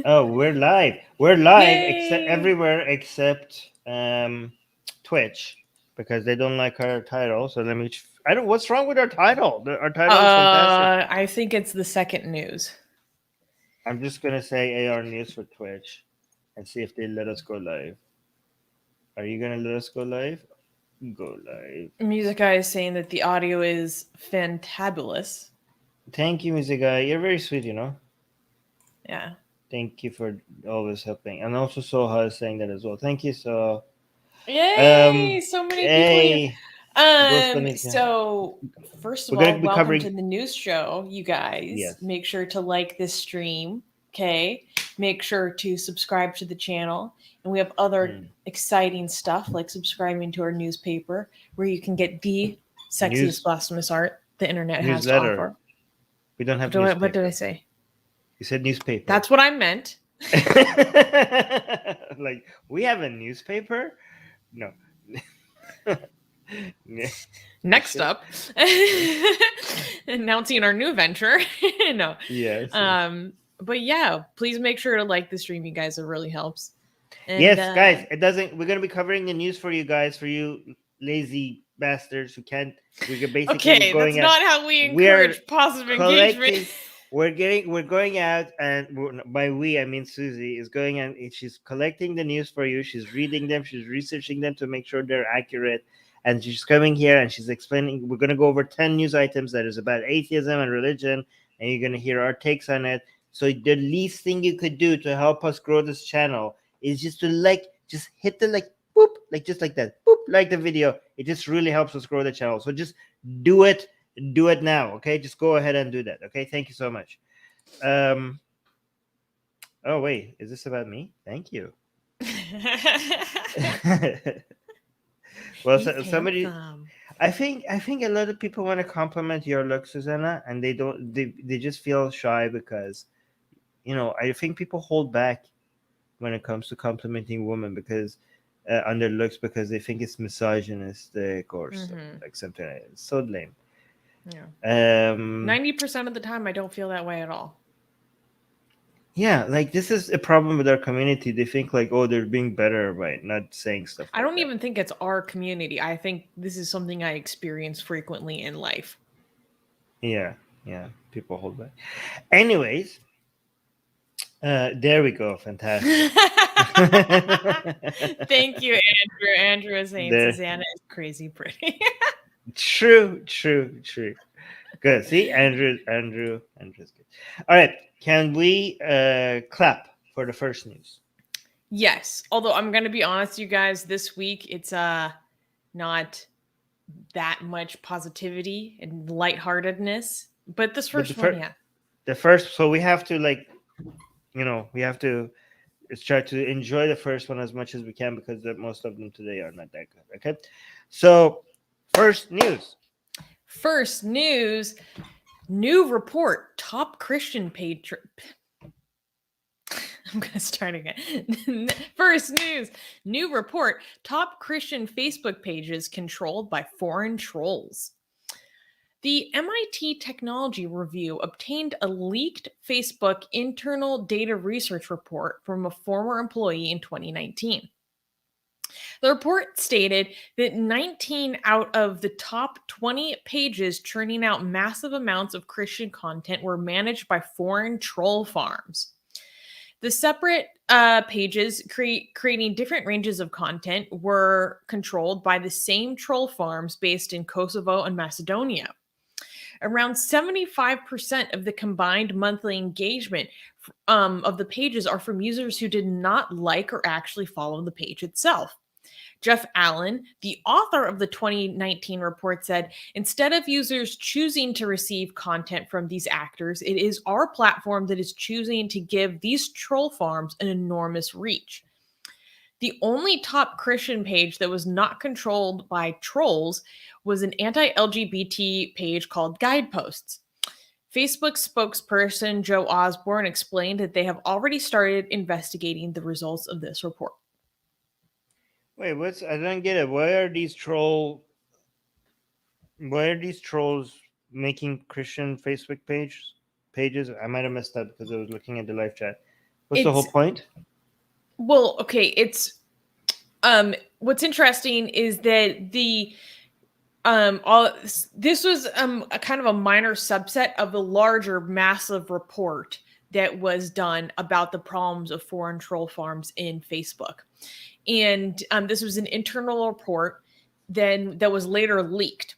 Oh, we're live. We're live except Yay! everywhere except Twitch because they don't like our title. So let me. I don't. What's wrong with our title? Our title is fantastic. I think it's the second news. I'm just gonna say AR News for Twitch and see if they let us go live. Are you gonna let us go live? Go live. Music Guy is saying that the audio is fantabulous. Thank you, music guy. You're very sweet. Yeah. Thank you for always helping. And also Soha is saying that as well. Thank you, so. Yay! So many people here. Hey, both funny. So first of We're gonna all, be welcome covering. to the news show, you guys. Yes. Make sure to like this stream, okay? Make sure to subscribe to the channel. And we have other exciting stuff like subscribing to our newspaper where you can get the sexiest blasphemous art the internet has to offer. We don't have newspaper. What did I say? You said newspaper. That's what I meant. Like, we have a newspaper? No. Next up, announcing our new venture. No. Yes. But yeah, please make sure to like the stream, you guys. It really helps. And, yes, guys, it doesn't. We're gonna be covering the news for you guys, for you lazy bastards who can't. We're basically okay. Going that's out, not how we encourage positive engagement. We're going out, and by we I mean Susie is going and she's collecting the news for you. She's reading them. She's researching them to make sure they're accurate. And she's coming here and she's explaining. We're going to go over 10 news items that is about atheism and religion, and you're going to hear our takes on it. So the least thing you could do to help us grow this channel is just to just hit the boop, just like that, boop, like the video. It just really helps us grow the channel. So just do it now, okay? Just go ahead and do that, okay? Thank you so much. Oh wait, is this about me? Thank you. Well, somebody. I think a lot of people want to compliment your look, Susanna, and they don't. They just feel shy because, I think people hold back when it comes to complimenting women because on their looks because they think it's misogynistic or something like that. It's so lame. Yeah. 90% of the time, I don't feel that way at all. Yeah, this is a problem with our community. They think they're being better by not saying stuff. I don't even think it's our community. I think this is something I experience frequently in life. Yeah, people hold back. Anyways, there we go. Fantastic. Thank you, Andrew. Andrew is saying Susanna is crazy pretty. True. Good. See, Andrew's good. All right. Can we clap for the first news? Yes. Although I'm going to be honest, you guys, this week it's not that much positivity and lightheartedness. But this first one, yeah. The first, so we have to we have to try to enjoy the first one as much as we can because most of them today are not that good. Okay. So first news. New report, top Christian page. I'm going to start again. First news, new report, top Christian Facebook pages controlled by foreign trolls. The MIT Technology Review obtained a leaked Facebook internal data research report from a former employee in 2019. The report stated that 19 out of the top 20 pages churning out massive amounts of Christian content were managed by foreign troll farms. The separate pages creating different ranges of content were controlled by the same troll farms based in Kosovo and Macedonia. Around 75% of the combined monthly engagement of the pages are from users who did not like or actually follow the page itself. Jeff Allen, the author of the 2019 report, said, instead of users choosing to receive content from these actors, it is our platform that is choosing to give these troll farms an enormous reach. The only top Christian page that was not controlled by trolls was an anti-LGBT page called Guideposts. Facebook spokesperson Joe Osborne explained that they have already started investigating the results of this report. Wait, I don't get it. Why are these trolls making Christian Facebook pages? I might have messed up because I was looking at the live chat. What's the whole point? Well, okay, it's what's interesting is that the all this was a kind of a minor subset of the larger massive report that was done about the problems of foreign troll farms in Facebook. And this was an internal report then that was later leaked.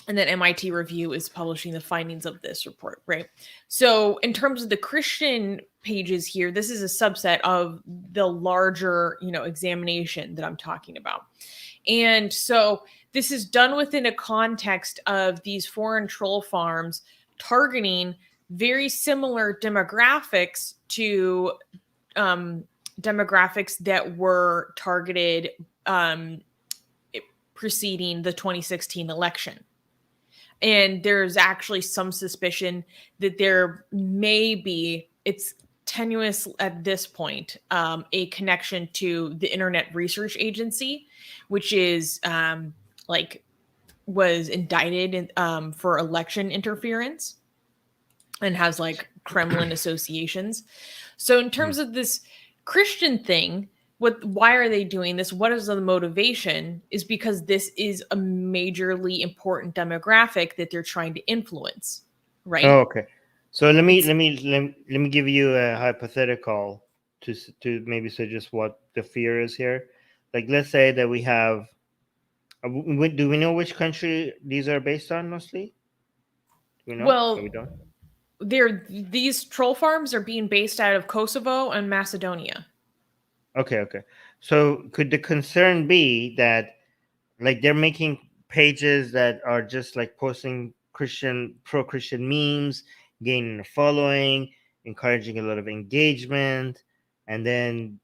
And then MIT Review is publishing the findings of this report, right? So in terms of the Christian pages here, this is a subset of the larger, examination that I'm talking about. And so this is done within a context of these foreign troll farms targeting very similar demographics to demographics that were targeted preceding the 2016 election. And there's actually some suspicion that there may be, it's tenuous at this point, a connection to the Internet Research Agency, which is was indicted for election interference and has Kremlin associations. So in terms of this Christian thing, why are they doing this? What is the motivation? Is because this is a majorly important demographic that they're trying to influence, right? Oh, okay. So let me give you a hypothetical to maybe suggest what the fear is here. Like, let's say that we have. Do we know which country these are based on mostly? Do we know? Well, or we don't. These troll farms are being based out of Kosovo and Macedonia. Okay. So could the concern be that they're making pages that are just posting pro-Christian memes, gaining a following, encouraging a lot of engagement, and then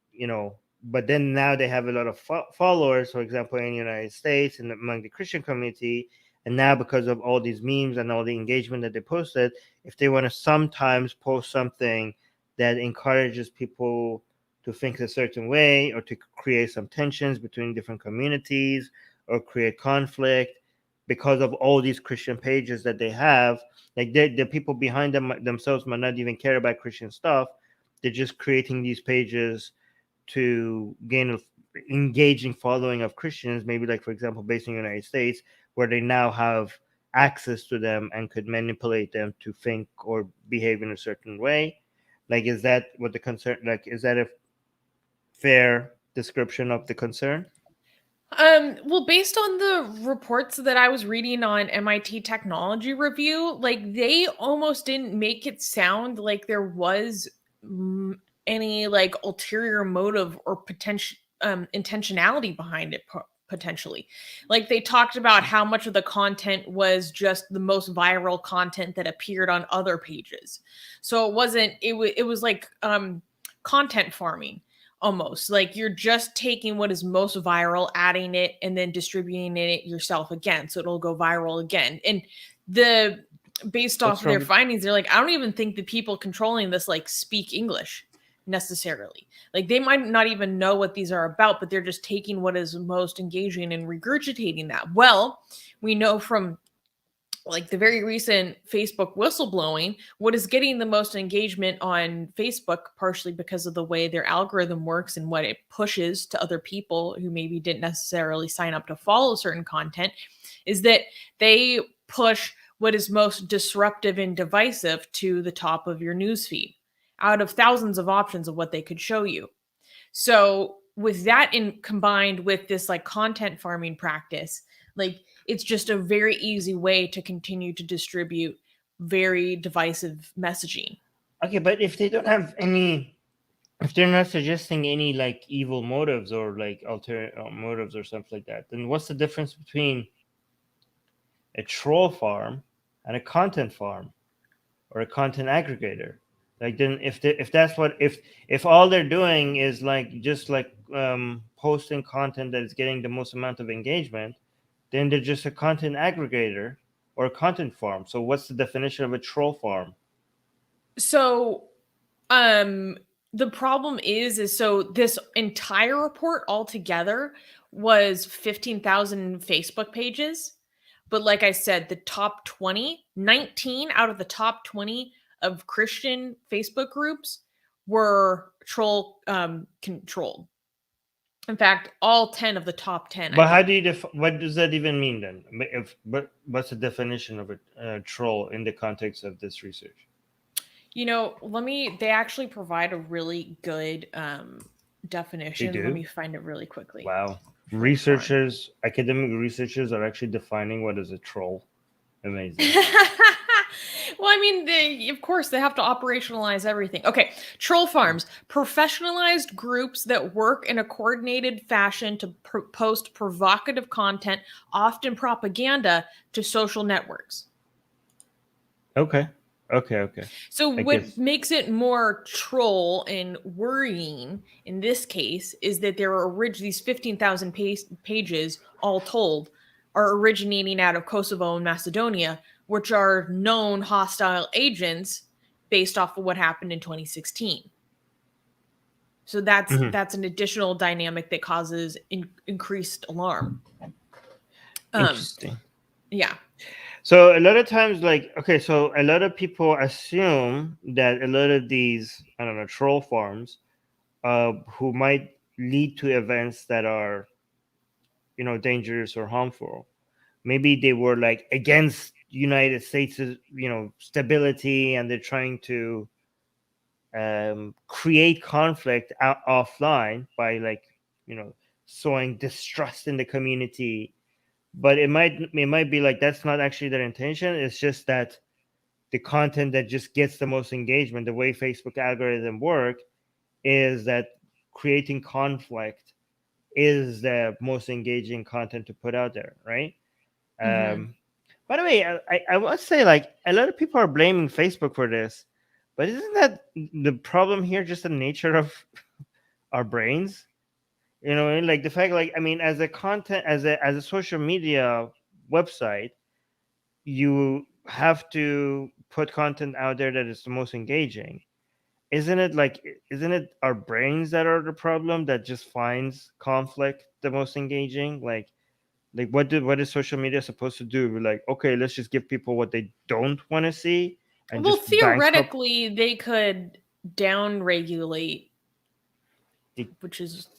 but then now they have a lot of followers, for example, in the United States and among the Christian community. And now, because of all these memes and all the engagement that they posted, if they want to sometimes post something that encourages people to think a certain way, or to create some tensions between different communities, or create conflict because of all these Christian pages that they have, the people behind themselves might not even care about Christian stuff. They're just creating these pages to gain an engaging following of Christians, maybe for example, based in the United States, where they now have access to them and could manipulate them to think or behave in a certain way. Is that what the concern? Is that a fair description of the concern? Well, based on the reports that I was reading on MIT Technology Review, they almost didn't make it sound like there was any ulterior motive or potential intentionality behind it potentially. They talked about how much of the content was just the most viral content that appeared on other pages. So it was content farming. Almost you're just taking what is most viral, adding it, and then distributing it yourself again, so it'll go viral again. And based off of their findings, they're I don't even think the people controlling this speak English necessarily. They might not even know what these are about, but they're just taking what is most engaging and regurgitating that. Well, we know from the very recent Facebook whistleblowing, what is getting the most engagement on Facebook, partially because of the way their algorithm works and what it pushes to other people who maybe didn't necessarily sign up to follow certain content, is that they push what is most disruptive and divisive to the top of your newsfeed out of thousands of options of what they could show you. So with that combined with this content farming practice, it's just a very easy way to continue to distribute very divisive messaging. Okay, but if they don't have any, if they're not suggesting any evil motives or ulterior motives or something like that, then what's the difference between a troll farm and a content farm or a content aggregator? Then if all they're doing is just posting content that is getting the most amount of engagement, then they're just a content aggregator or a content farm. So what's the definition of a troll farm? So the problem is so this entire report altogether was 15,000 Facebook pages. But like I said, the top 20, 19 out of the top 20 of Christian Facebook groups were troll controlled. In fact, all 10 of the top 10. But how do you what does that even mean then? What's the definition of a troll in the context of this research? They actually provide a really good definition. Let me find it really quickly. Wow. Troll Academic researchers are actually defining what is a troll. Amazing. Well, I mean, of course, they have to operationalize everything. Okay, troll farms, professionalized groups that work in a coordinated fashion to post provocative content, often propaganda, to social networks. Okay. So what makes it more troll and worrying in this case is that there are these 15,000 pages, all told, are originating out of Kosovo and Macedonia, which are known hostile agents based off of what happened in 2016. So that's an additional dynamic that causes increased alarm. Interesting. Yeah. So a lot of times, so a lot of people assume that a lot of these, I don't know, troll farms, who might lead to events that are, dangerous or harmful. Maybe they were like against United States, stability, and they're trying to create conflict offline by sowing distrust in the community. But it might be like that's not actually their intention. It's just that the content that just gets the most engagement, the way Facebook algorithm work, is that creating conflict is the most engaging content to put out there, right? By the way, I must say, like, a lot of people are blaming Facebook for this, but isn't that the problem here just the nature of our brains? Like the fact, like, I mean, as a social media website, you have to put content out there that is the most engaging. Isn't it our brains that are the problem that just finds conflict the most engaging? Like what is social media supposed to do? Like, okay, let's just give people what they don't want to see, and well, just theoretically, they could down regulate, which is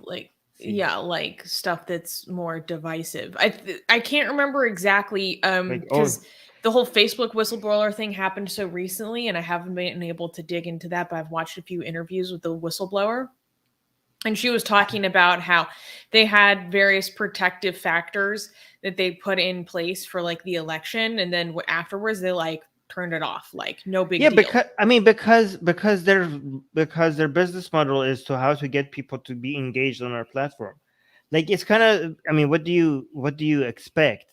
like stuff that's more divisive. I can't remember exactly because the whole Facebook whistleblower thing happened so recently, and I haven't been able to dig into that. But I've watched a few interviews with the whistleblower, and she was talking about how they had various protective factors that they put in place for like the election, and then afterwards they like turned it off, like no big deal. Because their business model is to how to get people to be engaged on our platform. Like, it's kind of, I mean, what do you expect?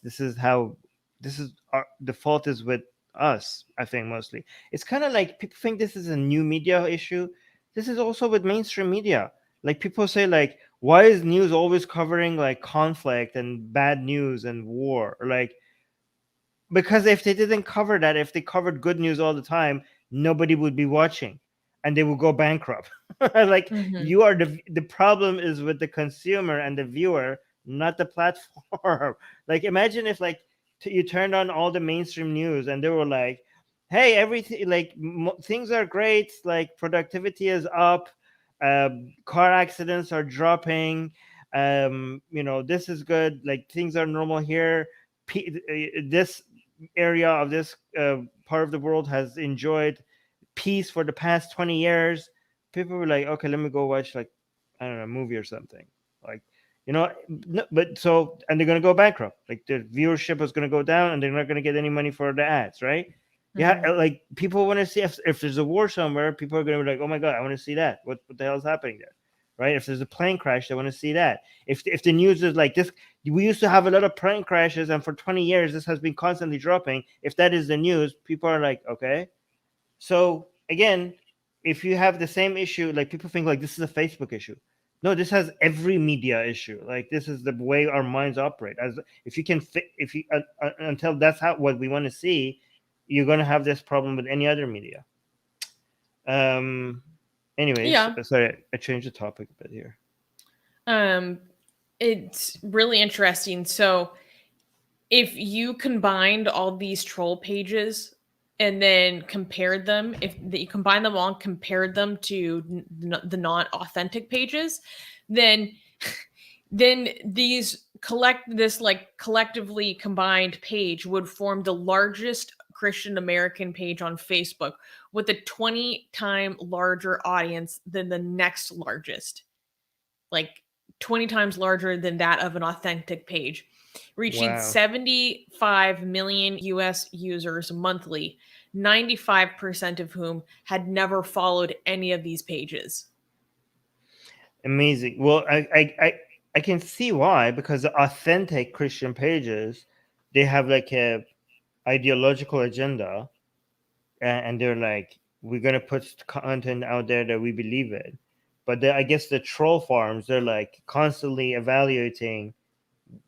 The fault is with us, I think. Mostly it's kind of like people think this is a new media issue. This is also with mainstream media. Like, people say, like, why is news always covering like conflict and bad news and war? Like, because if they didn't cover that, if they covered good news all the time, nobody would be watching and they would go bankrupt. Like, you are the problem is with the consumer and the viewer, not the platform. Like, imagine if you turned on all the mainstream news and they were like, hey, everything, like, things are great, like productivity is up, car accidents are dropping, this is good, like things are normal here, this area of this part of the world has enjoyed peace for the past 20 years. People were like, okay, let me go watch, like, I don't know, a movie or something. Like, but so, and they're going to go bankrupt. Like, the viewership is going to go down and they're not going to get any money for the ads, right? Yeah, like, people want to see if there's a war somewhere, people are going to be like, oh my God, I want to see that. What the hell is happening there? Right? If there's a plane crash, they want to see that. If the news is like this, we used to have a lot of plane crashes, and for 20 years, this has been constantly dropping. If that is the news, people are like, okay. So again, if you have the same issue, like, people think like this is a Facebook issue. No, this has every media issue. Like, this is the way our minds operate. As if you can until that's what we want to see, you're going to have this problem with any other media. Anyways, sorry, I changed the topic a bit here. It's really interesting. So if you combined all these troll pages and then compared them, if you combine them all and compared them to the non-authentic pages, then these collectively combined page would form the largest Christian American page on Facebook, with a 20-time larger audience than the next largest, like 20 times larger than that of an authentic page, reaching Wow. 75 million US users monthly, 95% of whom had never followed any of these pages. Amazing. Well, I can see why, because the authentic Christian pages, they have like a ideological agenda, and they're like, we're gonna put content out there that we believe in. But I guess the troll farms, they're like constantly evaluating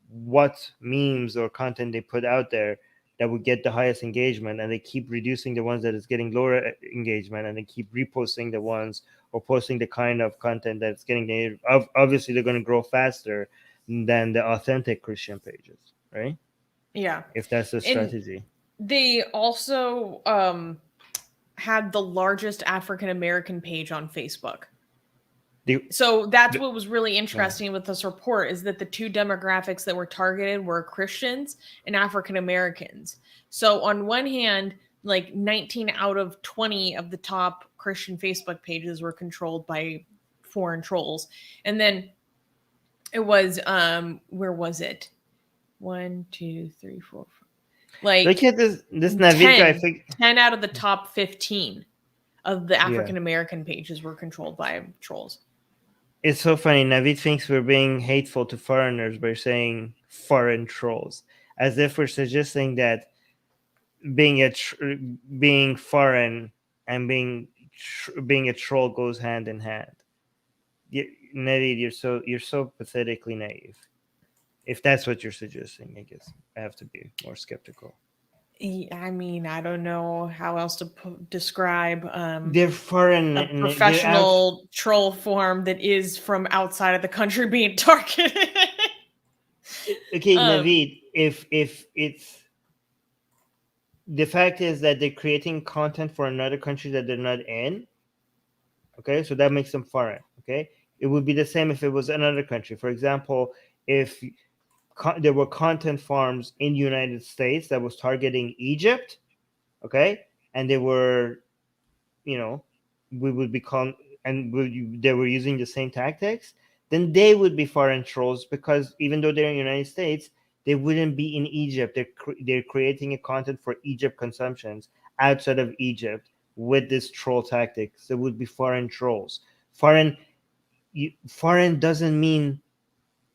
what memes or content they put out there that would get the highest engagement, and they keep reducing the ones that is getting lower engagement, and they keep reposting the ones or posting the kind of content that's getting negative. Obviously they're going to grow faster than the authentic Christian pages, right? Yeah. If that's the And strategy. they also had the largest African American page on Facebook. So that's what was really interesting with this report, is that the two demographics that were targeted were Christians and African Americans. So on one hand, like 19 out of 20 of the top Christian Facebook pages were controlled by foreign trolls. And then it was, where was it? 1, 2, 3, 4, 5. Like, look at this Navid guy. 10 out of the top 15 of the Yeah. African American pages were controlled by trolls. It's so funny. Navid thinks we're being hateful to foreigners by saying foreign trolls, as if we're suggesting that being foreign and being a troll goes hand in hand. Navid, you're so pathetically naive. If that's what you're suggesting, I guess I have to be more skeptical. I mean, I don't know how else to describe they're foreign, a professional troll form that is from outside of the country being targeted. Okay, Navid, if it's the fact is that they're creating content for another country that they're not in, okay, so that makes them foreign. Okay, it would be the same if it was another country. For example, if there were content farms in the United States that was targeting Egypt, okay, and they were, we would be they were using the same tactics, then they would be foreign trolls, because even though they're in the United States, they wouldn't be in Egypt. They're creating a content for Egypt consumptions outside of Egypt with this troll tactics. They would be foreign trolls. Foreign doesn't mean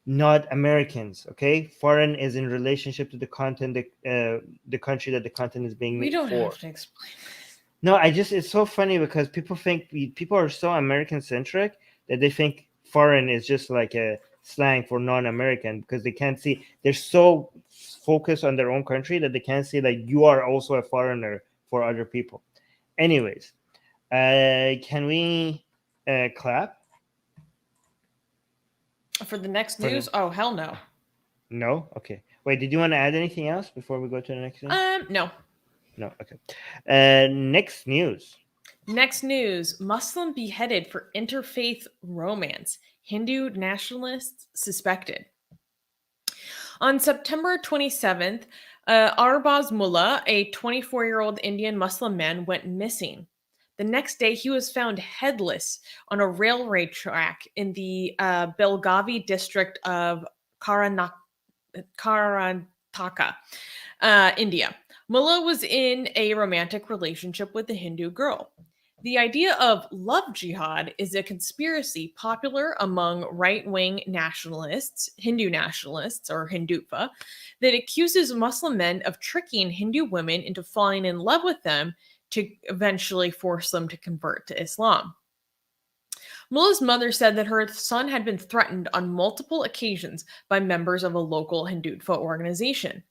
not Americans, okay? Foreign is in relationship to the content, the country that the content is being made for. We don't have to explain. No, it's so funny, because people are so American centric that they think foreign is just like a slang for non-American, because they can't see, they're so focused on their own country that they can't see that you are also a foreigner for other people. Anyways, can we clap for the next news? Oh, hell no. No? Okay. Wait, did you want to add anything else before we go to the next news? No. No, okay. Next news. Next news. Muslim beheaded for interfaith romance. Hindu-Nationalists suspected. On September 27th, Arbaz Mullah, a 24-year-old Indian Muslim man, went missing. The next day, he was found headless on a railway track in the Belgavi district of Karnataka, India. Mullah was in a romantic relationship with a Hindu girl. The idea of love jihad is a conspiracy popular among right-wing nationalists, Hindu-Nationalists, or Hindufa, that accuses Muslim men of tricking Hindu women into falling in love with them to eventually force them to convert to Islam. Mullah's mother said that her son had been threatened on multiple occasions by members of a local Hindufa organization.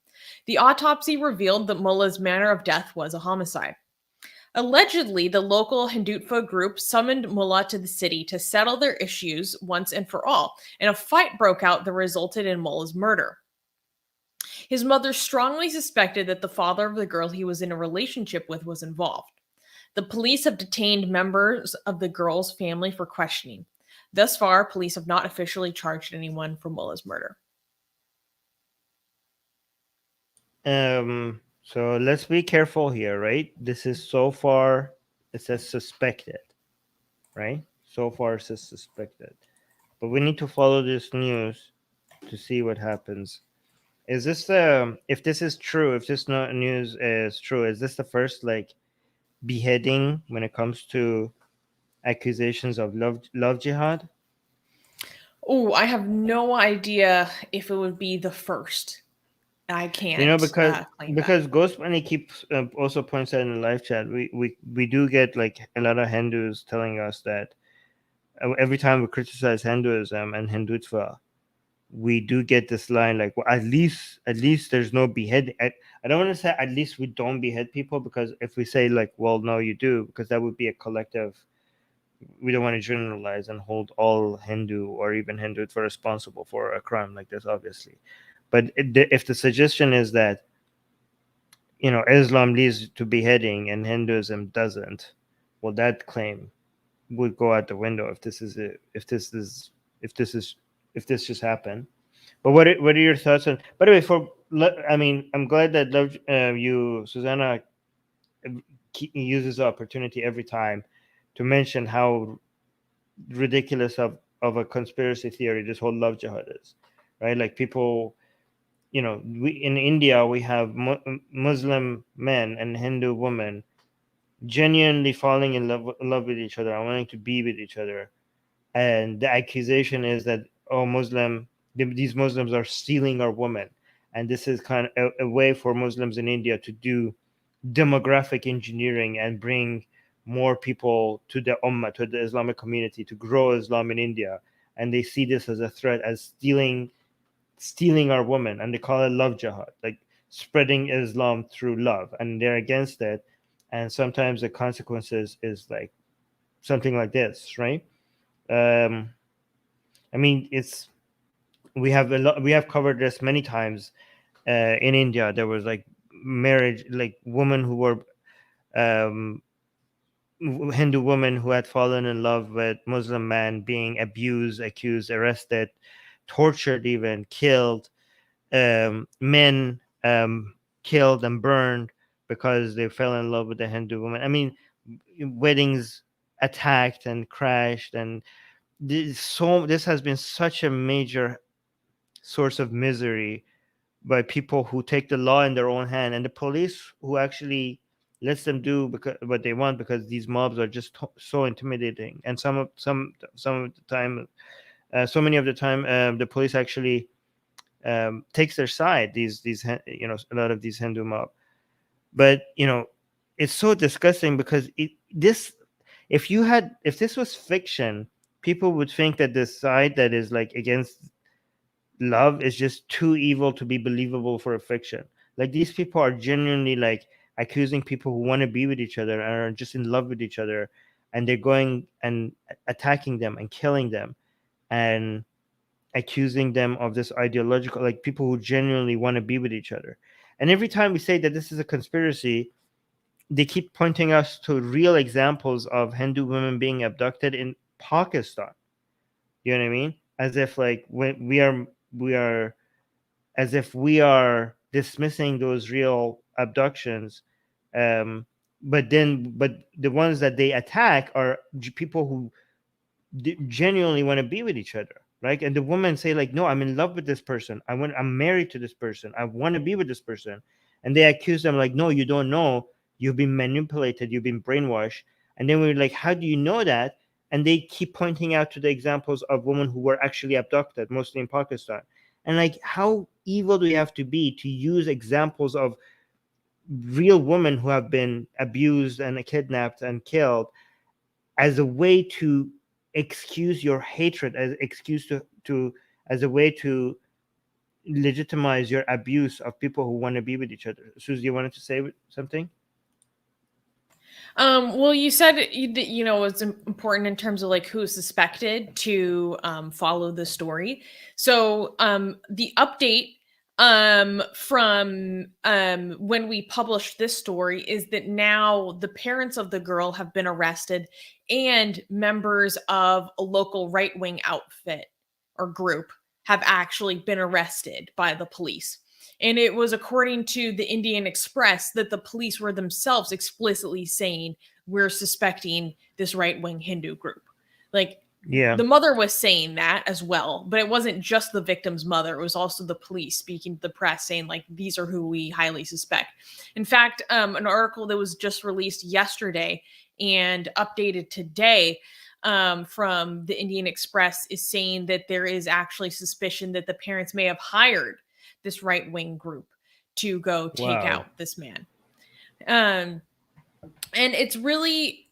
The autopsy revealed that Mullah's manner of death was a homicide. Allegedly, the local Hindufa group summoned Mullah to the city to settle their issues once and for all, and a fight broke out that resulted in Mullah's murder. His mother strongly suspected that the father of the girl he was in a relationship with was involved. The police have detained members of the girl's family for questioning. Thus far, police have not officially charged anyone for Mullah's murder. So let's be careful here, right? This is so far it says suspected, right? So far it says suspected. But we need to follow this news to see what happens. Is this if this is true, if this news is true, is this the first like beheading when it comes to accusations of love jihad? Oh, I have no idea if it would be the first. I can't claim Because that. Ghost Bunny keeps also points out in the live chat, we do get like a lot of Hindus telling us that every time we criticize Hinduism and Hindutva, we do get this line like, well, at least there's no behead. I don't want to say at least we don't behead people, because if we say like, well, no, you do, because that would be a collective. We don't want to generalize and hold all Hindu or even Hindutva responsible for a crime like this, obviously. But if the suggestion is that Islam leads to beheading and Hinduism doesn't, well, that claim would go out the window if this is it, if this just happened. But what are your thoughts on? By the way, I'm glad that you, Susanna, uses the opportunity every time to mention how ridiculous of a conspiracy theory this whole love jihad is, right? Like people, we in India we have Muslim men and Hindu women genuinely falling in love with each other and wanting to be with each other, and the accusation is that these Muslims are stealing our women, and this is kind of a way for Muslims in India to do demographic engineering and bring more people to the ummah, to the Islamic community, to grow Islam in India, and they see this as a threat, as stealing our women, and they call it love jihad, like spreading Islam through love, and they're against it. And sometimes the consequences is like something like this, right? um it's we have covered this many times. In India there was like marriage, like women who were um Hindu women who had fallen in love with Muslim men being abused, accused, arrested, tortured, even killed. Men killed and burned because they fell in love with the Hindu woman. Weddings attacked and crashed, and this has been such a major source of misery by people who take the law in their own hand, and the police who actually lets them do because what they want, because these mobs are just so intimidating. And some of the time, so many of the time, the police actually takes their side. A lot of these Hindu mob, but it's so disgusting because if this was fiction, people would think that the side that is like against love is just too evil to be believable for a fiction. Like these people are genuinely like accusing people who want to be with each other and are just in love with each other, and they're going and attacking them and killing them and accusing them of this ideological, like people who genuinely want to be with each other. And every time we say that this is a conspiracy, they keep pointing us to real examples of Hindu women being abducted in Pakistan. You know what I mean? As if like when we are as if we are dismissing those real abductions. But the ones that they attack are people who genuinely want to be with each other, right? And the women say like, no, I'm in love with this person, I'm married to this person, I want to be with this person. And they accuse them like, no, you don't know, you've been manipulated, you've been brainwashed. And then we're like, how do you know that? And they keep pointing out to the examples of women who were actually abducted, mostly in Pakistan. And like, how evil do you have to be to use examples of real women who have been abused and kidnapped and killed as a way to excuse your hatred, as excuse to as a way to legitimize your abuse of people who want to be with each other? Susie, you wanted to say something? Well, you said it's important in terms of like who's suspected to follow the story. So the update from when we published this story is that now the parents of the girl have been arrested and members of a local right-wing outfit or group have actually been arrested by the police. And it was according to the Indian Express that the police were themselves explicitly saying, we're suspecting this right-wing Hindu group. Like, Yeah. the mother was saying that as well, but it wasn't just the victim's mother. It was also the police speaking to the press saying, like, these are who we highly suspect. In fact, an article that was just released yesterday and updated today from the Indian Express is saying that there is actually suspicion that the parents may have hired this right-wing group to go take Wow. out this man. And it's really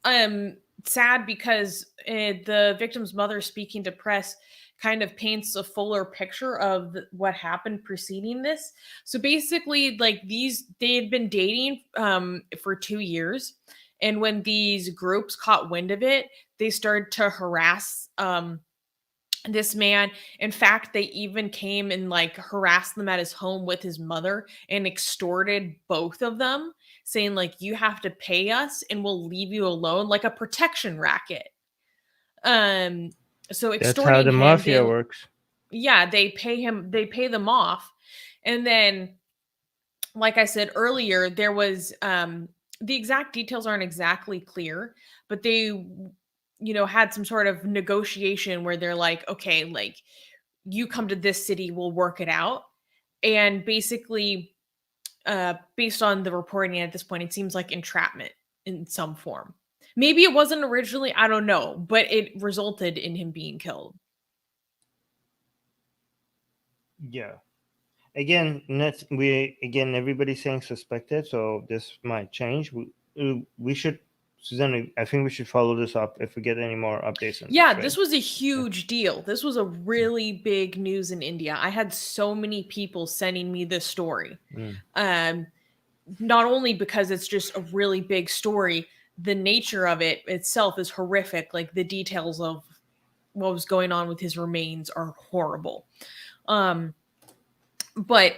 sad because the victim's mother speaking to press kind of paints a fuller picture of what happened preceding this. So basically, like, they had been dating for 2 years, and when these groups caught wind of it, they started to harass this man. In fact, they even came and like harassed them at his home with his mother and extorted both of them, saying, like, you have to pay us and we'll leave you alone, like a protection racket. So That's how extorting the him, mafia works. they pay them off. And then, like I said earlier, there was the exact details aren't exactly clear, but they had some sort of negotiation where they're like, okay, like, you come to this city, we'll work it out. And basically, based on the reporting at this point, it seems like entrapment in some form. Maybe it wasn't originally, I don't know, but it resulted in him being killed. Yeah. Again, everybody's saying suspected, so this might change. We should, Susanna, I think we should follow this up if we get any more updates on Yeah, this. this was a huge deal. This was a really big news in India. I had so many people sending me this story. Not only because it's just a really big story, the nature of it itself is horrific. Like, the details of what was going on with his remains are horrible. But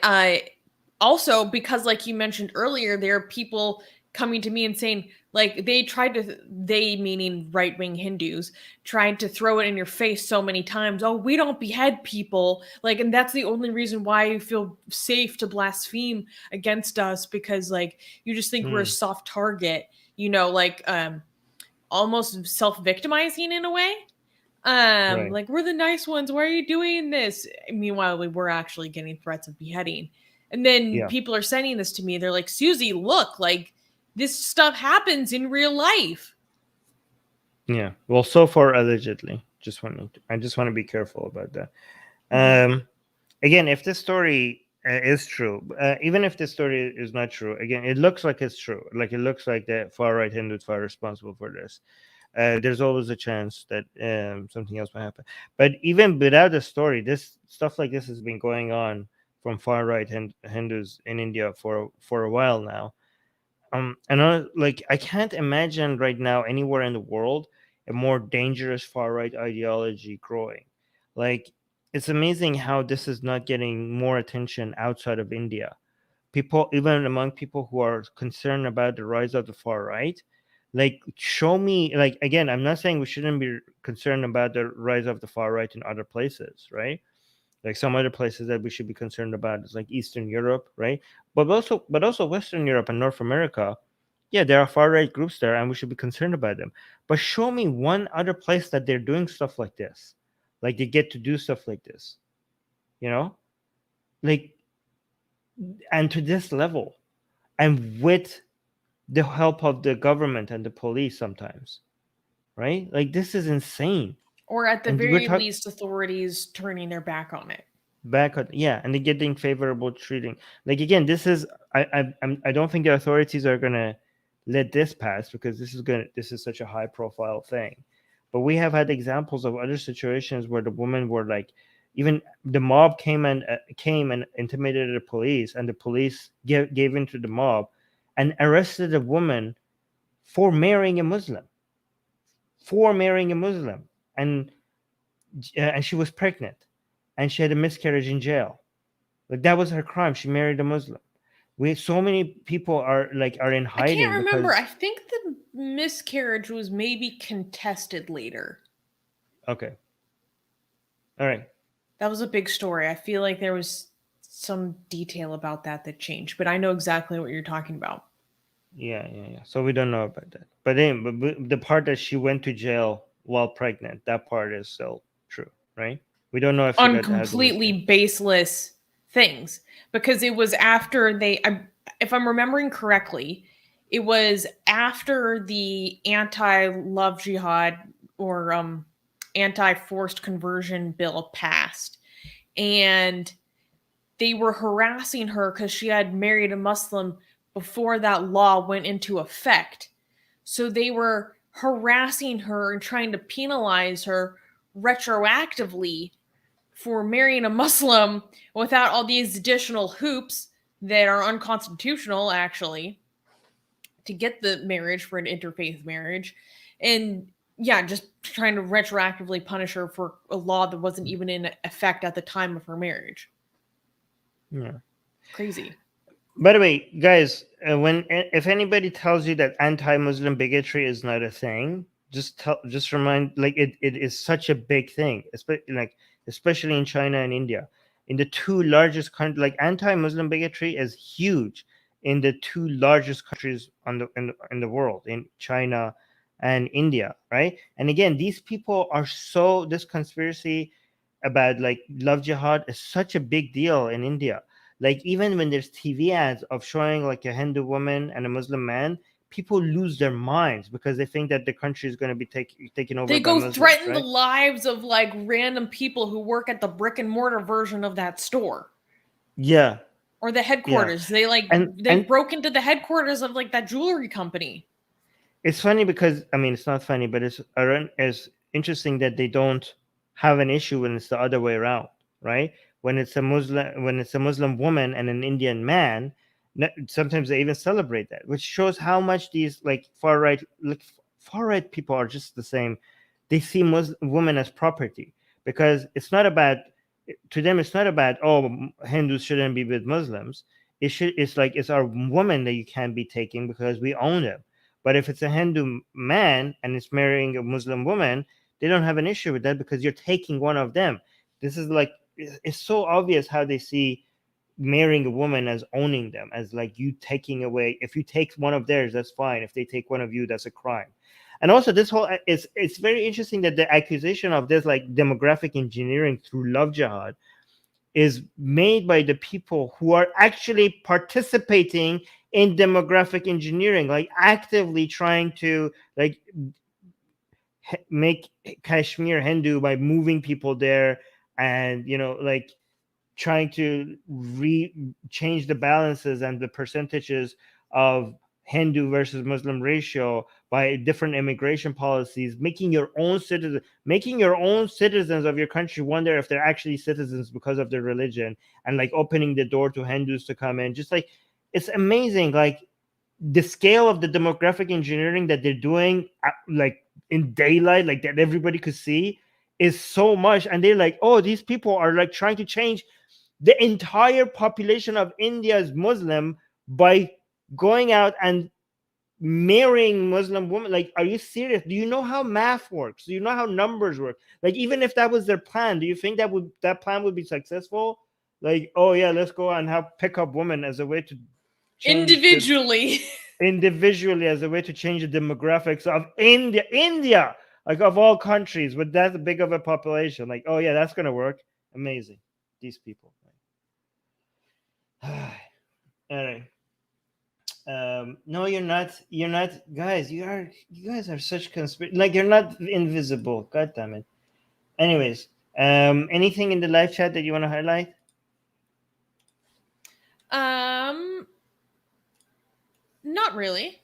also because, like you mentioned earlier, there are people coming to me and saying, like, they meaning right-wing Hindus, tried to throw it in your face so many times. Oh, we don't behead people. Like, and that's the only reason why you feel safe to blaspheme against us, because, like, you just think we're a soft target, like, almost self-victimizing in a way. Right. Like, we're the nice ones. Why are you doing this? Meanwhile, we were actually getting threats of beheading. And then people are sending this to me. They're like, Susie, look, like, this stuff happens in real life. Yeah. Well, so far, allegedly. I just want to be careful about that. Again, if this story is true, even if this story is not true, again, it looks like it's true. Like, it looks like the far right Hindus are responsible for this. There's always a chance that something else might happen. But even without the story, this stuff like this has been going on from far right Hindus in India for a while now. And I can't imagine right now anywhere in the world a more dangerous far right ideology growing. Like, it's amazing how this is not getting more attention outside of India. People, even among people who are concerned about the rise of the far right, like, show me, like, again, I'm not saying we shouldn't be concerned about the rise of the far right in other places, right? Like, some other places that we should be concerned about is like Eastern Europe, right? But also Western Europe and North America. Yeah, there are far right groups there, and we should be concerned about them. But show me one other place that they're doing stuff like this, like they get to do stuff like this, you know, like, and to this level, and with the help of the government and the police sometimes, right? Like, this is insane. Or at the And we're very talking least, authorities turning their back on it. back on, yeah, and they're getting favorable treating. Like, again, this is, I don't think the authorities are gonna let this pass, because this is such a high profile thing. But we have had examples of other situations where the women were like, even the mob came and intimidated the police, and the police gave in to the mob and arrested a woman for marrying a Muslim, and she was pregnant, and she had a miscarriage in jail. Like that was her crime. She married a Muslim. So many people are in I can't hiding remember. because I think the miscarriage was maybe contested later. okay, all right, That was a big story. I feel like there was some detail about that changed, but I know exactly what you're talking about. yeah. So we don't know about that. But then, but the part that she went to jail while pregnant, that part is still true, right? We don't know if she On got had the completely miscarriage. baseless things because it was after if I'm remembering correctly, it was after the anti-love jihad or anti-forced conversion bill passed, and they were harassing her because she had married a Muslim before that law went into effect. So they were harassing her and trying to penalize her retroactively for marrying a Muslim without all these additional hoops that are unconstitutional, actually, to get the marriage for an interfaith marriage. And yeah, just trying to retroactively punish her for a law that wasn't even in effect at the time of her marriage. Yeah. Crazy. By the way, guys, when if anybody tells you that anti-Muslim bigotry is not a thing, just remind it is such a big thing, especially in China and India, in the two largest countries. Like anti-Muslim bigotry is huge in the two largest countries in the world, in China and India, right? And again, these people are so this conspiracy about like love jihad is such a big deal in India. Like even when there's TV ads of showing like a Hindu woman and a Muslim man, people lose their minds because they think that the country is going to be taken over They by go Muslims, threaten the right? lives of like random people who work at the brick and mortar version of that store Yeah, or the yeah, headquarters. They and broke into the headquarters of like that jewelry company. it's funny because I mean it's not funny, but it's interesting that they don't have an issue when it's the other way around, right? When it's a Muslim woman and an Indian man, sometimes they even celebrate that, which shows how much these far right people are just the same. They see Muslim women as property because it's not about to them. It's not about Hindus shouldn't be with Muslims. It's like it's our woman that you can't be taking because we own them. But if it's a Hindu man and it's marrying a Muslim woman, they don't have an issue with that because you're taking one of them. This is like it's so obvious how they see marrying a woman as owning them, as like you taking away. If you take one of theirs, that's fine. If they take one of you, that's a crime. And also, this whole it's very interesting that the accusation of this like demographic engineering through love jihad is made by the people who are actually participating in demographic engineering, like actively trying to like make Kashmir Hindu by moving people there, and like trying to change the balances and the percentages of Hindu versus Muslim ratio by different immigration policies, making your own citizens of your country wonder if they're actually citizens because of their religion, and like opening the door to Hindus to come in. Just like it's amazing, like the scale of the demographic engineering that they're doing, like in daylight, like that everybody could see, is so much. And they're like, oh, these people are like trying to change the entire population of India is Muslim by going out and marrying Muslim women. Like, are you serious? Do you know how math works? Do you know how numbers work? Like, even if that was their plan, do you think that plan would be successful? Like, oh yeah, let's go and have pick up women as a way to change the Individually. individually as a way to change the demographics of India, like of all countries with that big of a population. Like, oh yeah, that's gonna work. Amazing. These people. All right. No, you're not. You're not, guys. You guys are such like you're not invisible. God damn it. Anyways, anything in the live chat that you want to highlight? Not really.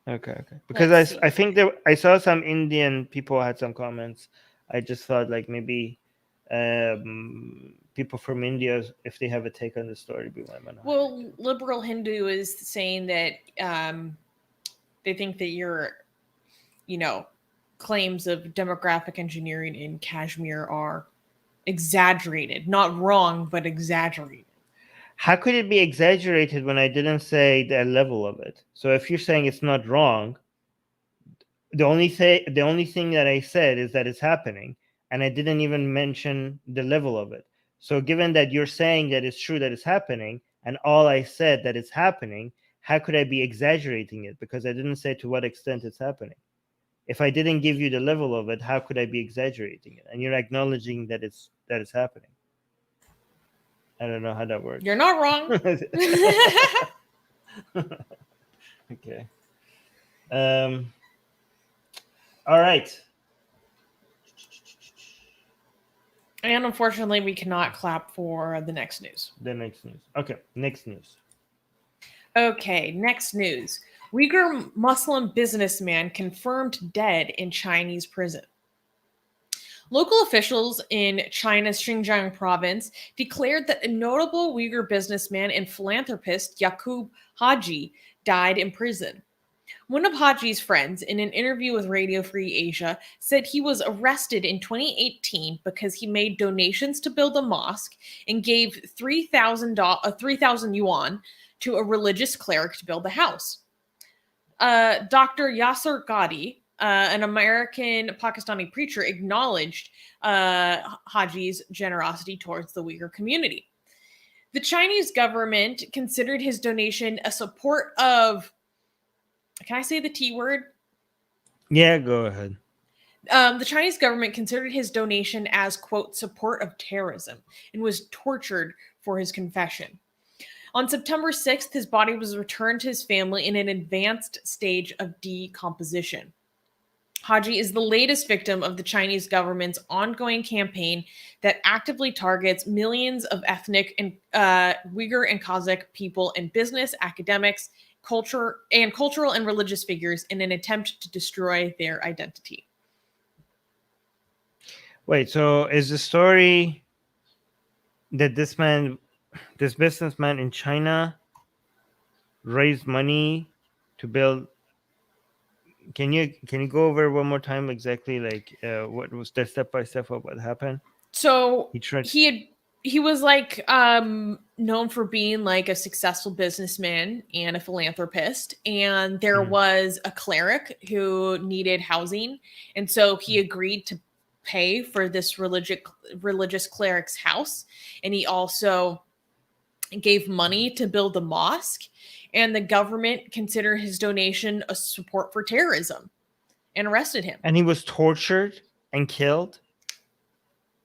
Okay. Because Let's see. I think I saw some Indian people had some comments. I just thought like maybe people from India, if they have a take on the story, we might want to highlight Well, it. liberal Hindu is saying that they think that you know, claims of demographic engineering in Kashmir are Exaggerated, not wrong, but exaggerated. How could it be exaggerated when I didn't say the level of it? So if you're saying it's not wrong, the only thing that I said is that it's happening, and I didn't even mention the level of it. So given that you're saying that it's true that it's happening, and all I said that it's happening, how could I be exaggerating it? Because I didn't say to what extent it's happening. If I didn't give you the level of it, how could I be exaggerating it? And you're acknowledging that it's happening. I don't know how that works. You're not wrong. Okay. All right. And unfortunately, we cannot clap for the next news. The next news. Okay, next news. Okay, next news. Uyghur Muslim businessman confirmed dead in Chinese prison. Local officials in China's Xinjiang province declared that a notable Uyghur businessman and philanthropist, Yaqub Haji, died in prison. One of Haji's friends, in an interview with Radio Free Asia, said he was arrested in 2018 because he made donations to build a mosque and gave 3,000 yuan to a religious cleric to build the house. Dr. Yasser Ghadi, an American Pakistani preacher, acknowledged Haji's generosity towards the Uyghur community. The Chinese government considered his donation a support of... Can I say the T word? Yeah, go ahead. The Chinese government considered his donation as, quote, support of terrorism and was tortured for his confession. On September 6th, his body was returned to his family in an advanced stage of decomposition. Haji is the latest victim of the Chinese government's ongoing campaign that actively targets millions of ethnic and Uyghur and Kazakh people in business, academics, cultural and religious figures in an attempt to destroy their identity. Wait, so is the story that this businessman in China raised money to build? Can you go over one more time exactly like what was the step by step of what happened? So he was like known for being like a successful businessman and a philanthropist, and there was a cleric who needed housing, and so he agreed to pay for this religious cleric's house, and he also gave money to build the mosque, and the government considered his donation a support for terrorism and arrested him. And he was tortured and killed?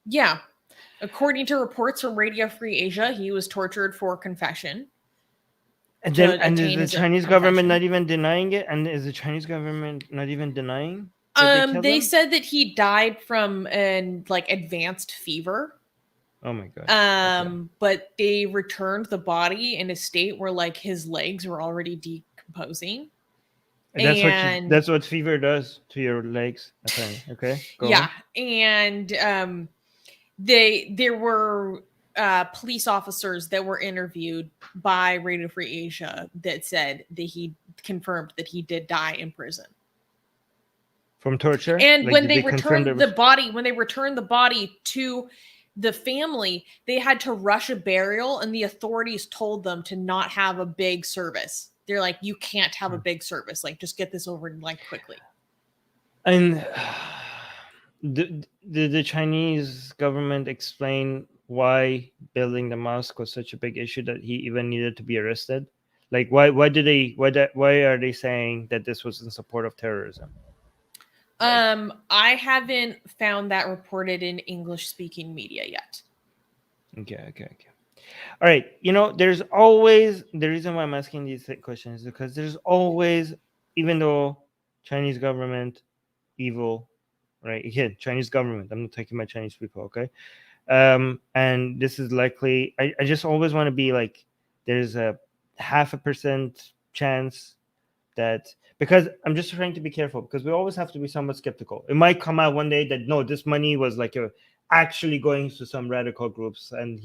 Yeah. According to reports from Radio Free Asia, he was tortured for confession. And then, is the Chinese government not even denying it? And is the Chinese government not even denying? They said that he died from an advanced fever. Oh my god. Okay. But they returned the body in a state where his legs were already decomposing. That's what fever does to your legs, apparently. Okay. Go on. And there were police officers that were interviewed by Radio Free Asia that said that he confirmed that he did die in prison from torture. And when they returned the body to the family, they had to rush a burial, and the authorities told them to not have a big service. They're like, you can't have a big service. Just get this over quickly. And did the Chinese government explain why building the mosque was such a big issue that he even needed to be arrested? Why are they saying that this was in support of terrorism? I haven't found that reported in English-speaking media yet. Okay. All right. There's always, the reason why I'm asking these questions is because there's always, even though Chinese government, evil, right? Again, Chinese government. I'm not talking about Chinese people, okay? And this is likely, I just always want to be there's a 0.5% chance that, because I'm just trying to be careful, because we always have to be somewhat skeptical. It might come out one day that no, this money was actually going to some radical groups, and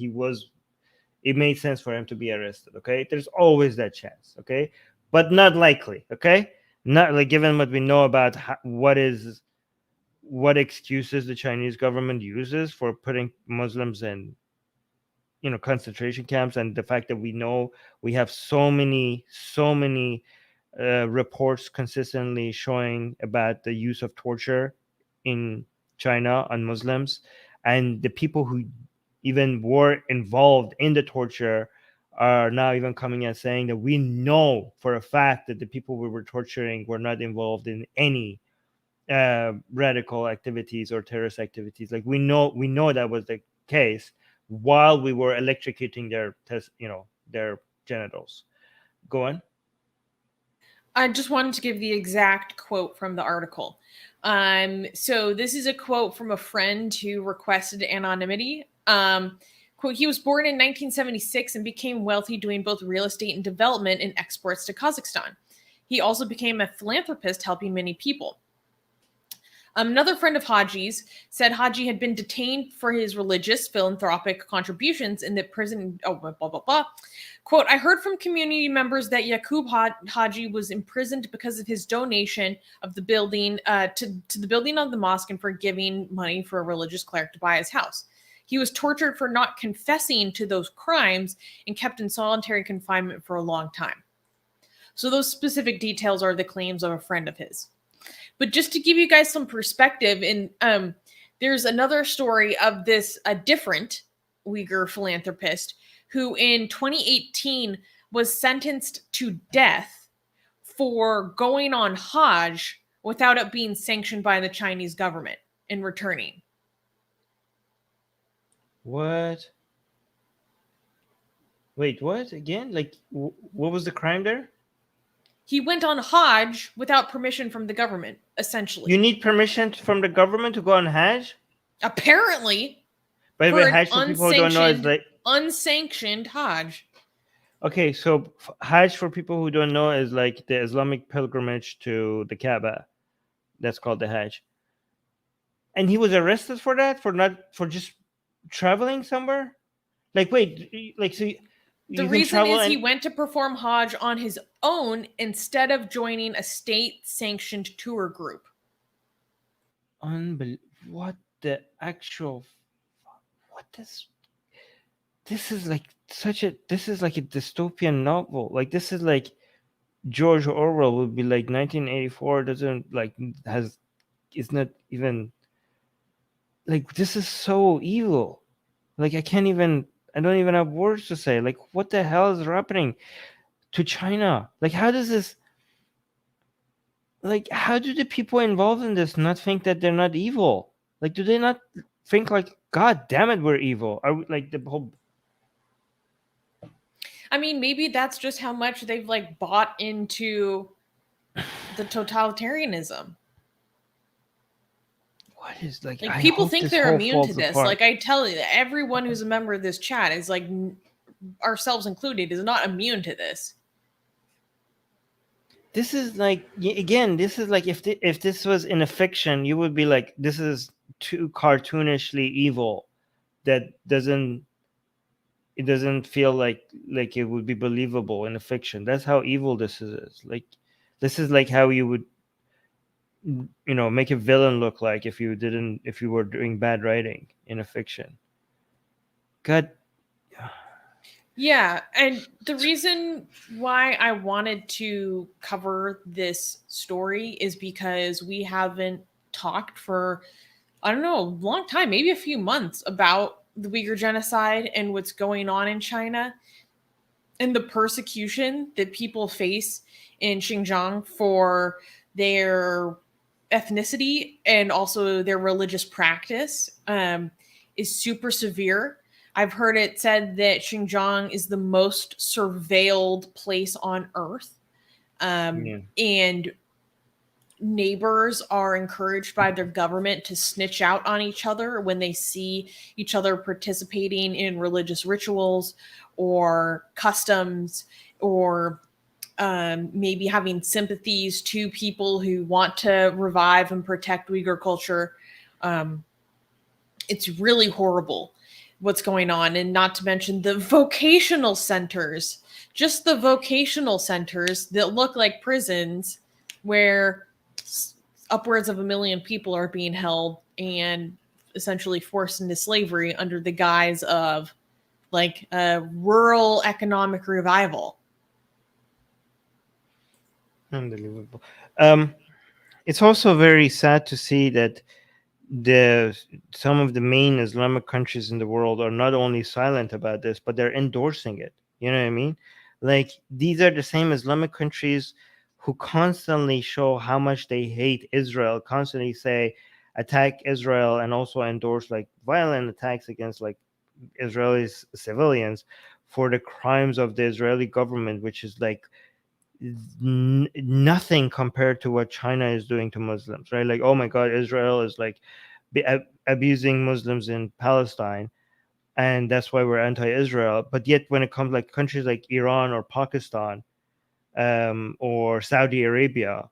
it made sense for him to be arrested. Okay, there's always that chance. Okay, but not likely. Okay, not given what we know about what is what excuses the Chinese government uses for putting Muslims in, concentration camps, and the fact that we know we have so many reports consistently showing about the use of torture in China on Muslims, and the people who even were involved in the torture are now even coming and saying that we know for a fact that the people we were torturing were not involved in any radical activities or terrorist activities. Like we know that was the case while we were electrocuting their genitals. Go on. I just wanted to give the exact quote from the article. So this is a quote from a friend who requested anonymity. Quote, he was born in 1976 and became wealthy doing both real estate and development and exports to Kazakhstan. He also became a philanthropist helping many people. Another friend of Haji's said Haji had been detained for his religious philanthropic contributions in the prison. Oh, blah, blah, blah. Quote, I heard from community members that Yaqub Haji was imprisoned because of his donation of the building to the building of the mosque and for giving money for a religious cleric to buy his house. He was tortured for not confessing to those crimes and kept in solitary confinement for a long time. So those specific details are the claims of a friend of his. But just to give you guys some perspective, and there's another story of a different Uyghur philanthropist who in 2018 was sentenced to death for going on Hajj without it being sanctioned by the Chinese government and returning. What? Wait, what? Again? Like, what was the crime there? He went on Hajj without permission from the government, essentially. You need permission from the government to go on Hajj? Apparently. By the way, Hajj, for people who don't know, is like unsanctioned Hajj. Okay, so Hajj, for people who don't know, is like the Islamic pilgrimage to the Kaaba. That's called the Hajj. And he was arrested for that, for just traveling somewhere? Like, wait, like, so the reason is he went to perform Hajj on his own instead of joining a state-sanctioned tour group. What the actual? What this? This is like this is like a dystopian novel. Like, this is like George Orwell would be like 1984 doesn't like it's not even like, this is so evil. Like, I don't even have words to say. Like, what the hell is happening to China? Like, how do the people involved in this not think that they're not evil? Like, do they not think like, God damn it, we're evil? Are we, like, the whole? I mean, maybe that's just how much they've like bought into the totalitarianism. What is like people think they're immune to this. Apart. Like, I tell you, everyone who's a member of this chat is like, ourselves included, is not immune to this. This is like, again, this is like, if this was in a fiction, you would be like, this is too cartoonishly evil. It doesn't feel like it would be believable in a fiction. That's how evil this is. Like, this is like how you would, make a villain look like if you were doing bad writing in a fiction. God. Yeah, and the reason why I wanted to cover this story is because we haven't talked for, I don't know, a long time, maybe a few months, about the Uyghur genocide and what's going on in China and the persecution that people face in Xinjiang for their ethnicity and also their religious practice is super severe. I've heard it said that Xinjiang is the most surveilled place on earth. And neighbors are encouraged by their government to snitch out on each other when they see each other participating in religious rituals or customs, or maybe having sympathies to people who want to revive and protect Uyghur culture. It's really horrible what's going on. And not to mention the vocational centers, just the vocational centers that look like prisons, where upwards of 1 million people are being held and essentially forced into slavery under the guise of like a rural economic revival. Unbelievable. It's also very sad to see that some of the main Islamic countries in the world are not only silent about this, but they're endorsing it. You know what I mean? Like, these are the same Islamic countries who constantly show how much they hate Israel, constantly say attack Israel, and also endorse like violent attacks against like Israeli civilians for the crimes of the Israeli government, which is like nothing compared to what China is doing to Muslims, right? Like, oh my God, Israel is like abusing Muslims in Palestine, and that's why we're anti-Israel. But yet, when it comes like countries like Iran or Pakistan, or Saudi Arabia,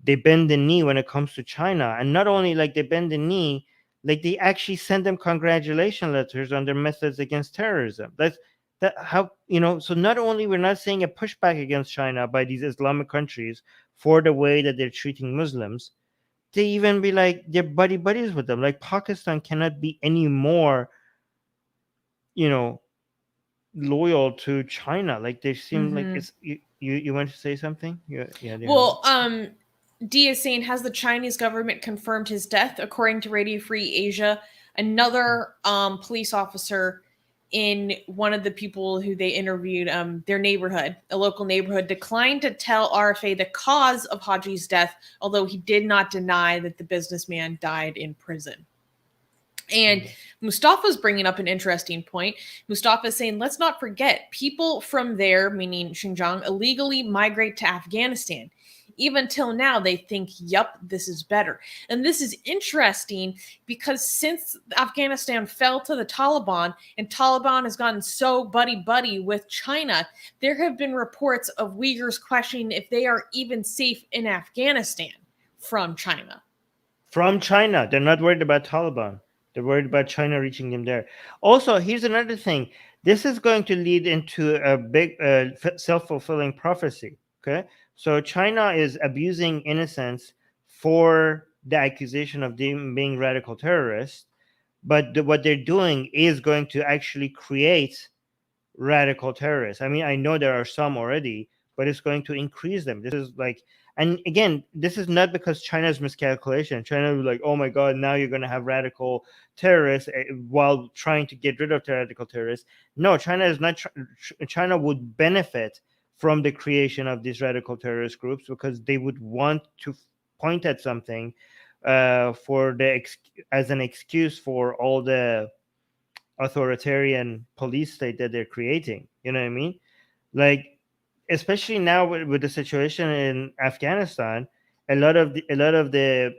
they bend the knee when it comes to China. And not only like they bend the knee, like they actually send them congratulation letters on their methods against terrorism. That's that how, you know, so not only we're not seeing a pushback against China by these Islamic countries for the way that they're treating Muslims, they even be like they're buddies with them. Like Pakistan cannot be any more, you know, loyal to China. Like they seem like Mm-hmm. it's you want to say something? Yeah. Well, D is saying, has the Chinese government confirmed his death? According to Radio Free Asia, another police officer in one of the people who they interviewed, their neighborhood, a local neighborhood, declined to tell RFA the cause of Haji's death, although he did not deny that the businessman died in prison. And Mustafa's bringing up an interesting point. Mustafa is saying, let's not forget, people from there, meaning Xinjiang, illegally migrate to Afghanistan. Even till now, they think, yup, this is better. And this is interesting because since Afghanistan fell to the Taliban and Taliban has gotten so buddy-buddy with China, there have been reports of Uyghurs questioning if they are even safe in Afghanistan from China. From China. They're not worried about Taliban. They're worried about China reaching them there. Also, here's another thing. This is going to lead into a big self-fulfilling prophecy. Okay. So China is abusing innocence for the accusation of them being radical terrorists. But what they're doing is going to actually create radical terrorists. I mean, I know there are some already, but it's going to increase them. This is like, and again, this is not because China's miscalculation. China was like, oh my God, now you're going to have radical terrorists while trying to get rid of the radical terrorists. No, China is not. China would benefit from the creation of these radical terrorist groups because they would want to point at something for as an excuse for all the authoritarian police state that they're creating. You know what I mean? Like, especially now with the situation in Afghanistan, a lot of the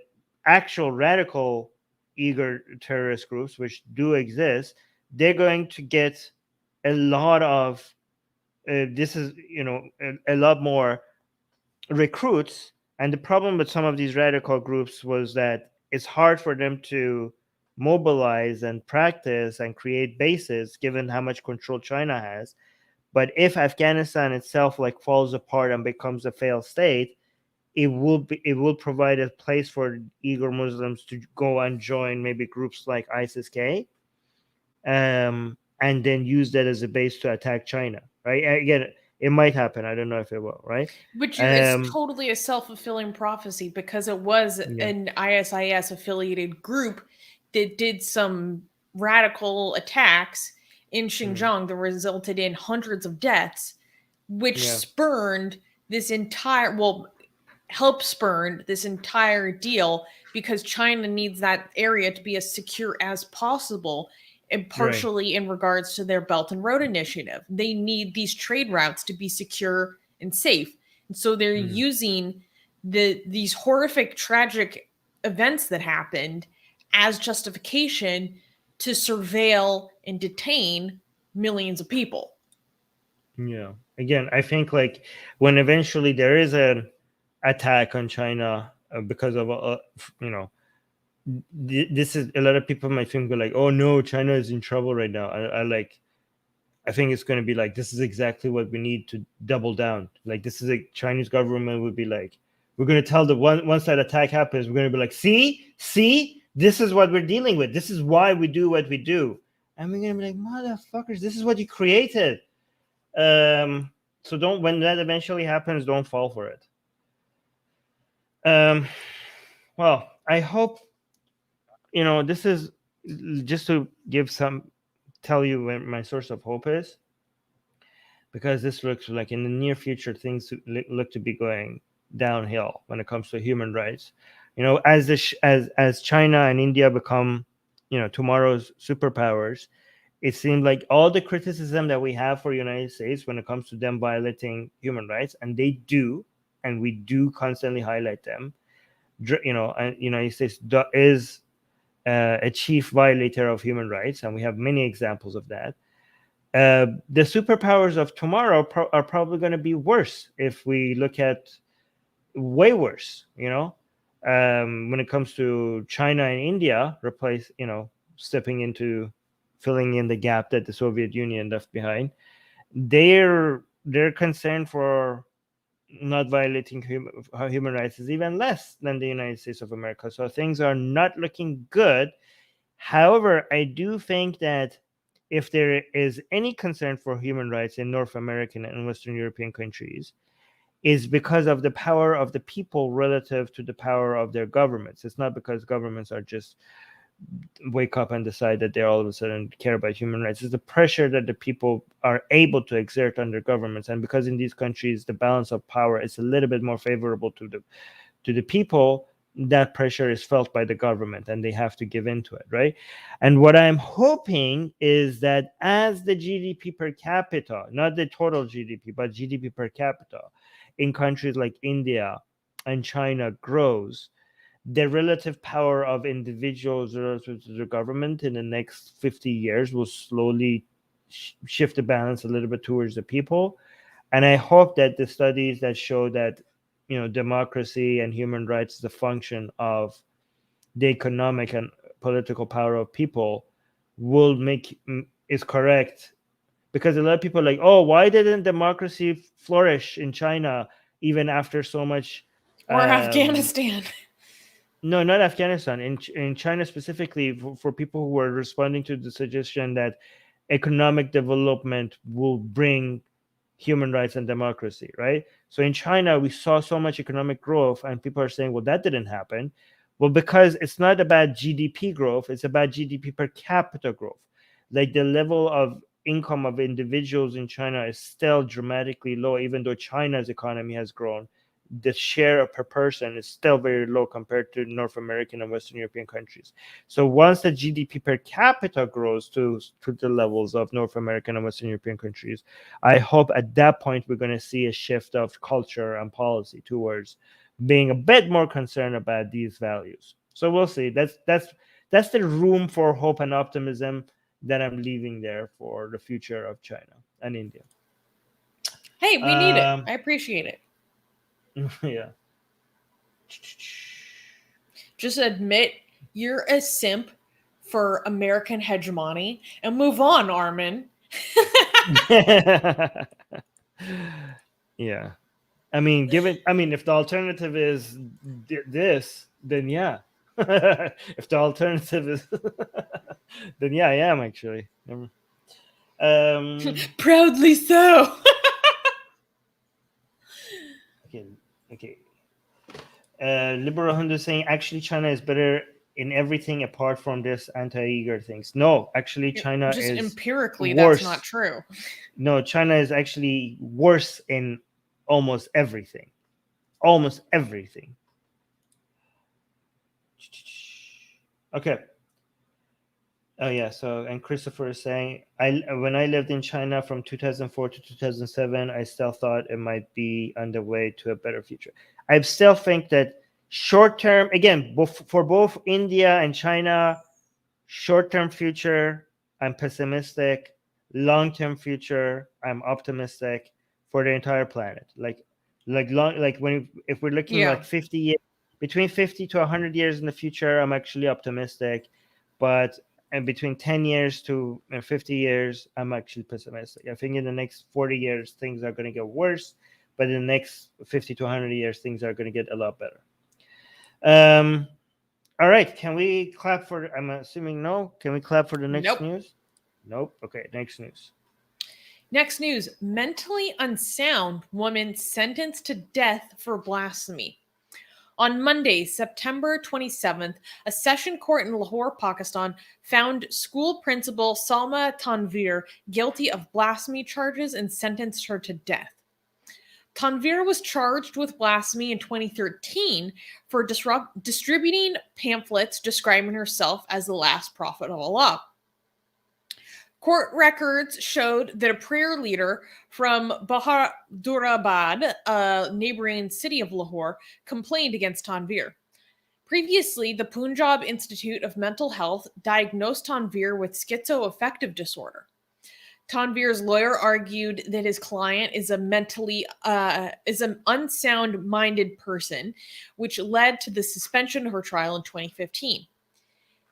actual radical Uyghur terrorist groups, which do exist, they're going to get a lot of this is, you know, a lot more recruits. And the problem with some of these radical groups was that it's hard for them to mobilize and practice and create bases given how much control China has. But if Afghanistan itself like falls apart and becomes a failed state, it will provide a place for Uyghur Muslims to go and join maybe groups like ISIS-K, and then use that as a base to attack China. Right? Again, it might happen. I don't know if it will. Right? But it's totally a self-fulfilling prophecy because it was an ISIS affiliated group that did some radical attacks in Xinjiang that resulted in hundreds of deaths, which spurned this entire, helped spurn this entire deal because China needs that area to be as secure as possible, and partially in regards to their Belt and Road Initiative. They need these trade routes to be secure and safe. And so they're using these horrific, tragic events that happened as justification to surveil and detain millions of people. Yeah. Again, I think like when eventually there is an attack on China because of, you know, this is, a lot of people might think like, oh no, China is in trouble right now. I think it's going to be like, this is exactly what we need to double down. Like, this is a Chinese government would be like, We're going to tell the once that attack happens, we're going to be like, see, this is what we're dealing with. This is why we do what we do. And we're going to be like, motherfuckers, this is what you created. So don't, when that eventually happens, don't fall for it. Well, I hope, this is just to tell you where my source of hope is, because this looks like in the near future, things look to be going downhill when it comes to human rights. As China and India become, tomorrow's superpowers, it seems like all the criticism that we have for United States when it comes to them violating human rights, and they do, and we do constantly highlight them. And United States is a chief violator of human rights, and we have many examples of that. The superpowers of tomorrow are probably going to be worse if we look at way worse. When it comes to China and India, stepping into filling in the gap that the Soviet Union left behind, their concern for not violating human rights is even less than the United States of America. So things are not looking good. However, I do think that if there is any concern for human rights in North American and Western European countries, is because of the power of the people relative to the power of their governments. It's not because governments are just wake up and decide that they all of a sudden care about human rights. It's the pressure that the people are able to exert on their governments. And because in these countries, the balance of power is a little bit more favorable to the people, that pressure is felt by the government and they have to give into it, right? And what I'm hoping is that as the GDP per capita, not the total GDP, but GDP per capita in countries like India and China grows, the relative power of individuals relative to the government in the next 50 years will slowly shift the balance a little bit towards the people. And I hope that the studies that show that, democracy and human rights is a function of the economic and political power of people is correct. Because a lot of people are like, oh, why didn't democracy flourish in China even after so much? Or Afghanistan. No, not Afghanistan. In China specifically, for people who are responding to the suggestion that economic development will bring human rights and democracy, right? So in China, we saw so much economic growth, and people are saying, well, that didn't happen. Well, because it's not about GDP growth, it's about GDP per capita growth. Like the level of income of individuals in China is still dramatically low, even though China's economy has grown. The share per person is still very low compared to North American and Western European countries. So once the GDP per capita grows to the levels of North American and Western European countries, I hope at that point we're going to see a shift of culture and policy towards being a bit more concerned about these values. So we'll see. That's the room for hope and optimism that I'm leaving there for the future of China and India. Hey, we need it. I appreciate it. Yeah. Just admit you're a simp for American hegemony and move on, Armin. Yeah. I mean, if the alternative is this, then yeah. If the alternative is then yeah, I am actually. Proudly so. Okay. Liberal Hindu saying actually China is better in everything apart from this anti-Uyghur things. No, actually China just is empirically worse. That's not true. No, China is actually worse in almost everything. Almost everything. Okay. Oh yeah. So, and Christopher is saying, when I lived in China from 2004 to 2007, I still thought it might be on the way to a better future. I still think that short term, again, for both India and China, short term future, I'm pessimistic. Long term future, I'm optimistic for the entire planet. If we're looking like 50 years, between 50 to 100 years in the future, I'm actually optimistic. But and between 10 years to 50 years, I'm actually pessimistic. I think in the next 40 years, things are going to get worse. but in the next 50 to 100 years, things are going to get a lot better. All right, can we clap for? I'm assuming no. Can we clap for the next Nope. news? Nope. Okay, next news. Next news, mentally unsound woman sentenced to death for blasphemy. On Monday, September 27th, a session court in Lahore, Pakistan, found school principal Salma Tanvir guilty of blasphemy charges and sentenced her to death. Tanvir was charged with blasphemy in 2013 for distributing pamphlets describing herself as the last prophet of Allah. Court records showed that a prayer leader from Bahadurabad, a neighboring city of Lahore, complained against Tanvir. Previously, the Punjab Institute of Mental Health diagnosed Tanvir with schizoaffective disorder. Tanvir's lawyer argued that his client is an unsound-minded person, which led to the suspension of her trial in 2015.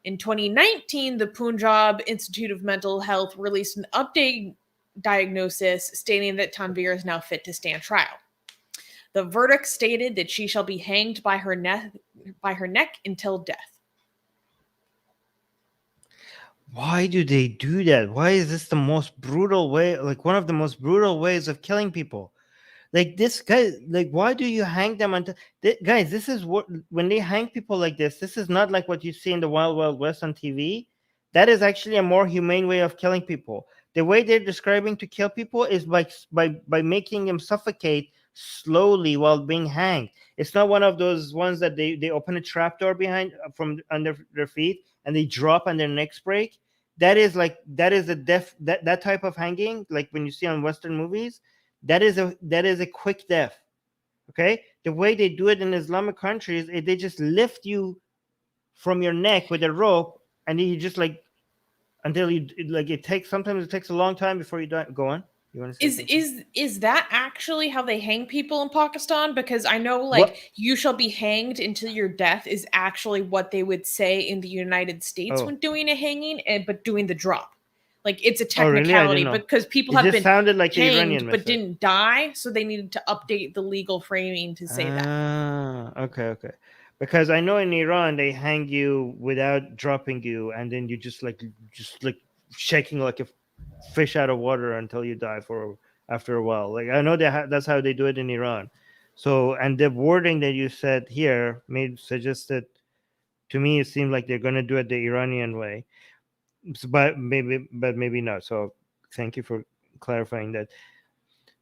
In 2019, the Punjab Institute of Mental Health released an updated diagnosis stating that Tanvir is now fit to stand trial. The verdict stated that she shall be hanged by her neck until death. Why do they do that? Why is this the most brutal way, like one of the most brutal ways of killing people? Like this guy, like why do you hang them until guys, this is what when they hang people like this is not like what you see in the Wild Wild West on TV. That is actually a more humane way of killing people. The way they're describing to kill people is by making them suffocate slowly while being hanged. It's not one of those ones that they open a trapdoor behind from under their feet and they drop and their necks break. That is a death, that type of hanging, like when you see on Western movies. That is a quick death. Okay, the way they do it in Islamic countries is they just lift you from your neck with a rope, and then you just like until you like it takes. Sometimes it takes a long time before you die. Go on. You want to say Is that actually how they hang people in Pakistan? Because I know, like, what? you shall be hanged until your death is actually what they would say in the United States Oh, when doing a hanging, but doing the drop. Like, it's a oh, really? I didn't technicality know. because people It have just been sounded like the Iranian hanged but method. didn't die, so they needed to update the legal framing to say that. Ah, okay. Because I know in Iran they hang you without dropping you, and then you just like shaking like a fish out of water until you die for after a while. Like I know that's how they do it in Iran. So and the wording that you said here made suggested to me it seemed like they're going to do it the Iranian way, but maybe not. So thank you for clarifying that.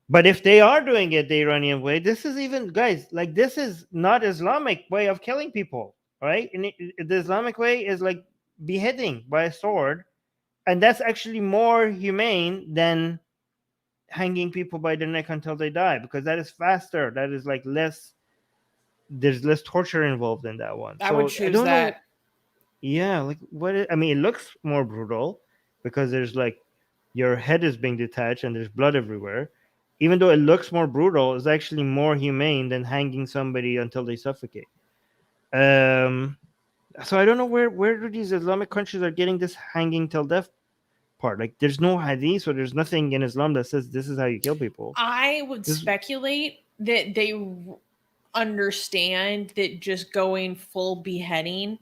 But if they are doing it the Iranian way, this is even guys like this is not Islamic way of killing people, right? And the Islamic way is like beheading by a sword, and that's actually more humane than hanging people by their neck until they die because that is faster. That is like less. There's less torture involved in that one. I would So I choose don't know. that. Yeah, like I mean, it looks more brutal because there's like your head is being detached and there's blood everywhere. Even though it looks more brutal, it's actually more humane than hanging somebody until they suffocate. Um, so I don't know where do these Islamic countries are getting this hanging till death part. Like, there's no hadith or there's nothing in Islam that says this is how you kill people. I would This, speculate that they understand that just going full beheading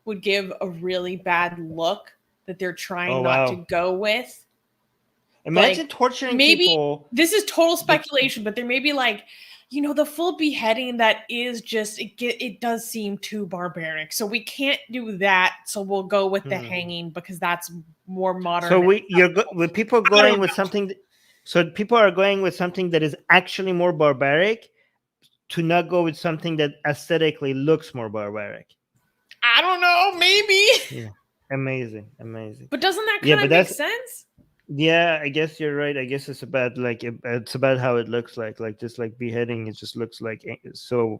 would give a really bad look that they're trying oh not to wow! go with. Imagine Like, torturing maybe people. this is total speculation, but there may be like, the full beheading that is just it does seem too barbaric. So we can't do that. So we'll go with the hanging because that's more modern. So with people going with something. So people are going with something that is actually more barbaric to not go with something that aesthetically looks more barbaric. I don't know, maybe. Yeah, amazing. But doesn't that Yeah, kind of but make that's sense? yeah. I guess you're right. I guess it's about like it's about how it looks like just like beheading. It just looks like so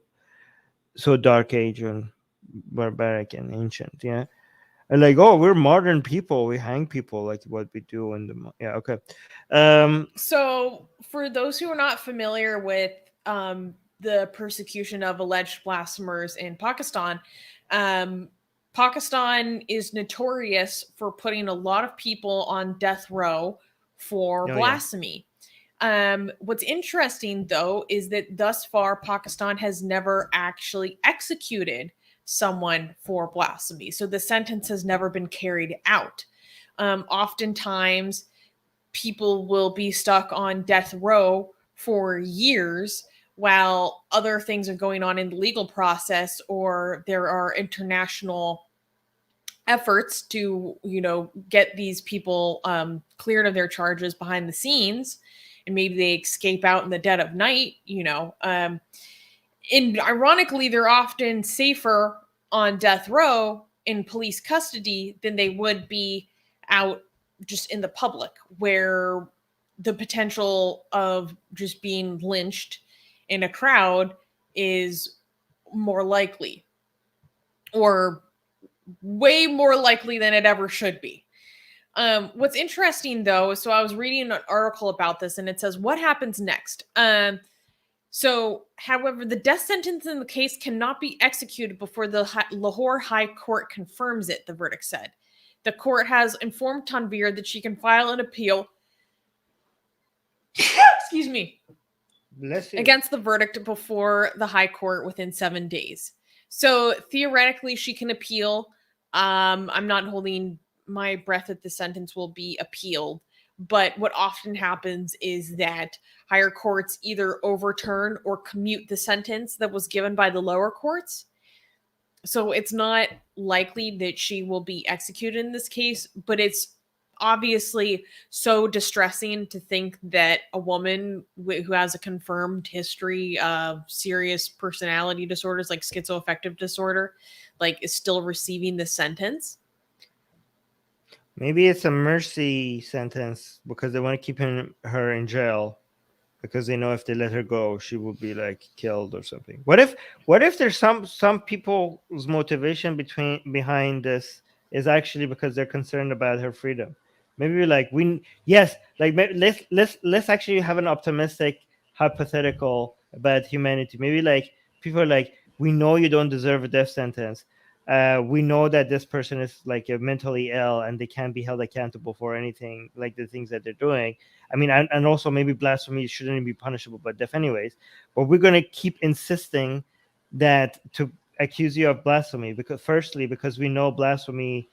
dark age and barbaric and ancient. Yeah. And like, oh, we're modern people. We hang people like what we do in the yeah. Okay. So, for those who are not familiar with the persecution of alleged blasphemers in Pakistan, Pakistan is notorious for putting a lot of people on death row for Oh yeah. blasphemy. What's interesting, though, is that thus far, Pakistan has never actually executed someone for blasphemy. So the sentence has never been carried out. Oftentimes, people will be stuck on death row for years while other things are going on in the legal process, or there are international efforts to, get these people cleared of their charges behind the scenes, and maybe they escape out in the dead of night. And ironically, they're often safer on death row in police custody than they would be out just in the public, where the potential of just being lynched in a crowd is more likely, or way more likely than it ever should be. What's interesting, though, so I was reading an article about this, and it says, what happens next? However, the death sentence in the case cannot be executed before the Lahore High Court confirms it, the verdict said. The court has informed Tanvir that she can file an appeal excuse me, Bless you. against the verdict before the High Court within 7 days. So theoretically, she can appeal. I'm not holding my breath that the sentence will be appealed. But what often happens is that higher courts either overturn or commute the sentence that was given by the lower courts. So it's not likely that she will be executed in this case, but it's obviously so distressing to think that a woman who has a confirmed history of serious personality disorders like schizoaffective disorder, is still receiving this sentence. Maybe it's a mercy sentence because they want to keep her in jail, because they know if they let her go, she will be killed or something. What if there's some people's motivation behind this is actually because they're concerned about her freedom? Maybe let's actually have an optimistic hypothetical about humanity. Maybe people are we know you don't deserve a death sentence. We know that this person is mentally ill and they can't be held accountable for anything, the things that they're doing. I mean, and also maybe blasphemy shouldn't be punishable by death anyways. But we're going to keep insisting that to accuse you of blasphemy because we know blasphemy,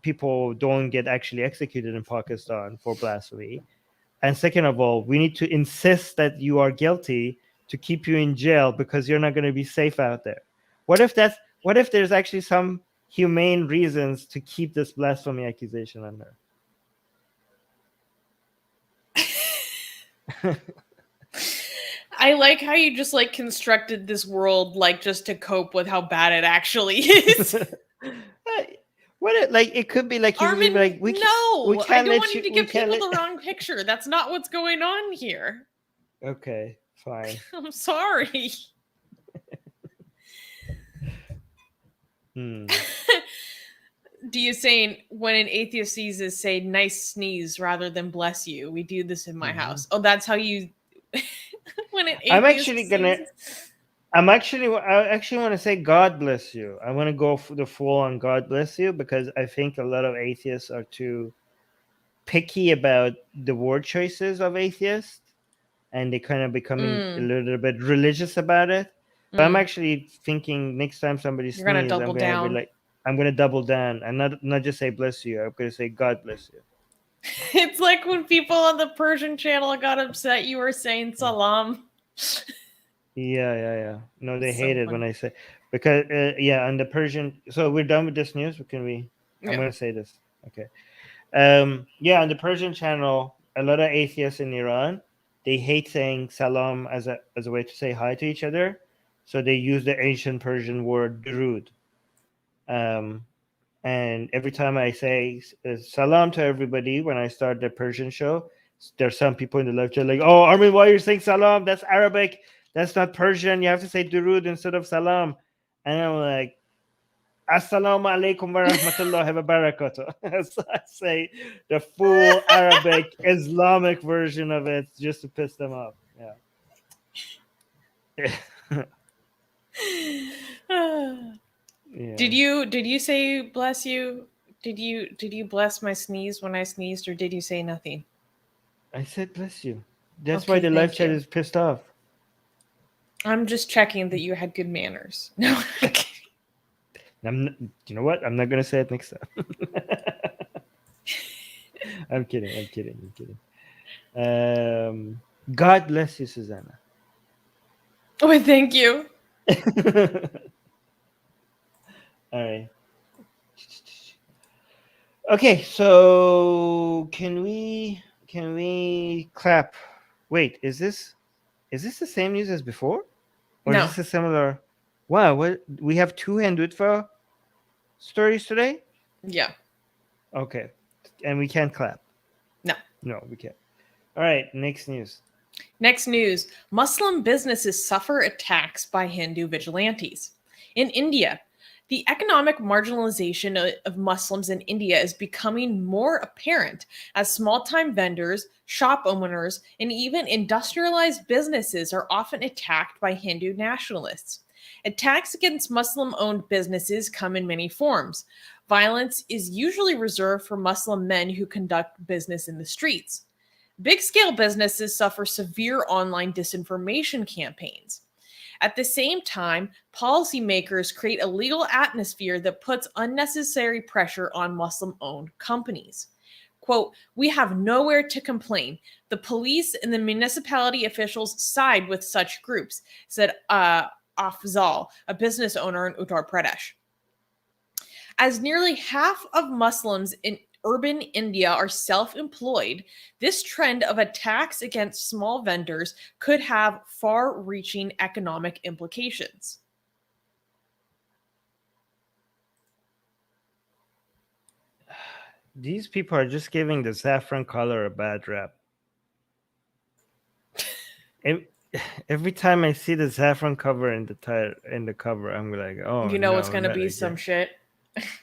people don't get actually executed in Pakistan for blasphemy. And second of all, we need to insist that you are guilty to keep you in jail because you're not going to be safe out there. What if there's actually some humane reasons to keep this blasphemy accusation on her? I like how you just constructed this world just to cope with how bad it actually is. It could be Armin, no, I don't want you to give people the wrong picture. That's not what's going on here. Okay, fine. I'm sorry. Do you say when an atheist sneezes, say nice sneeze rather than bless you? We do this in my house. Oh, that's how you. When an atheist I actually want to say God bless you. I want to go for the full on God bless you, because I think a lot of atheists are too picky about the word choices of atheists, and they kind of becoming a little bit religious about it. But I'm actually thinking next time somebody sneezes, I'm going to double down and not just say bless you. I'm going to say God bless you. It's like when people on the Persian channel got upset you were saying salam. Yeah. No, they hate it when I say, because on the Persian. So we're done with this news. I'm going to say this. Okay. On the Persian channel, a lot of atheists in Iran, they hate saying salam as a way to say hi to each other. So they use the ancient Persian word durud. And every time I say salam to everybody when I start the Persian show, there's some people in the live chat oh, Armin, why are you saying salam? That's Arabic. That's not Persian. You have to say durud instead of salam. And I'm like, Assalamu alaikum wa rahmatullahi wa barakatuh. So I say the full Arabic Islamic version of it just to piss them off. Yeah. Did you say bless you? Did you bless my sneeze when I sneezed, or did you say nothing? I said bless you. That's why Okay, the live thank chat you. is pissed off. I'm just checking that you had good manners. No. You know what? I'm not gonna say it next time. I'm kidding. I'm kidding. I'm kidding. God bless you, Susanna. Oh, thank you. All right. Okay, so can we clap? Wait, is this the same news as before, or is No. this a similar? Wow, what we have two Hindutva stories today. Yeah. Okay, and we can't clap. No. No, we can't. All right, next news. Next news. Muslim businesses suffer attacks by Hindu vigilantes. In India, the economic marginalization of Muslims in India is becoming more apparent as small time vendors, shop owners, and even industrialized businesses are often attacked by Hindu nationalists. Attacks against Muslim owned businesses come in many forms. Violence is usually reserved for Muslim men who conduct business in the streets. Big scale businesses suffer severe online disinformation campaigns. At the same time, policymakers create a legal atmosphere that puts unnecessary pressure on Muslim owned companies. Quote, we have nowhere to complain. The police and the municipality officials side with such groups, said Afzal, a business owner in Uttar Pradesh. As nearly half of Muslims in urban India are self employed, this trend of attacks against small vendors could have far reaching economic implications. These people are just giving the saffron color a bad rap. Every time I see the saffron cover in the cover, I'm like, oh You know it's no, going to not be again. some shit.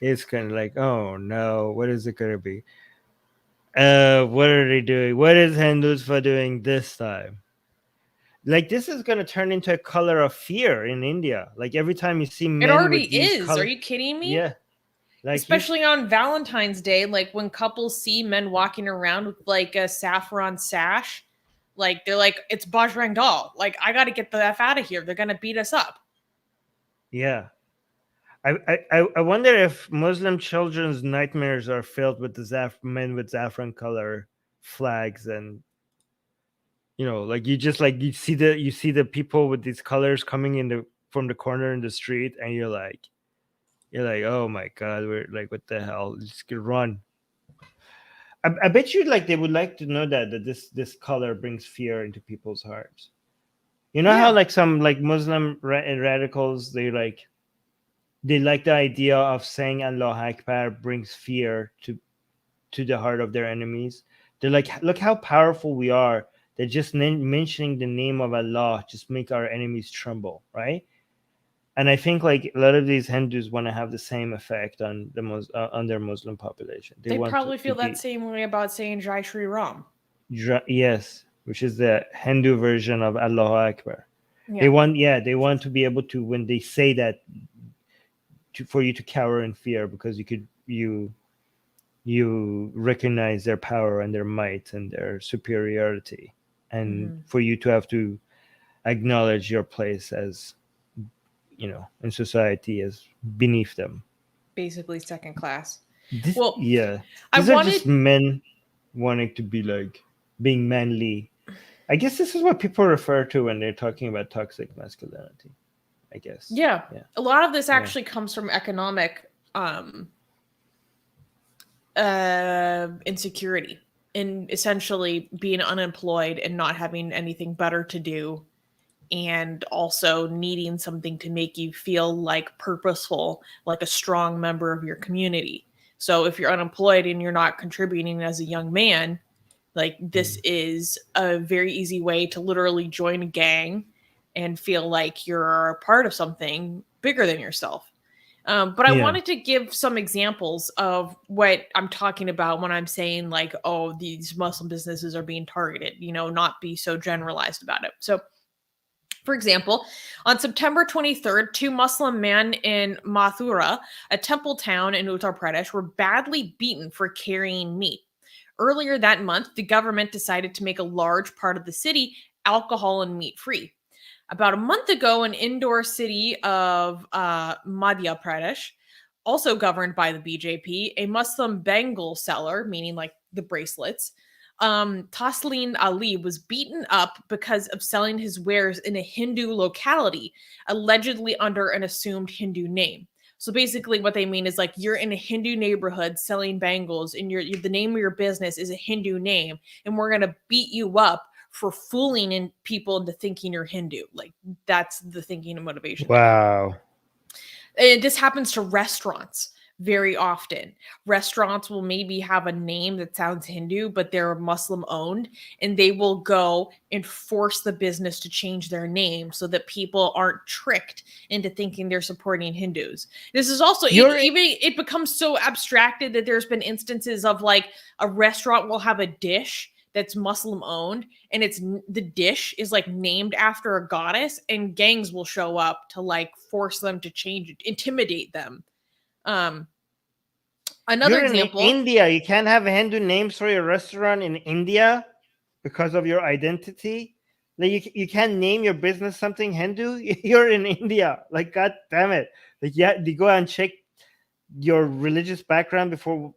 It's kind of like, oh no, what is it gonna be? What are they doing? What is Hindus for doing this time? Like this is gonna turn into a color of fear in India. Like every time you see It men already with these is. Are color, you kidding me? yeah, like you, Especially on Valentine's Day, like when couples see men walking around with like a saffron sash, like they're like, it's Bajrang Dal. Like, I got to get the F out of here. They're going to beat us up. yeah. I wonder if Muslim children's nightmares are filled with the men with saffron color flags, and like you see the people with these colors coming from the corner in the street, and you're like, oh my god, we're like, what the hell? Just run. I bet you like they would like to know that this color brings fear into people's hearts. You know how Yeah. like some like Muslim radicals they like the idea of saying Allah Akbar brings fear to the heart of their enemies. They're like, look how powerful we are. That just mentioning the name of Allah just make our enemies tremble, right? And I think like a lot of these Hindus want to have the same effect on on their Muslim population. They They want probably to feel that be same way about saying Jai Shri Ram. yes, which is the Hindu version of Allah Akbar. They Yeah. want to be able to, when they say that, for you to cower in fear, because you recognize their power and their might and their superiority, and for you to have to acknowledge your place as in society as beneath them. Basically, second class. This Well, yeah I these are wanted, just men wanting to be like being manly. I guess this is what people refer to when they're talking about toxic masculinity, I guess. yeah, Yeah. a lot of this Yeah. actually comes from economic insecurity and essentially being unemployed and not having anything better to do, and also needing something to make you feel like purposeful, like a strong member of your community. So if you're unemployed and you're not contributing as a young man, like this is a very easy way to literally join a gang and feel like you're a part of something bigger than yourself. But I Yeah. wanted to give some examples of what I'm talking about when I'm saying, like, oh, these Muslim businesses are being targeted, not be so generalized about it. So, for example, on September 23rd, two Muslim men in Mathura, a temple town in Uttar Pradesh, were badly beaten for carrying meat. Earlier that month, the government decided to make a large part of the city alcohol and meat free. About a month ago, an indoor city of Madhya Pradesh, also governed by the BJP, a Muslim bangle seller, meaning like the bracelets, Tasleen Ali was beaten up because of selling his wares in a Hindu locality, allegedly under an assumed Hindu name. So basically, what they mean is like you're in a Hindu neighborhood selling bangles, and the name of your business is a Hindu name, and we're gonna beat you up for fooling people into thinking you're Hindu. Like that's the thinking and motivation. Wow. And this happens to restaurants very often. Restaurants will maybe have a name that sounds Hindu, but they're Muslim owned, and they will go and force the business to change their name so that people aren't tricked into thinking they're supporting Hindus. This is also even it becomes so abstracted that there's been instances of like a restaurant will have a dish that's Muslim owned, and the dish is like named after a goddess, and gangs will show up to like force them to change it, intimidate them. Another example. In India, you can't have Hindu names for your restaurant in India because of your identity. Like you can't name your business something Hindu. You're in India. Like, god damn it. Like, yeah, you go and check your religious background before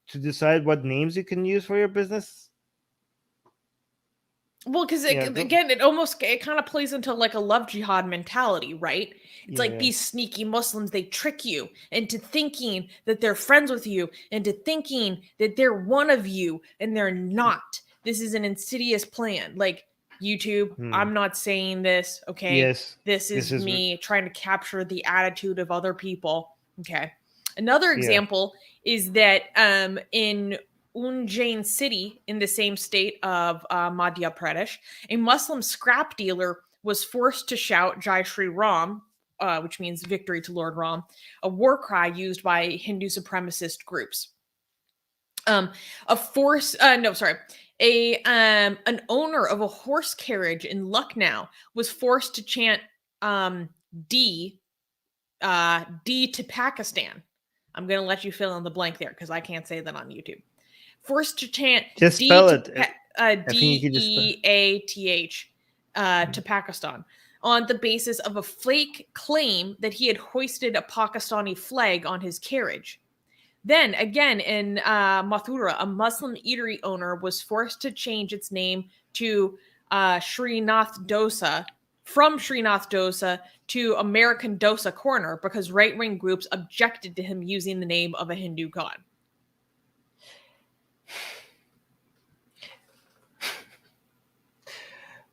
to decide what names you can use for your business. Well, because again, it kind of plays into like a love jihad mentality, right? It's like these sneaky Muslims, they trick you into thinking that they're friends with you, into thinking that they're one of you, and they're not. This is an insidious plan. Like YouTube, I'm not saying this, okay? Yes. This is me trying to capture the attitude of other people. Okay. Another example is that in Unsound city in the same state of Madhya Pradesh, a Muslim scrap dealer was forced to shout Jai Shri Ram, which means victory to Lord Ram, a war cry used by Hindu supremacist groups. An owner of a horse carriage in Lucknow was forced to chant D to Pakistan. I'm going to let you fill in the blank there because I can't say that on YouTube. Forced to chant just D spell to it. DEATH to Pakistan on the basis of a fake claim that he had hoisted a Pakistani flag on his carriage. Then again in Mathura, a Muslim eatery owner was forced to change its name to Srinath Dosa, from Srinath Dosa to American Dosa Corner because right-wing groups objected to him using the name of a Hindu god.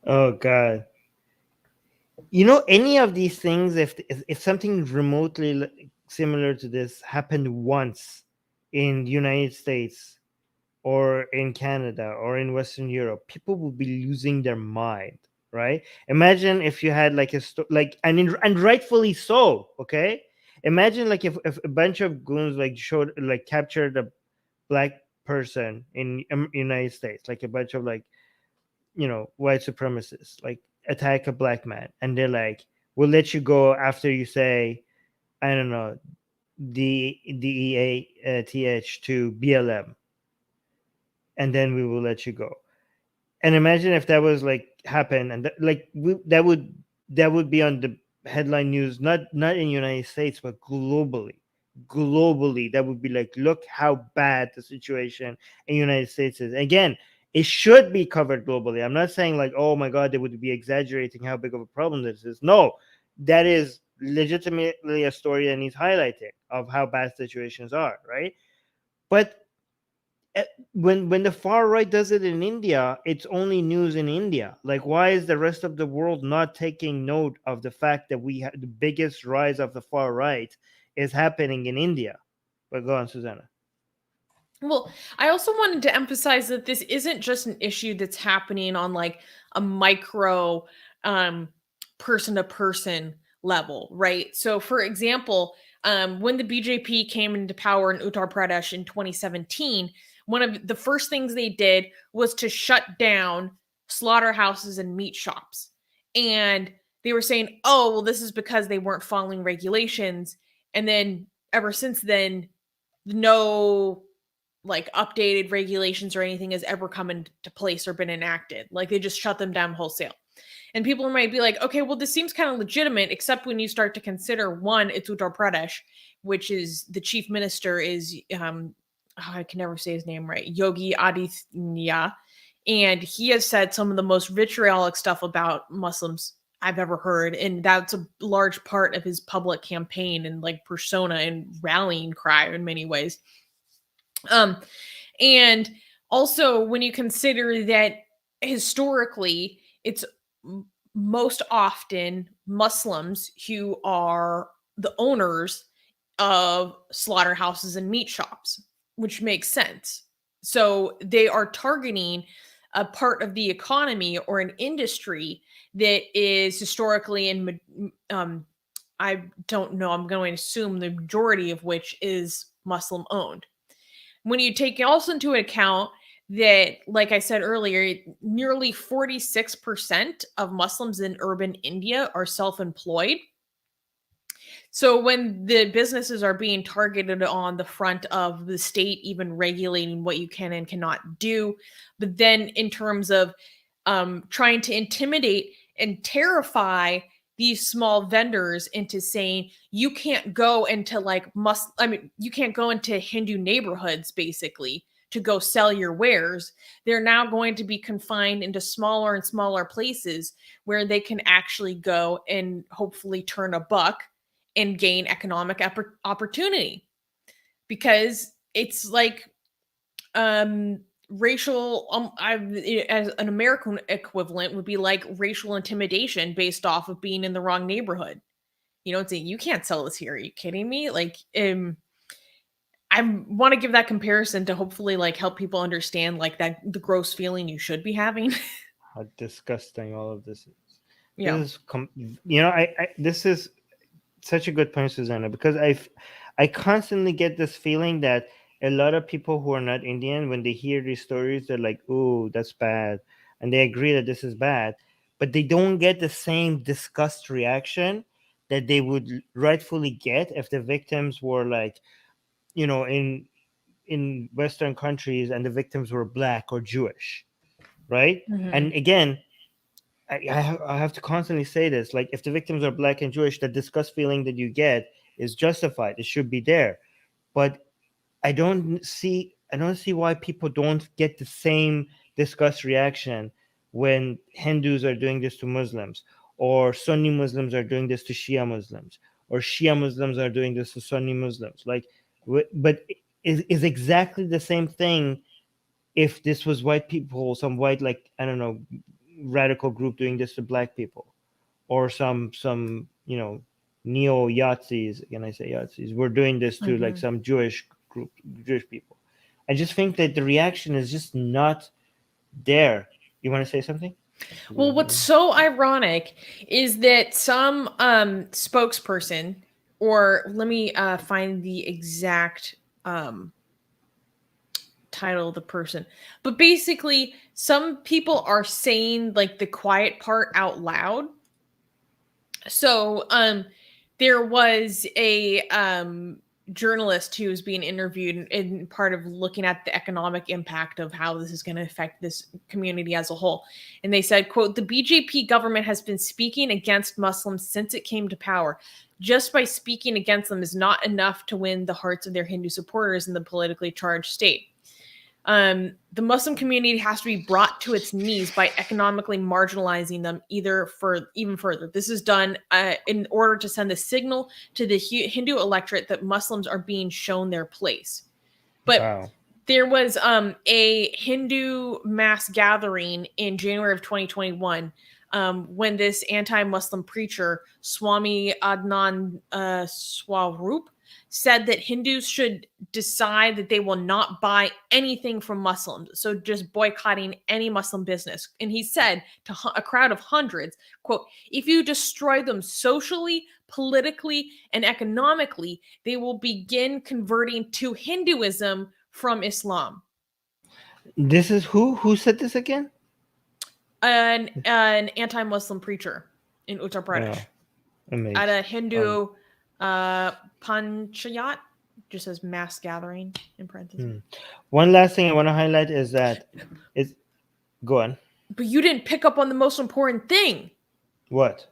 Oh god. You know, any of these things, if something remotely similar to this happened once in the United States or in Canada or in Western Europe, people will be losing their mind, right? Imagine if you had like and rightfully so, okay? Imagine like if a bunch of goons like captured a black person in United States, like a bunch of like, you know, white supremacists like attack a black man, and they're like, we'll let you go after you say, I don't know, DEATH to BLM, and then we will let you go. And imagine if that was like happen, and that would be on the headline news, not in United States but globally. That would be like, look how bad the situation in United States is. Again, it should be covered globally. I'm not saying like, oh my god, they would be exaggerating how big of a problem this is. No, that is legitimately a story that needs highlighting of how bad situations are, right? But when the far right does it in India, it's only news in India. Like, why is the rest of the world not taking note of the fact that we have the biggest rise of the far right is happening in India? But go on, Susanna. Well, I also wanted to emphasize that this isn't just an issue that's happening on like a micro person to person level, right? So for example, when the BJP came into power in Uttar Pradesh in 2017, one of the first things they did was to shut down slaughterhouses and meat shops. And they were saying, oh, well, this is because they weren't following regulations. And then ever since then, no like updated regulations or anything has ever come into place or been enacted. Like they just shut them down wholesale. And people might be like, okay, well, this seems kind of legitimate, except when you start to consider one, it's Uttar Pradesh, which is the chief minister is, I can never say his name right, Yogi Adityanath. And he has said some of the most vitriolic stuff about Muslims I've ever heard. And that's a large part of his public campaign and like persona and rallying cry in many ways. And also when you consider that historically, it's most often Muslims who are the owners of slaughterhouses and meat shops, which makes sense. So they are targeting a part of the economy or an industry that is historically in, I don't know, I'm going to assume the majority of which is Muslim owned. When you take also into account that, like I said earlier, nearly 46% of Muslims in urban India are self-employed. So when the businesses are being targeted on the front of the state, even regulating what you can and cannot do, but then in terms of trying to intimidate and terrify these small vendors into saying you can't go into you can't go into Hindu neighborhoods basically to go sell your wares. They're now going to be confined into smaller and smaller places where they can actually go and hopefully turn a buck and gain economic opportunity, because it's like racial as an American equivalent would be like racial intimidation based off of being in the wrong neighborhood. You know, it's you can't sell this here. Are you kidding me? Like I want to give that comparison to hopefully like help people understand like that the gross feeling you should be having. How disgusting all of this is. Yeah. This is this is such a good point, Susanna, because I constantly get this feeling that a lot of people who are not Indian, when they hear these stories, they're like, "Ooh, that's bad," and they agree that this is bad, but they don't get the same disgust reaction that they would rightfully get if the victims were like, in Western countries and the victims were Black or Jewish, right? Mm-hmm. And again, I have to constantly say this, like if the victims are Black and Jewish, the disgust feeling that you get is justified. It should be there. But I don't see why people don't get the same disgust reaction when Hindus are doing this to Muslims, or Sunni Muslims are doing this to Shia Muslims, or Shia Muslims are doing this to Sunni Muslims. Like, but is exactly the same thing if this was white people, some white, like, I don't know, radical group doing this to Black people, or some neo Yazis. Can I say Yazis? We're doing this to like some Jewish group, Jewish people. I just think that the reaction is just not there. You want to say something? Well, what's so ironic is that some spokesperson, or let me find the exact title of the person, but basically, some people are saying like the quiet part out loud. So, there was a journalist who was being interviewed and part of looking at the economic impact of how this is going to affect this community as a whole. And they said, quote, "The BJP government has been speaking against Muslims since it came to power. Just by speaking against them is not enough to win the hearts of their Hindu supporters in the politically charged state. The Muslim community has to be brought to its knees by economically marginalizing them even further. This is done in order to send a signal to the Hindu electorate that Muslims are being shown their place." But Wow. there was a Hindu mass gathering in January of 2021 when this anti-Muslim preacher, Swami Adnan Swarup, said that Hindus should decide that they will not buy anything from Muslims. So just boycotting any Muslim business. And he said to a crowd of hundreds, quote, "If you destroy them socially, politically, and economically, they will begin converting to Hinduism from Islam." This is who said this again? An anti-Muslim preacher in Uttar Pradesh Oh, at amazing. a Hindu panchayat, just says mass gathering in parentheses. One last thing I want to highlight is that it's go on. But you didn't pick up on the most important thing. What?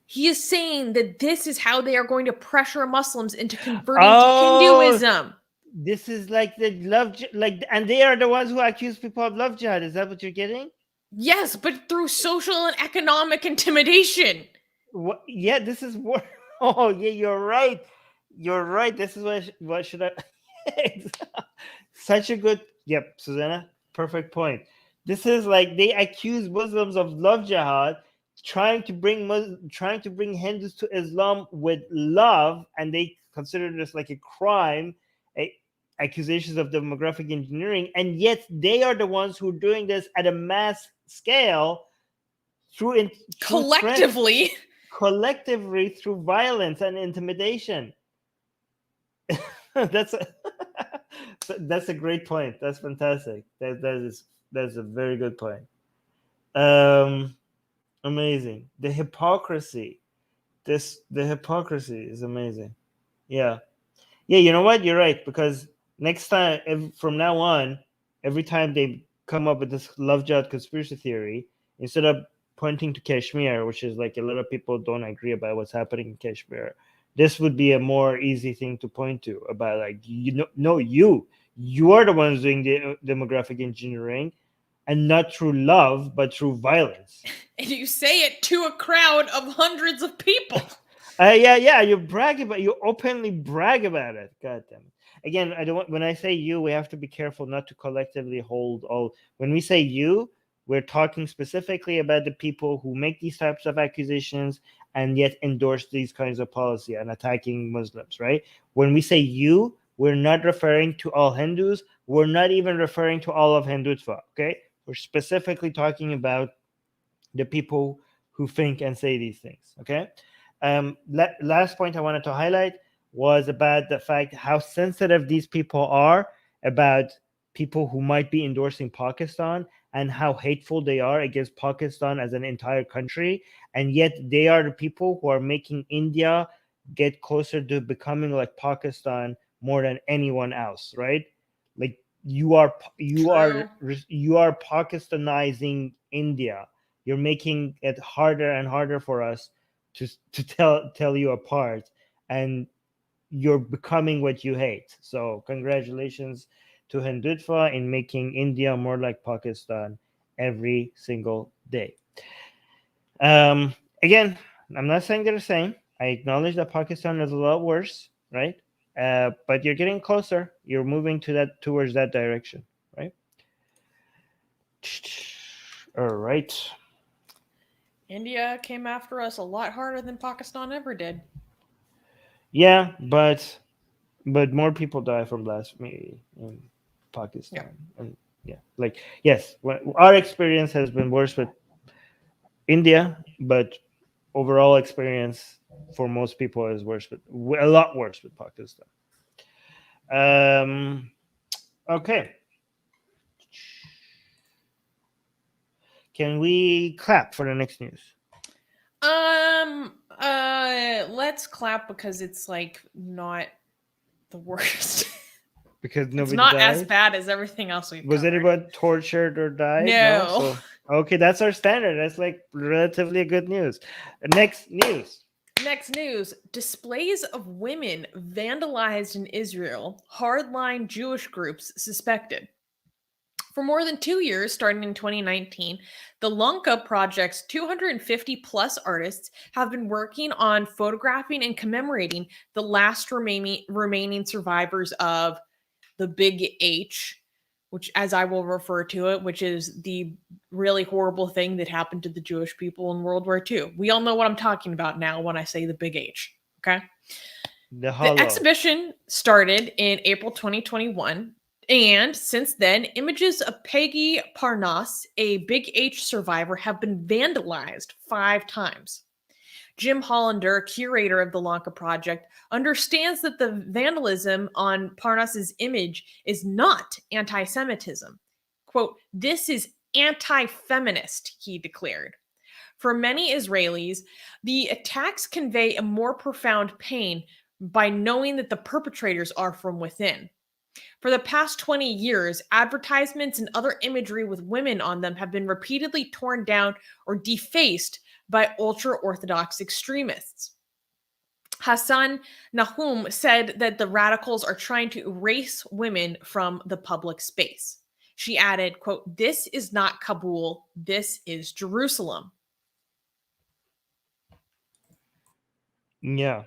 He is saying that this is how they are going to pressure Muslims into converting to Hinduism. This is like the and they are the ones who accuse people of love jihad. Is that what you're getting? Yes, but through social and economic intimidation. What? Yeah, this is what. Oh, yeah, you're right. You're right. This is what should I? Such a good. Yep, Susanna. Perfect point. This is like they accuse Muslims of love jihad, trying to bring Hindus to Islam with love, and they consider this like a crime, accusations of demographic engineering, and yet they are the ones who are doing this at a mass scale through collectively through violence and intimidation. That's a great point. That's fantastic. That's a very good point. Amazing. The hypocrisy is amazing. Yeah, you know what, you're right, because next time, from now on, every time they come up with this love jihad conspiracy theory, instead of pointing to Kashmir, which is like a lot of people don't agree about what's happening in Kashmir, this would be a more easy thing to point to about, like, you are the ones doing the demographic engineering, and not through love but through violence. And you say it to a crowd of hundreds of people. You openly brag about it. God damn it. Again, when I say you, we have to be careful not to collectively hold all. When we say you, we're talking specifically about the people who make these types of accusations and yet endorse these kinds of policy and attacking Muslims, right? When we say you, we're not referring to all Hindus. We're not even referring to all of Hindutva, okay? We're specifically talking about the people who think and say these things, okay? Last point I wanted to highlight was about the fact how sensitive these people are about people who might be endorsing Pakistan, and how hateful they are against Pakistan as an entire country. And yet they are the people who are making India get closer to becoming like Pakistan more than anyone else, right? Like you are Pakistanizing India. You're making it harder and harder for us to tell you apart, and you're becoming what you hate. So congratulations to Hindutva in making India more like Pakistan every single day. Again, I'm not saying they're the same. I acknowledge that Pakistan is a lot worse, right? But you're getting closer. You're moving towards that direction, right? All right. India came after us a lot harder than Pakistan ever did. Yeah, but more people die from blasphemy in Pakistan. Yeah. And like, yes, our experience has been worse with India, but overall experience for most people is a lot worse with Pakistan. Okay. Can we clap for the next news? Let's clap because it's like not the worst. Because nobody it's not died? as bad as everything else we've Was covered. anyone tortured or died? No. So, okay, that's our standard. That's like relatively good news. Next news. Displays of women vandalized in Israel. Hardline Jewish groups suspected. For more than 2 years, starting in 2019, the Lanka Project's 250 plus artists have been working on photographing and commemorating the last remaining survivors of the Big H, which, as I will refer to it, which is the really horrible thing that happened to the Jewish people in World War II. We all know what I'm talking about now when I say the Big H, okay? The exhibition started in April 2021. And since then, images of Peggy Parnas, a Big H survivor, have been vandalized 5 times. Jim Hollander, curator of the Lanka Project, understands that the vandalism on Parnas's image is not anti-Semitism. Quote, "This is anti-feminist," he declared. For many Israelis, the attacks convey a more profound pain by knowing that the perpetrators are from within. For the past 20 years, advertisements and other imagery with women on them have been repeatedly torn down or defaced by ultra-Orthodox extremists. Hassan Nahum said that the radicals are trying to erase women from the public space. She added, quote, "This is not Kabul, this is Jerusalem." Yeah.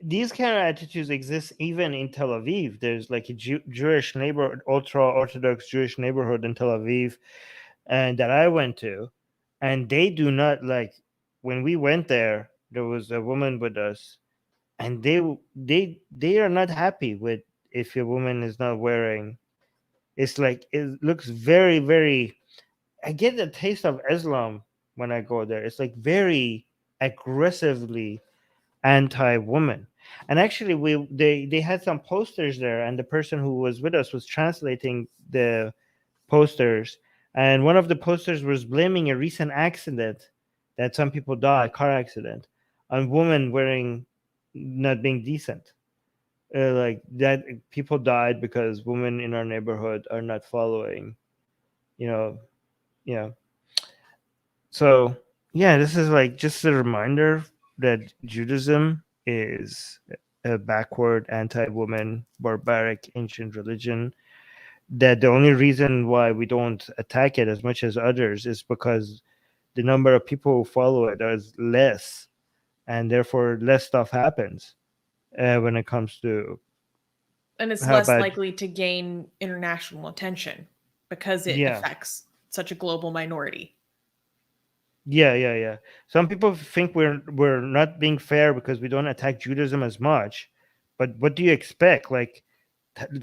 These kind of attitudes exist even in Tel Aviv. There's like a Jewish neighborhood, ultra Orthodox Jewish neighborhood in Tel Aviv, and that I went to, and they do not like. When we went there, there was a woman with us, and they are not happy with if a woman is not wearing. It's like it looks very very. I get a taste of Islam when I go there. It's like very aggressively anti-woman. And actually they had some posters there, and the person who was with us was translating the posters, and one of the posters was blaming a recent accident that some people died, car accident, on women wearing, not being decent, like that people died because women in our neighborhood are not following, you know. Yeah. So yeah, this is like just a reminder that Judaism is a backward, anti-woman, barbaric, ancient religion. That the only reason why we don't attack it as much as others is because the number of people who follow it is less, and therefore less stuff happens when it comes to And it's how less bad. likely to gain international attention because it Yeah. affects such a global minority. Yeah. Some people think we're not being fair because we don't attack Judaism as much. But what do you expect? Like,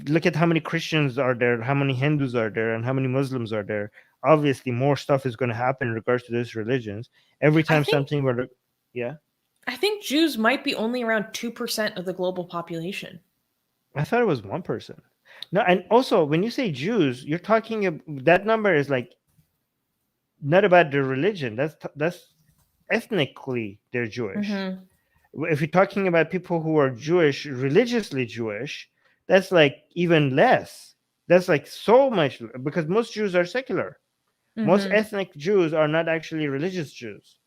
look at how many Christians are there, how many Hindus are there, and how many Muslims are there. Obviously, more stuff is going to happen in regards to those religions. Every I time think something were, yeah. I think Jews might be only around 2% of the global population. I thought it was one person. No, and also when you say Jews, you're talking that number is like not about their religion. That's ethnically they're Jewish. Mm-hmm. If you're talking about people who are Jewish, religiously Jewish, that's like even less. That's like so much, because most Jews are secular. Most Mm-hmm. ethnic Jews are not actually religious Jews.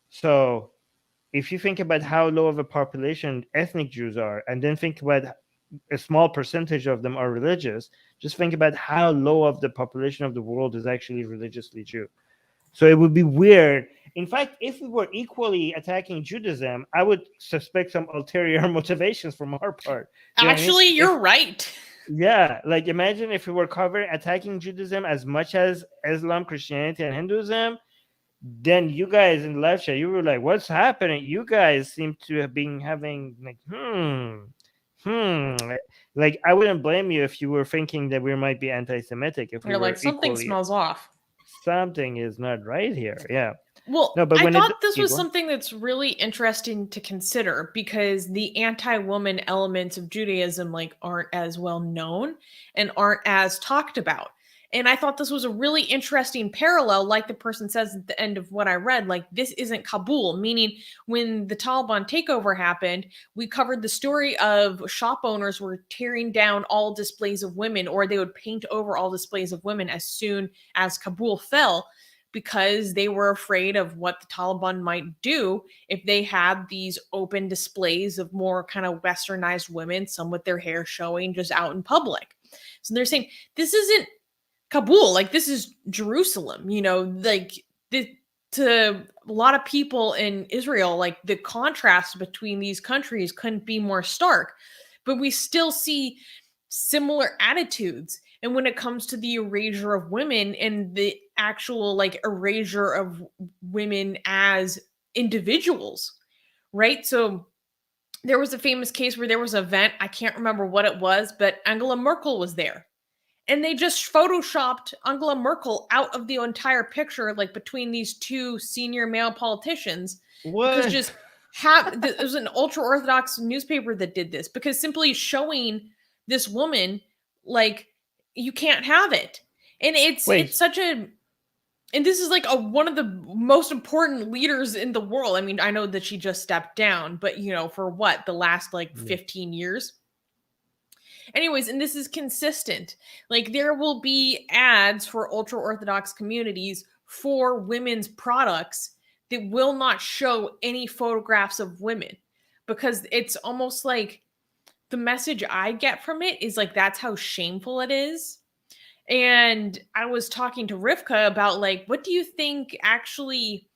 So if you think about how low of a population ethnic Jews are, and then think about a small percentage of them are religious, just think about how low of the population of the world is actually religiously Jew. So it would be weird. In fact, if we were equally attacking Judaism, I would suspect some ulterior motivations from our part. Do you know what I mean? Actually, you're right. Yeah, like imagine if we were covering attacking Judaism as much as Islam, Christianity, and Hinduism. Then you guys in the live chat, you were like, "What's happening?" You guys seem to have been having like, like I wouldn't blame you if you were thinking that we might be anti-Semitic if we You're like, were something equally. smells off. Something is not right here. Yeah. Well, No, but I when it thought this you was go. something that's really interesting to consider because the anti-woman elements of Judaism like aren't as well known and aren't as talked about. And I thought this was a really interesting parallel, like the person says at the end of what I read, like this isn't Kabul, meaning when the Taliban takeover happened, we covered the story of shop owners were tearing down all displays of women, or they would paint over all displays of women as soon as Kabul fell, because they were afraid of what the Taliban might do if they had these open displays of more kind of westernized women, some with their hair showing just out in public. So they're saying this isn't Kabul, like this is Jerusalem, like to a lot of people in Israel, like the contrast between these countries couldn't be more stark. But we still see similar attitudes. And when it comes to the erasure of women and the actual like erasure of women as individuals, right? So there was a famous case where there was an event, I can't remember what it was, but Angela Merkel was there. And they just photoshopped Angela Merkel out of the entire picture, like between these two senior male politicians, because What? just it was an ultra orthodox newspaper that did this, because simply showing this woman, like, you can't have it. And it's Wait. such a And this is like one of the most important leaders in the world. I mean, I know that she just stepped down, but for what, the last like 15 years? Anyways, and this is consistent. Like, there will be ads for ultra orthodox communities for women's products that will not show any photographs of women, because it's almost like the message I get from it is like, that's how shameful it is. And I was talking to Rivka about, like, what do you think actually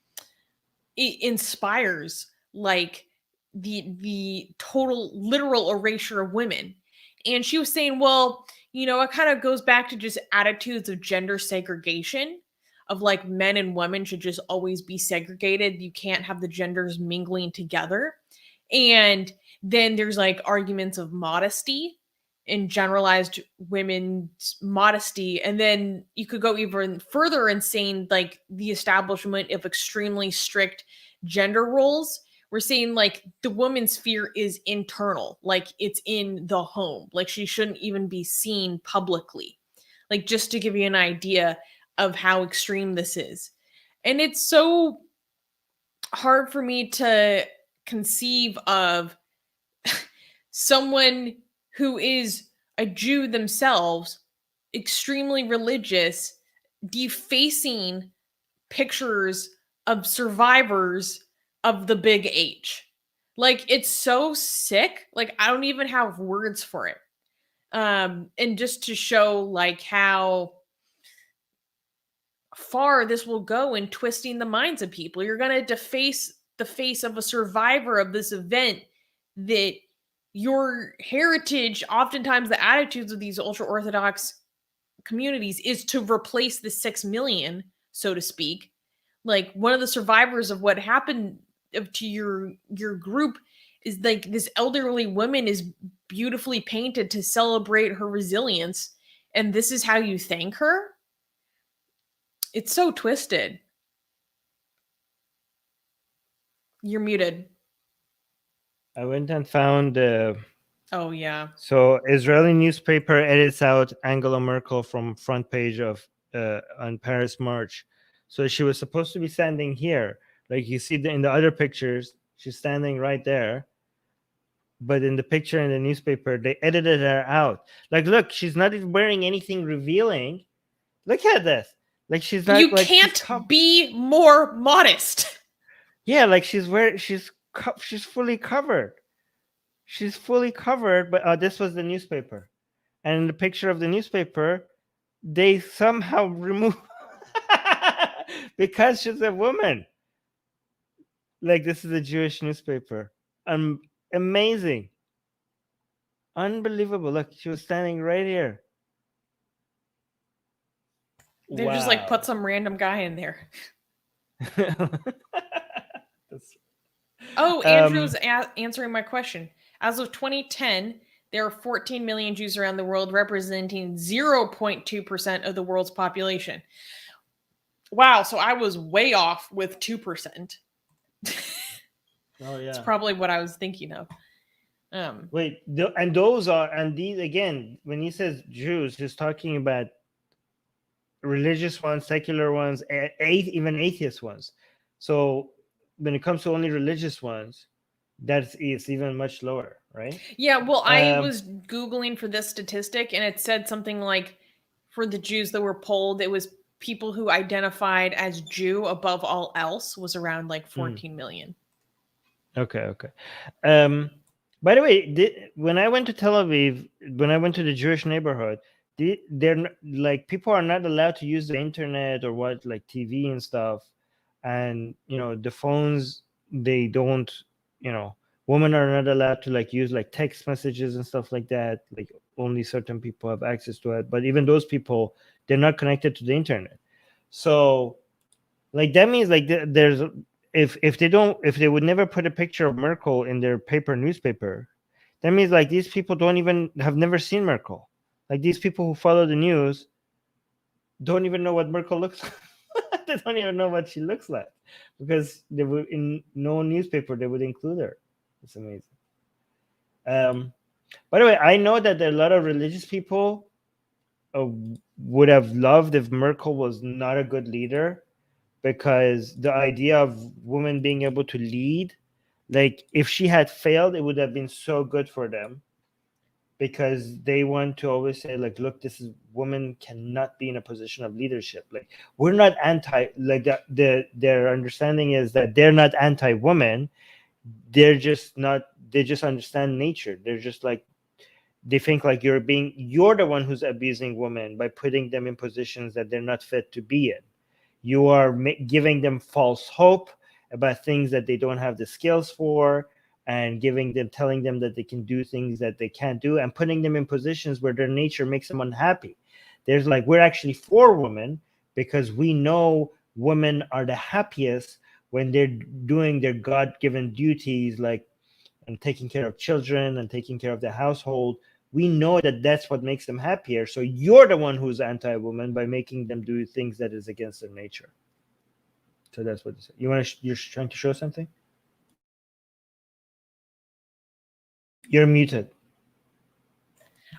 inspires like the total literal erasure of women? And she was saying, well, it kind of goes back to just attitudes of gender segregation, of like men and women should just always be segregated. You can't have the genders mingling together. And then there's like arguments of modesty and generalized women's modesty. And then you could go even further and saying like the establishment of extremely strict gender roles. We're saying like the woman's sphere is internal, like it's in the home, like she shouldn't even be seen publicly. Like, just to give you an idea of how extreme this is. And it's so hard for me to conceive of someone who is a Jew themselves, extremely religious, defacing pictures of survivors of the big H. Like, it's so sick. Like, I don't even have words for it. And just to show like how far this will go in twisting the minds of people. You're going to deface the face of a survivor of this event, that your heritage, oftentimes the attitudes of these ultra orthodox communities, is to replace the 6 million, so to speak. Like, one of the survivors of what happened to your group is like this elderly woman is beautifully painted to celebrate her resilience, and this is how you thank her. It's so twisted. You're muted. I went and found. Oh yeah. So Israeli newspaper edits out Angela Merkel from front page of on Paris March. So she was supposed to be standing here, like you see in the other pictures. She's standing right there. But in the picture in the newspaper, they edited her out. Like, look, she's not even wearing anything revealing. Look at this. Like, she's not. You like, can't be more modest. Yeah, like she's fully covered. She's fully covered, but this was the newspaper, and in the picture of the newspaper, they somehow remove because she's a woman. Like, this is a Jewish newspaper. Amazing, unbelievable. Look, she was standing right here. They just like put some random guy in there. Oh, Andrew's answering my question. As of 2010, there are 14 million Jews around the world, representing 0.2% of the world's population. Wow, so I was way off with 2%. Oh yeah, it's probably what I was thinking of. Wait, and those are, and these again, when he says Jews, he's talking about religious ones, secular ones, even atheist ones. So when it comes to only religious ones, it's even much lower, right? Yeah, well, I was Googling for this statistic, and it said something like, for the Jews that were polled, it was people who identified as Jew above all else was around like 14 million. Okay. By the way, when I went to Tel Aviv, when I went to the Jewish neighborhood, they're like, people are not allowed to use the internet or like TV and stuff, and the phones, they don't, women are not allowed to like use like text messages and stuff like that. Like, only certain people have access to it, but even those people, they're not connected to the internet. So like, that means like there's, if they would never put a picture of Merkel in their newspaper, that means like these people have never seen Merkel. Like, these people who follow the news don't even know what Merkel looks like. They don't even know what she looks like, because they would, in no newspaper they would include her. It's amazing. By the way, I know that a lot of religious people would have loved if Merkel was not a good leader, because the idea of women being able to lead, like if she had failed, it would have been so good for them, because they want to always say like, look, this is, women cannot be in a position of leadership. Like, we're not anti, like their understanding is that they're not anti-woman, they're just not, they just understand nature. They're just like, they think like you're the one who's abusing women by putting them in positions that they're not fit to be in. You are giving them false hope about things that they don't have the skills for, and telling them that they can do things that they can't do, and putting them in positions where their nature makes them unhappy. There's like, we're actually for women because we know women are the happiest when they're doing their God-given duties, like and taking care of children and taking care of the household. We know that that's what makes them happier. So you're the one who's anti-woman by making them do things that is against their nature. So that's what you want to. You're trying to show something. You're muted.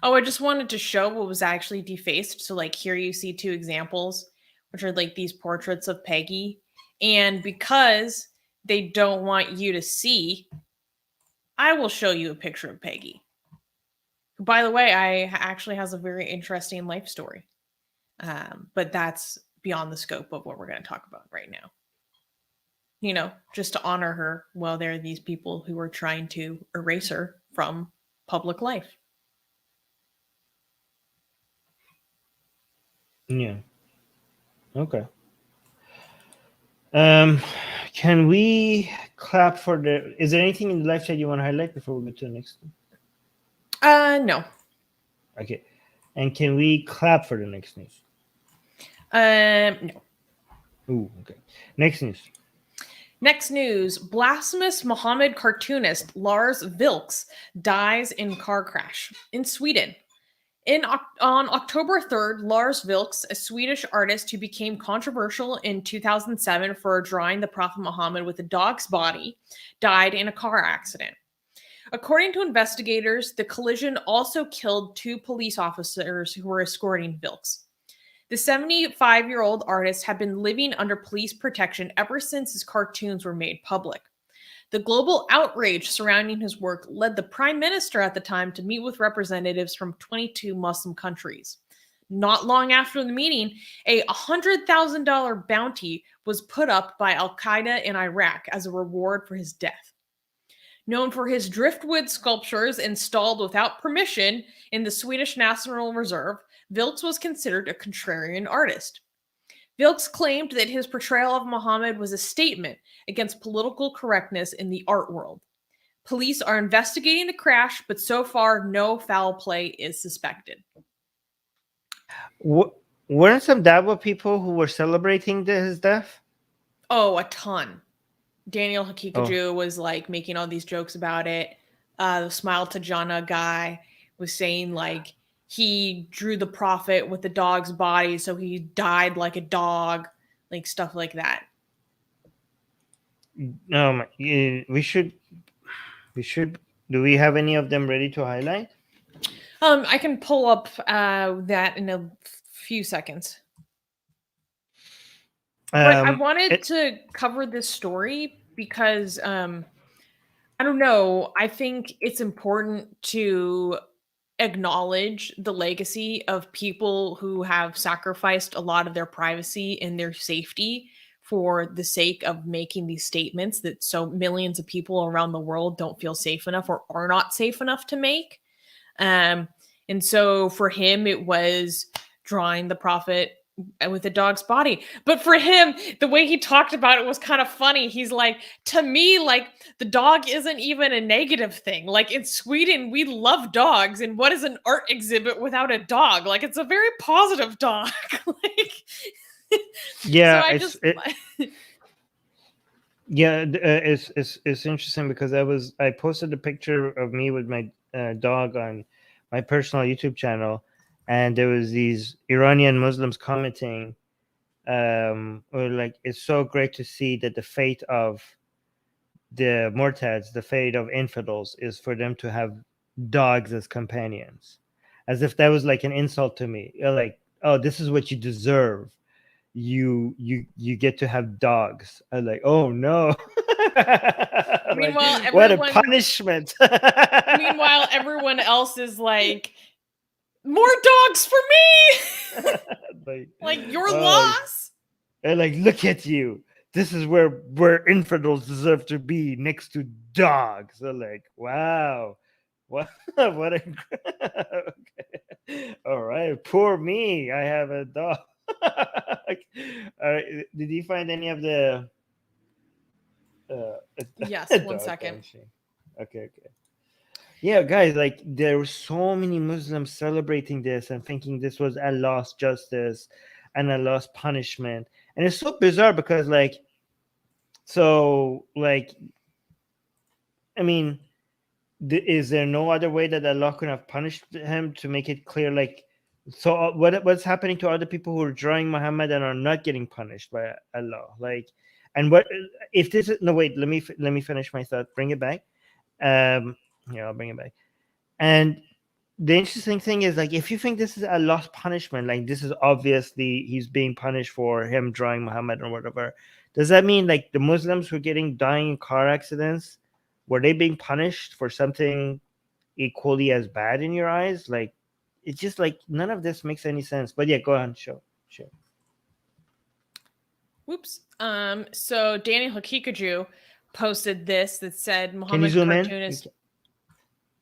Oh, I just wanted to show what was actually defaced. So, like, here you see two examples, which are like these portraits of Peggy. And because they don't want you to see, I will show you a picture of Peggy. Who, by the way, actually has a very interesting life story. But that's beyond the scope of what we're going to talk about right now. You know, just to honor her while there are these people who are trying to erase her from public life. Yeah. Okay. Can we clap for the? Is there anything in the live chat you want to highlight before we go to the next one? No. Okay. And can we clap for the next news? No. Ooh, okay. Next news. Next news: Blasphemous Mohammed cartoonist Lars Vilks dies in car crash in Sweden. On October 3rd, Lars Vilks, a Swedish artist who became controversial in 2007 for drawing the Prophet Muhammad with a dog's body, died in a car accident. According to investigators, the collision also killed two police officers who were escorting Vilks. The 75-year-old artist had been living under police protection ever since his cartoons were made public. The global outrage surrounding his work led the prime minister at the time to meet with representatives from 22 Muslim countries. Not long after the meeting, a $100,000 bounty was put up by Al-Qaeda in Iraq as a reward for his death. Known for his driftwood sculptures installed without permission in the Swedish National Reserve, Vilks was considered a contrarian artist. Vilks claimed that his portrayal of Muhammad was a statement against political correctness in the art world. Police are investigating the crash, but so far, no foul play is suspected. Weren't some Dawa people who were celebrating his death? Oh, a ton. Daniel Hakikaju was like making all these jokes about it. The Smile to Jannah guy was saying like he drew the prophet with the dog's body, so he died like a dog, like stuff like that. We should. Do we have any of them ready to highlight? I can pull up that in a few seconds. But I wanted to cover this story because I don't know. I think it's important to acknowledge the legacy of people who have sacrificed a lot of their privacy and their safety for the sake of making these statements that so millions of people around the world don't feel safe enough or are not safe enough to make. And so for him, it was drawing the prophet with a dog's body. But for him, the way he talked about it was kind of funny. He's like, to me, like the dog isn't even a negative thing. Like in Sweden, we love dogs. And what is an art exhibit without a dog? Like it's a very positive dog. Like, yeah, so it's interesting because I posted a picture of me with my dog on my personal YouTube channel, and there was these Iranian Muslims commenting, or like, it's so great to see that the fate of the Murtads, the fate of infidels, is for them to have dogs as companions, as if that was like an insult to me. You're like, oh, this is what you deserve. you get to have dogs. I'm like, oh no. Like, Meanwhile, what a everyone punishment. meanwhile, everyone else is like, more dogs for me. Like, Like, your uh, loss. and like, look at you. This is where infidels deserve to be, next to dogs. So like, wow, what what a okay. All right, poor me. I have a dog. All right, did you find any of the Yes, one dog second. punching? Okay. Yeah, guys, like there were so many Muslims celebrating this and thinking this was Allah's justice and Allah's punishment. And it's so bizarre because I mean, is there no other way that Allah could have punished him to make it clear? Like, so what's happening to other people who are drawing Muhammad and are not getting punished by Allah? Like, and what if this is no wait? Let me finish my thought. Bring it back. Yeah, I'll bring it back. And the interesting thing is, like, if you think this is Allah's punishment, like this is obviously he's being punished for him drawing Muhammad or whatever. Does that mean like the Muslims who are dying in car accidents, were they being punished for something equally as bad in your eyes? Like, it's just like none of this makes any sense. But yeah, go on, sure. Whoops. So Danny Hakikaju posted this that said Can you Muhammad zoom in? Cartoonist.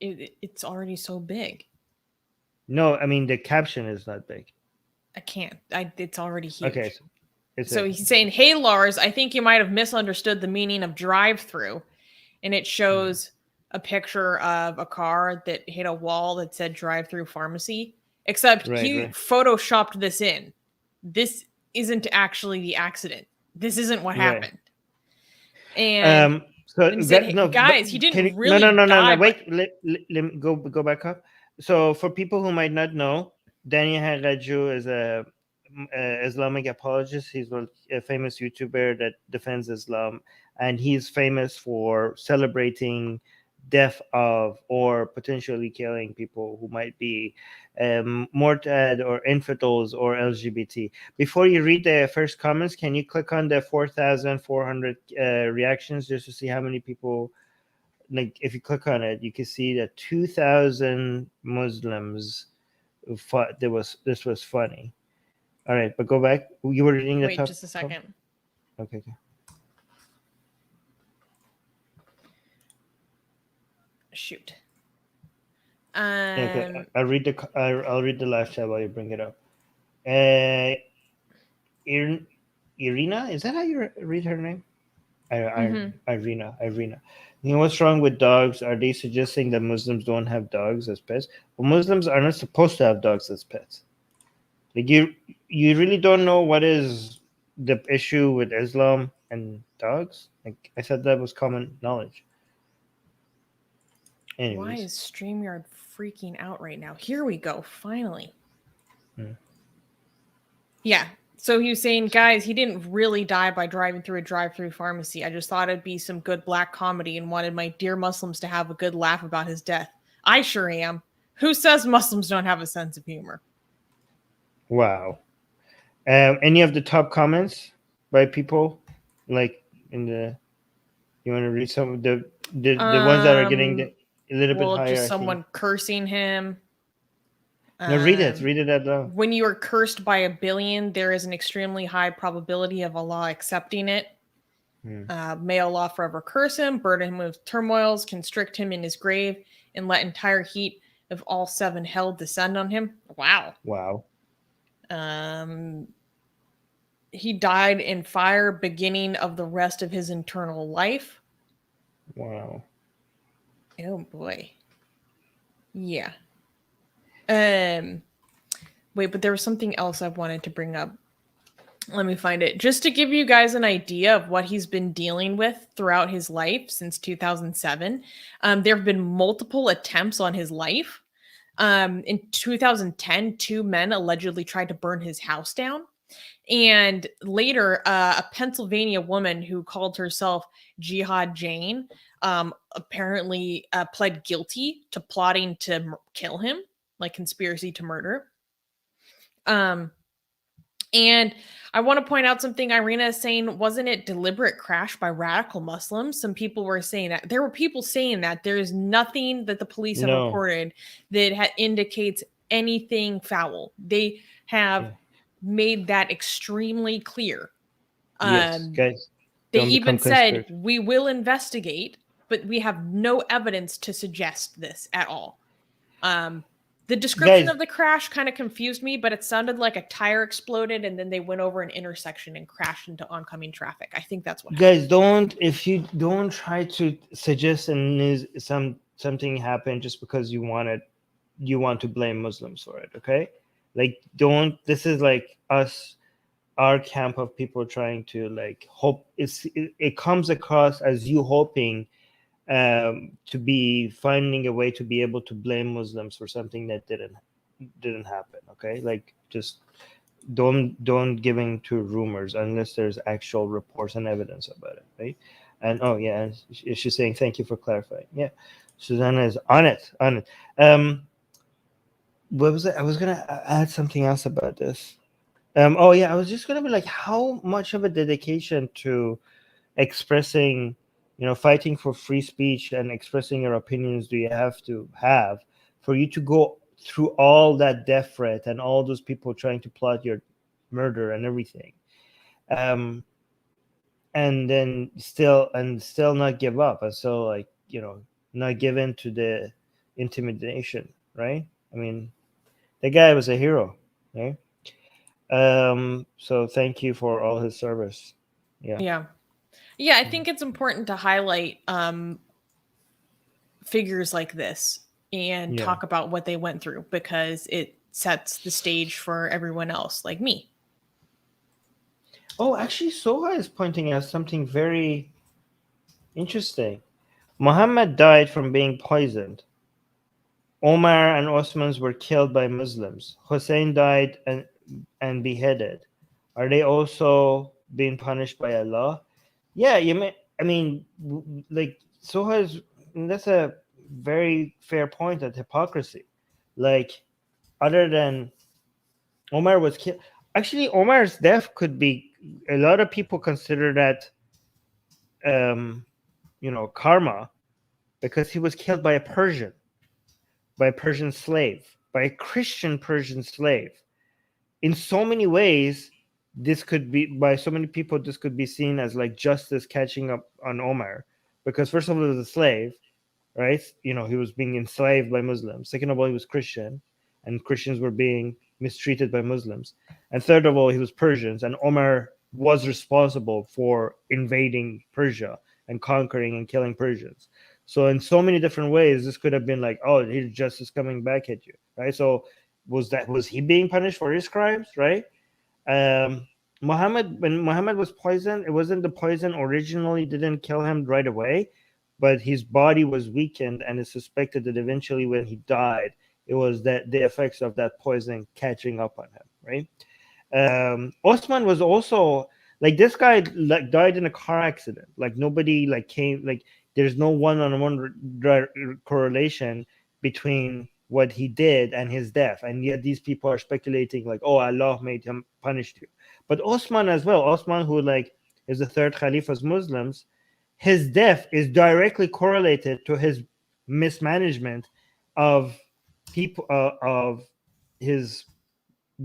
It's already so big. No, I mean the caption is not big. I can't. It's already huge. Okay. So he's saying, "Hey Lars, I think you might have misunderstood the meaning of drive-through," and it shows a picture of a car that hit a wall that said "drive-through pharmacy." Except he photoshopped this in. This isn't actually the accident. This isn't what happened. And so he said, hey, no, guys, he didn't really no. Wait, let me go back up. So for people who might not know, Daniel Haraju is a Islamic apologist. He's a famous YouTuber that defends Islam, and he's famous for celebrating death of or potentially killing people who might be mortad or infidels or LGBT. Before you read the first comments, can you click on the 4,400 reactions just to see how many people? Like, if you click on it, you can see that 2,000 Muslims thought this was funny. All right, but go back. You were reading the top. Wait, just a second. Okay. Shoot. Okay, I'll read the last chat while you bring it up. Irina, is that how you read her name? Irina. You know what's wrong with dogs? Are they suggesting that Muslims don't have dogs as pets? Well, Muslims are not supposed to have dogs as pets. Like, you really don't know what is the issue with Islam and dogs? Like, I thought that was common knowledge. Anyways. Why is StreamYard freaking out right now? Here we go, finally. Yeah. So he was saying, guys, he didn't really die by driving through a drive-through pharmacy. I just thought it'd be some good black comedy and wanted my dear Muslims to have a good laugh about his death. I sure am. Who says Muslims don't have a sense of humor? Wow. Any of the top comments by people, like in the? You want to read some of the ones that are getting a little bit higher? Just someone cursing him. No, read it. Read it out loud. When you are cursed by 1 billion, there is an extremely high probability of Allah accepting it. May Allah forever curse him, burden him with turmoils, constrict him in his grave, and let entire heat of all 7 hell descend on him. Wow. He died in fire, beginning of the rest of his eternal life. Wow. Oh boy. Yeah. Wait, but there was something else I wanted to bring up. Let me find it. Just to give you guys an idea of what he's been dealing with throughout his life since 2007. There have been multiple attempts on his life. In 2010, 2 men allegedly tried to burn his house down. And later, a Pennsylvania woman who called herself Jihad Jane apparently pled guilty to plotting to kill him, like conspiracy to murder. And I want to point out something Irina is saying. Wasn't it deliberate crash by radical Muslims? Some people were saying that. There were people saying that. There is nothing that the police have No. reported that indicates anything foul. They have made that extremely clear. Yes, guys. They Don't even become said, conspiracy. we will investigate, but we have no evidence to suggest this at all. The description Guys, of the crash kind of confused me, but it sounded like a tire exploded and then they went over an intersection and crashed into oncoming traffic. I think that's what happened. guys, if you don't try to suggest something happened just because you want to blame Muslims for it, okay? Like, don't. This is like our camp of people trying to like hope. It comes across as you hoping to be finding a way to be able to blame Muslims for something that didn't happen. Okay, like just don't give in to rumors unless there's actual reports and evidence about it, right? And oh yeah, she's saying thank you for clarifying. Yeah, Susanna is on it. What was it? I was gonna add something else about this. Oh yeah, I was just gonna be like, how much of a dedication to expressing, fighting for free speech and expressing your opinions do you have to have for you to go through all that death threat and all those people trying to plot your murder and everything, and then still not give up, and so like not give in to the intimidation, right? I mean, the guy was a hero, right? So thank you for all his service. Yeah. I think it's important to highlight figures like this and talk about what they went through, because it sets the stage for everyone else, like me. Oh, actually, Soha is pointing out something very interesting. Muhammad died from being poisoned. Omar and Osman were killed by Muslims. Hussein died and beheaded. Are they also being punished by Allah? Yeah, I mean, like Soha is. That's a very fair point at hypocrisy. Like, other than Omar was killed. Actually, Omar's death could be. A lot of people consider that, karma, because he was killed by a Persian slave, by a Christian Persian slave. In so many ways, this could be, by so many people, this could be seen as like justice catching up on Omar, because first of all, he was a slave, right? He was being enslaved by Muslims. Second of all, he was Christian, and Christians were being mistreated by Muslims. And third of all, he was Persians, and Omar was responsible for invading Persia and conquering and killing Persians. So in so many different ways, this could have been like, oh, here's justice coming back at you, right? So was he being punished for his crimes, right? When Muhammad was poisoned, it wasn't the poison originally didn't kill him right away, but his body was weakened, and it's suspected that eventually when he died, it was that the effects of that poison catching up on him, right? Osman was also like, this guy like died in a car accident. Like, nobody like came, like there's no one-on-one correlation between what he did and his death, and yet these people are speculating like, oh, Allah made him punish you. But Osman as well, Osman, who like is the third Caliph of Muslims, his death is directly correlated to his mismanagement of people, of his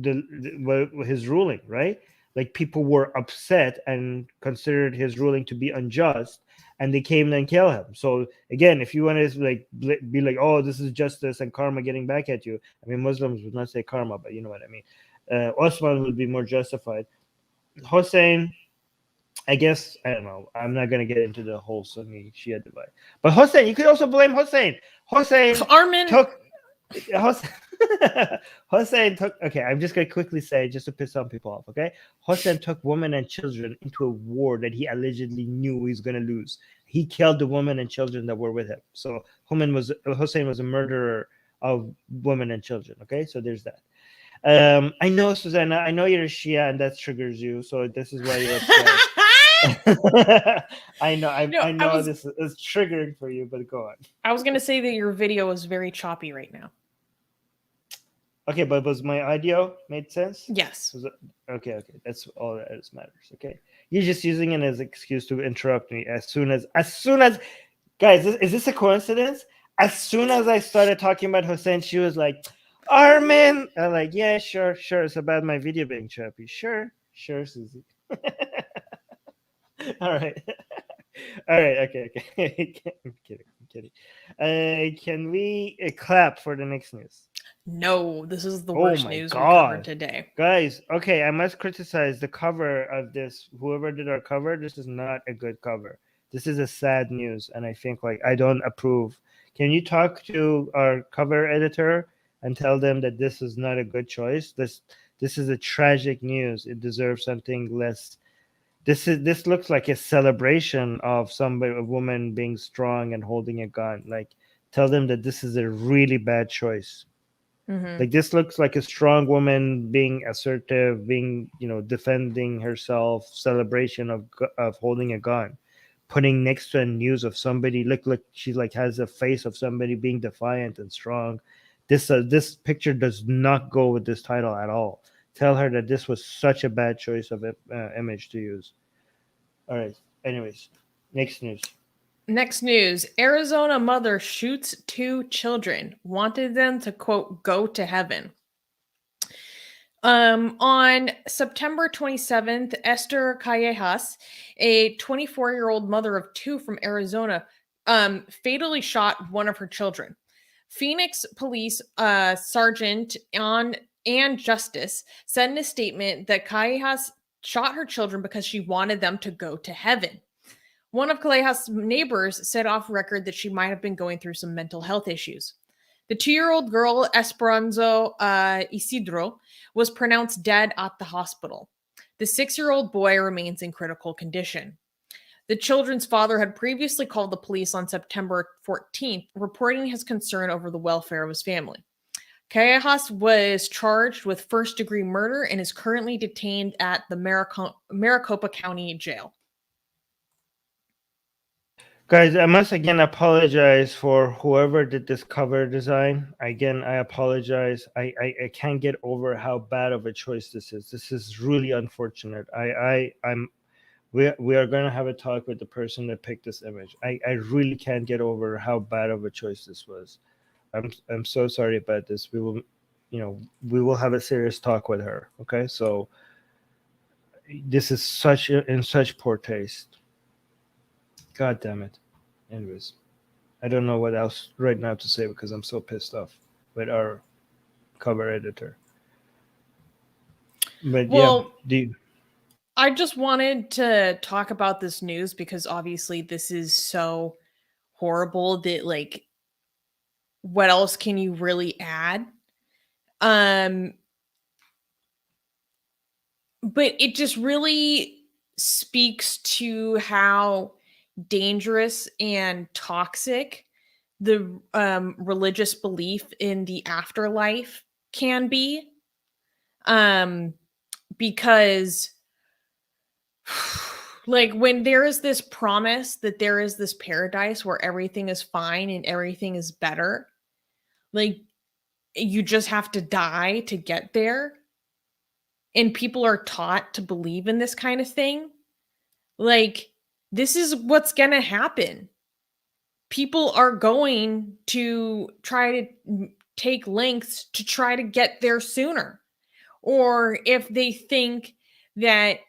his ruling, right? Like, people were upset and considered his ruling to be unjust, and they came and kill him. So again, if you want to like be like, oh, this is justice and karma getting back at you, I mean, Muslims would not say karma, but you know what I mean. Osman would be more justified. Hussein, I guess, I don't know. I'm not going to get into the whole Sunni Shia divide. But Hussein, you could also blame Hussein. Armin took Hussein took. Okay, I'm just going to quickly say, just to piss some people off. Okay, Hussein took women and children into a war that he allegedly knew he was going to lose. He killed the women and children that were with him. So Hussein was a murderer of women and children. Okay, so there's that. I know, Susanna, I know you're a Shia and that triggers you, so this is why you're upset. I know this is triggering for you, but go on. I was going to say that your video is very choppy right now. Okay, but was my audio made sense? Yes. Okay. That's all that matters. Okay, you're just using it as an excuse to interrupt me as soon as guys. Is this a coincidence? As soon as I started talking about Hussein, she was like, "Armin." I'm like, "Yeah, sure. It's about my video being choppy. Sure, Susie." All right. All right. Okay. I'm kidding. Can we clap for the next news? No, this is the Oh worst my news we covered god. today. Guys, okay, I must criticize the cover of this. Whoever did our cover, this is not a good cover. This is a sad news, and I think like I don't approve. Can you talk to our cover editor and tell them that this is not a good choice? This is a tragic news. It deserves something less. This looks like a celebration of a woman being strong and holding a gun. Like, tell them that this is a really bad choice. Mm-hmm. Like, this looks like a strong woman being assertive, being, defending herself, celebration of holding a gun, putting next to a news of somebody look she like has a face of somebody being defiant and strong. This picture does not go with this title at all. Tell her that this was such a bad choice of image to use. All right. Anyways, next news. Next news, Arizona mother shoots 2 children, wanted them to, quote, go to heaven. On September 27th, Esther Callejas, a 24-year-old mother of 2 from Arizona, fatally shot one of her children. Phoenix Police Sergeant Ann Justice said in a statement that Callejas shot her children because she wanted them to go to heaven. One of Callejas' neighbors said off record that she might have been going through some mental health issues. The 2-year-old girl, Esperanza Isidro, was pronounced dead at the hospital. The 6-year-old boy remains in critical condition. The children's father had previously called the police on September 14th, reporting his concern over the welfare of his family. Callejas was charged with first-degree murder and is currently detained at the Maricopa County Jail. Guys, I must again apologize for whoever did this cover design. Again, I apologize. I can't get over how bad of a choice this is. This is really unfortunate. We are going to have a talk with the person that picked this image. I really can't get over how bad of a choice this was. I'm so sorry about this. We will have a serious talk with her. Okay, so this is in such poor taste. God damn it. Anyways, I don't know what else right now to say because I'm so pissed off with our cover editor. But Well, yeah, I just wanted to talk about this news because obviously this is so horrible that, like, what else can you really add? But it just really speaks to how dangerous and toxic the religious belief in the afterlife can be. Because like when there is this promise that there is this paradise where everything is fine and everything is better, like you just have to die to get there, and people are taught to believe in this kind of thing, like this is what's going to happen. People are going to try to take lengths to try to get there sooner. Or if they think that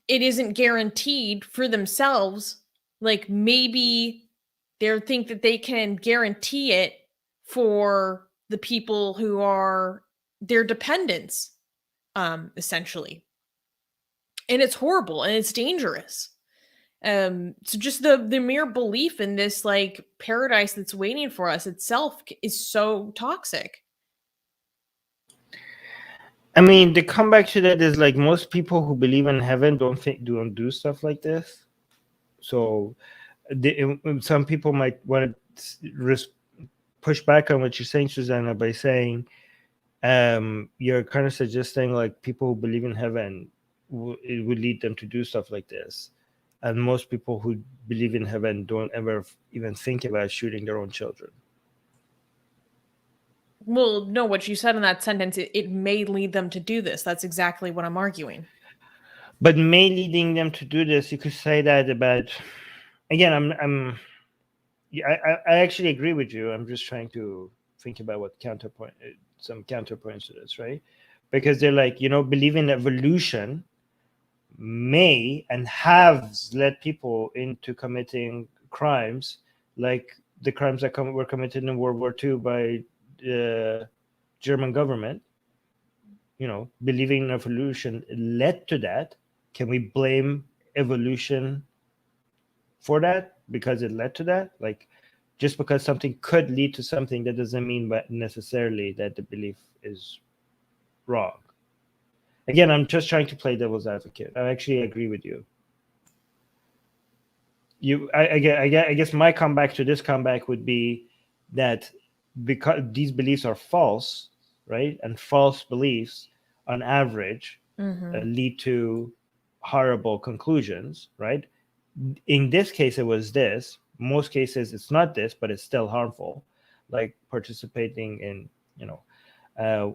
it isn't guaranteed for themselves, like maybe they think that they can guarantee it for the people who are their dependents, essentially. And it's horrible and it's dangerous. So just the mere belief in this like paradise that's waiting for us itself is so toxic. I mean, the comeback to that is like most people who believe in heaven don't do stuff like this. So, some people might want to push back on what you're saying, Susanna, by saying you're kind of suggesting like people who believe in heaven it would lead them to do stuff like this, and most people who believe in heaven don't ever even think about shooting their own children. Well, no, what you said in that sentence, it may lead them to do this. That's exactly what I'm arguing. But may leading them to do this, you could say that about. Again, I actually agree with you. I'm just trying to think about what some counterpoints to this, right? Because they're like, believe in evolution may and has led people into committing crimes like the crimes that were committed in World War II by the German government. Believing in evolution led to that. Can we blame evolution for that because it led to that? Like, just because something could lead to something, that doesn't mean necessarily that the belief is wrong. Again, I'm just trying to play devil's advocate. I actually agree with you. I guess my comeback to this comeback would be that because these beliefs are false, right? And false beliefs, on average, lead to horrible conclusions, right? In this case, it was this. Most cases, it's not this, but it's still harmful, like participating in,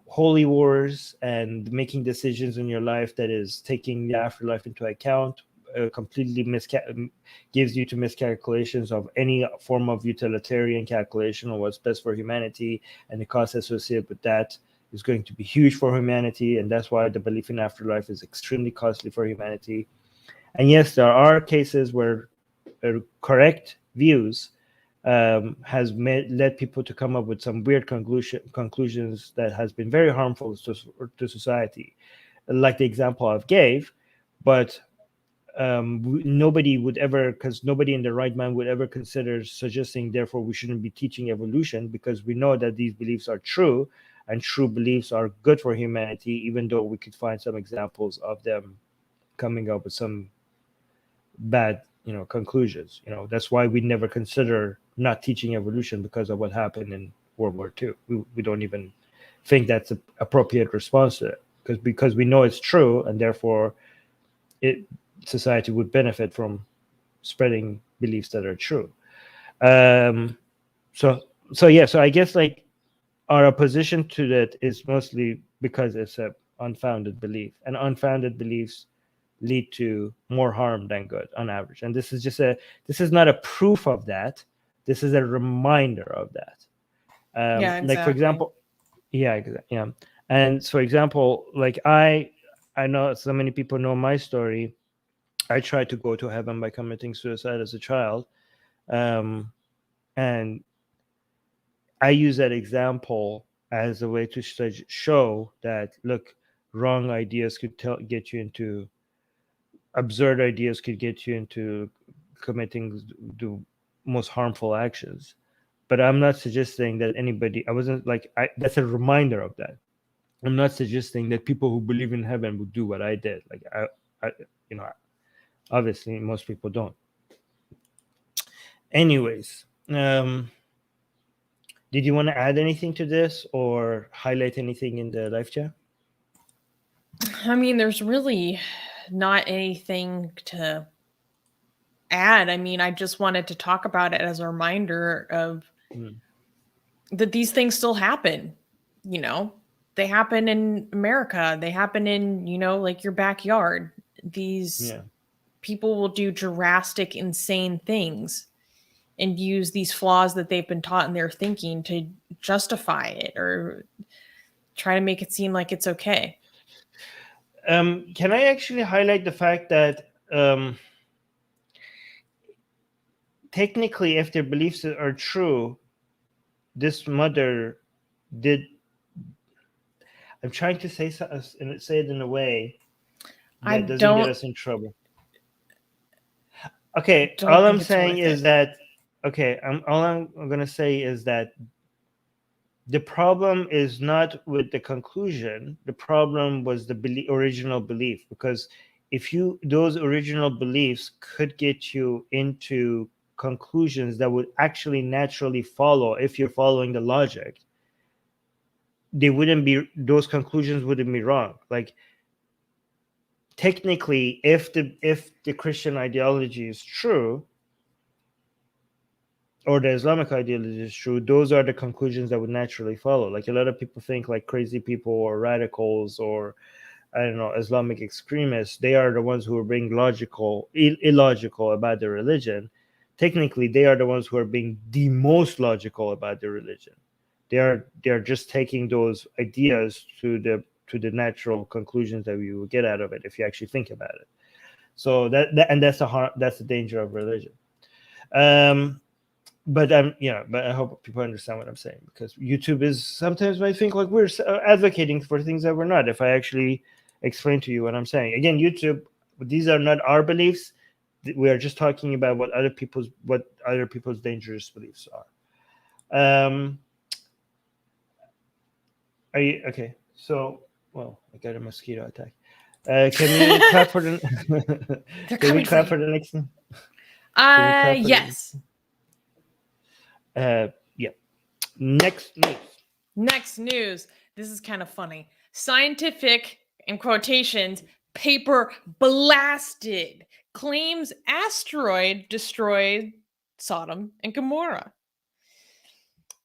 holy wars and making decisions in your life that is taking the afterlife into account, completely gives you to miscalculations of any form of utilitarian calculation of what's best for humanity, and the cost associated with that is going to be huge for humanity, and that's why the belief in afterlife is extremely costly for humanity. And yes, there are cases where correct views has led people to come up with some weird conclusions that has been very harmful to society, like the example I've gave. But nobody would ever, because nobody in their right mind would ever consider suggesting, therefore, we shouldn't be teaching evolution, because we know that these beliefs are true, and true beliefs are good for humanity, even though we could find some examples of them coming up with some bad conclusions. That's why we never consider not teaching evolution, because of what happened in World War II. We don't even think that's an appropriate response to it, because we know it's true, and therefore society would benefit from spreading beliefs that are true. So I guess, like, our opposition to that is mostly because it's a unfounded belief, and unfounded beliefs lead to more harm than good on average. And this is not a proof of that. This is a reminder of that. Yeah, Like, for exactly. example, yeah. And for example, like, I know so many people know my story. I tried to go to heaven by committing suicide as a child. And I use that example as a way to show that, look, wrong ideas could get you into absurd ideas, could get you into committing the most harmful actions. But I'm not suggesting that anybody, I wasn't like, that's a reminder of that. I'm not suggesting that people who believe in heaven would do what I did. Like, I obviously most people don't. Anyways, did you want to add anything to this or highlight anything in the live chat? I mean, there's really not anything to add. I mean, I just wanted to talk about it as a reminder of that these things still happen. They happen in America. They happen in, like your backyard. These people will do drastic, insane things and use these flaws that they've been taught in their thinking to justify it or try to make it seem like it's okay. Can I actually highlight the fact that technically, if their beliefs are true, this mother did. I'm trying to say it in a way that doesn't get us in trouble. Okay, all I'm saying is that. Okay, all I'm gonna say is that the problem is not with the conclusion. The problem was the original belief, because if those original beliefs could get you into conclusions that would actually naturally follow if you're following the logic, those conclusions wouldn't be wrong. Like, technically, if the Christian ideology is true, or the Islamic ideology is true, those are the conclusions that would naturally follow. Like a lot of people think like crazy people or radicals or I don't know, Islamic extremists, they are the ones who are being illogical about their religion. Technically, they are the ones who are being the most logical about their religion. They are just taking those ideas to the natural conclusions that we will get out of it if you actually think about it. So that's the danger of religion. Um, but I hope people understand what I'm saying, because YouTube is sometimes I think like we're advocating for things that we're not. If I actually explain to you what I'm saying, again, YouTube, these are not our beliefs. We are just talking about what other people's dangerous beliefs are. Are you okay? So, well, I got a mosquito attack. Can we clap for the? They're Can we coming for clap you. for the next one? Can we clap for Yes. yeah. Next news. Next news. This is kind of funny. Scientific, in quotations, paper blasted claims asteroid destroyed Sodom and Gomorrah.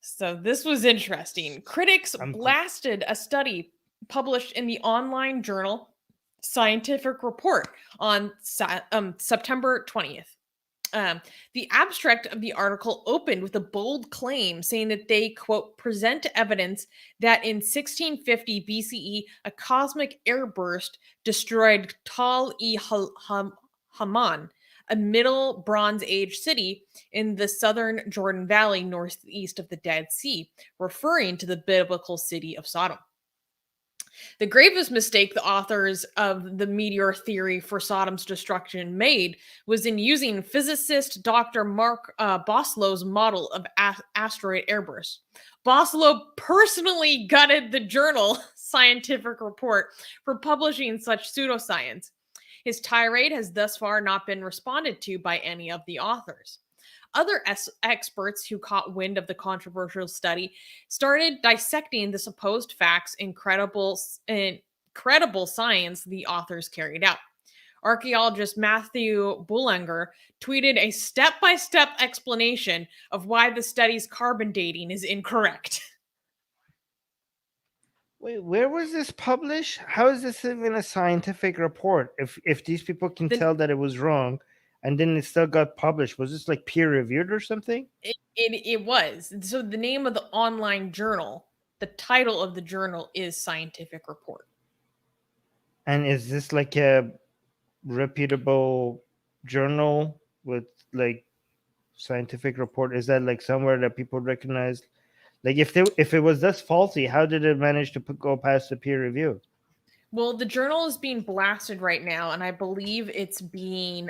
So this was interesting. Critics blasted a study published in the online journal Scientific Report on September 20th. The abstract of the article opened with a bold claim saying that they, quote, present evidence that in 1650 BCE, a cosmic airburst destroyed Tal-e-Haman, a Middle Bronze Age city in the southern Jordan Valley, northeast of the Dead Sea, referring to the biblical city of Sodom. The gravest mistake the authors of the meteor theory for Sodom's destruction made was in using physicist Dr. Mark Boslow's model of asteroid airburst. Boslow personally gutted the journal Scientific Report for publishing such pseudoscience. His tirade has thus far not been responded to by any of the authors. Other experts who caught wind of the controversial study started dissecting the supposed facts in credible science the authors carried out. Archaeologist Matthew Boulanger tweeted a step-by-step explanation of why the study's carbon dating is incorrect. Wait, where was this published? How is this even a scientific report? If these people can tell that it was wrong, and then it still got published, was this like peer reviewed or something? It was. So the name of the online journal, the title of the journal is Scientific Report. And is this like a reputable journal with like scientific report? Is that like somewhere that people recognize? Like if it was this faulty, how did it manage to go past the peer review? Well, the journal is being blasted right now, and I believe it's being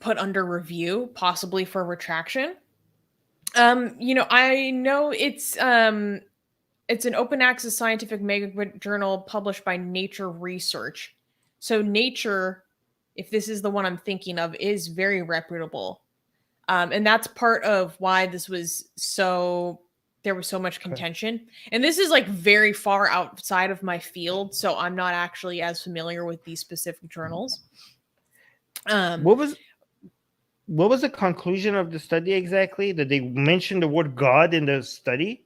put under review, possibly for retraction. I know it's an open access scientific mega journal published by Nature Research. So Nature, if this is the one I'm thinking of, is very reputable. And that's part of why there was so much contention. And this is like very far outside of my field, so I'm not actually as familiar with these specific journals. What was the conclusion of the study exactly? Did they mention the word God in the study?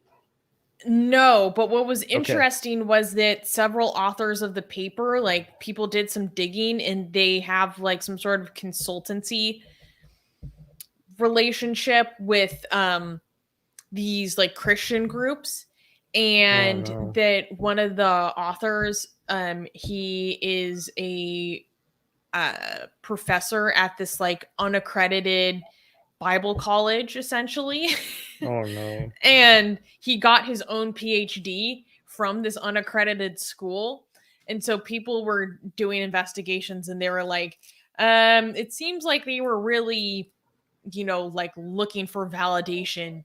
No, but what was interesting was that several authors of the paper, like people did some digging, and they have like some sort of consultancy relationship with these like Christian groups, and that one of the authors, he is a professor at this like unaccredited Bible college, essentially. Oh no. And he got his own PhD from this unaccredited school. And so people were doing investigations, and they were like, it seems like they were really, like looking for validation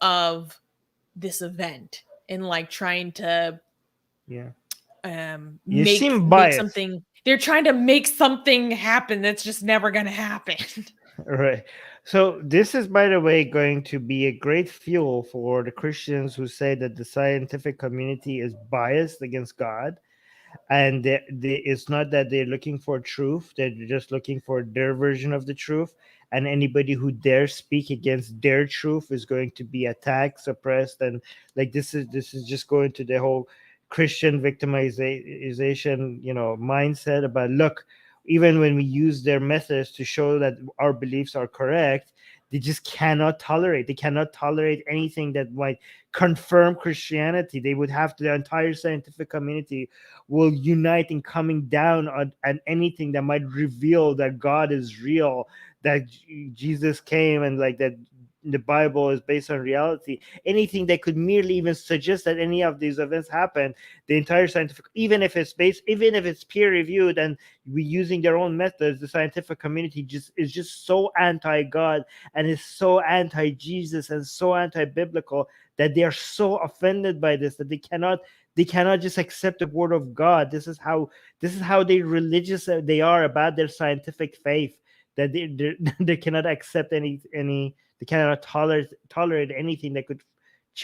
of this event and like trying to make something. They're trying to make something happen that's just never going to happen. Right. So this is, by the way, going to be a great fuel for the Christians who say that the scientific community is biased against God. and it's not that they're looking for truth, they're just looking for their version of the truth, and anybody who dares speak against their truth is going to be attacked, suppressed, and like this is just going to the whole Christian victimization, mindset about, look, even when we use their methods to show that our beliefs are correct, they cannot tolerate anything that might confirm Christianity. They would have to, the entire scientific community will unite in coming down on anything that might reveal that God is real, that Jesus came, and like that the Bible is based on reality. Anything that could merely even suggest that any of these events happened, the entire scientific, even if it's peer reviewed and we using their own methods, the scientific community is just so anti-God and is so anti-Jesus and so anti-biblical that they are so offended by this that they cannot just accept the word of God. This is how they religious they are about their scientific faith, that they cannot accept any they cannot tolerate anything that could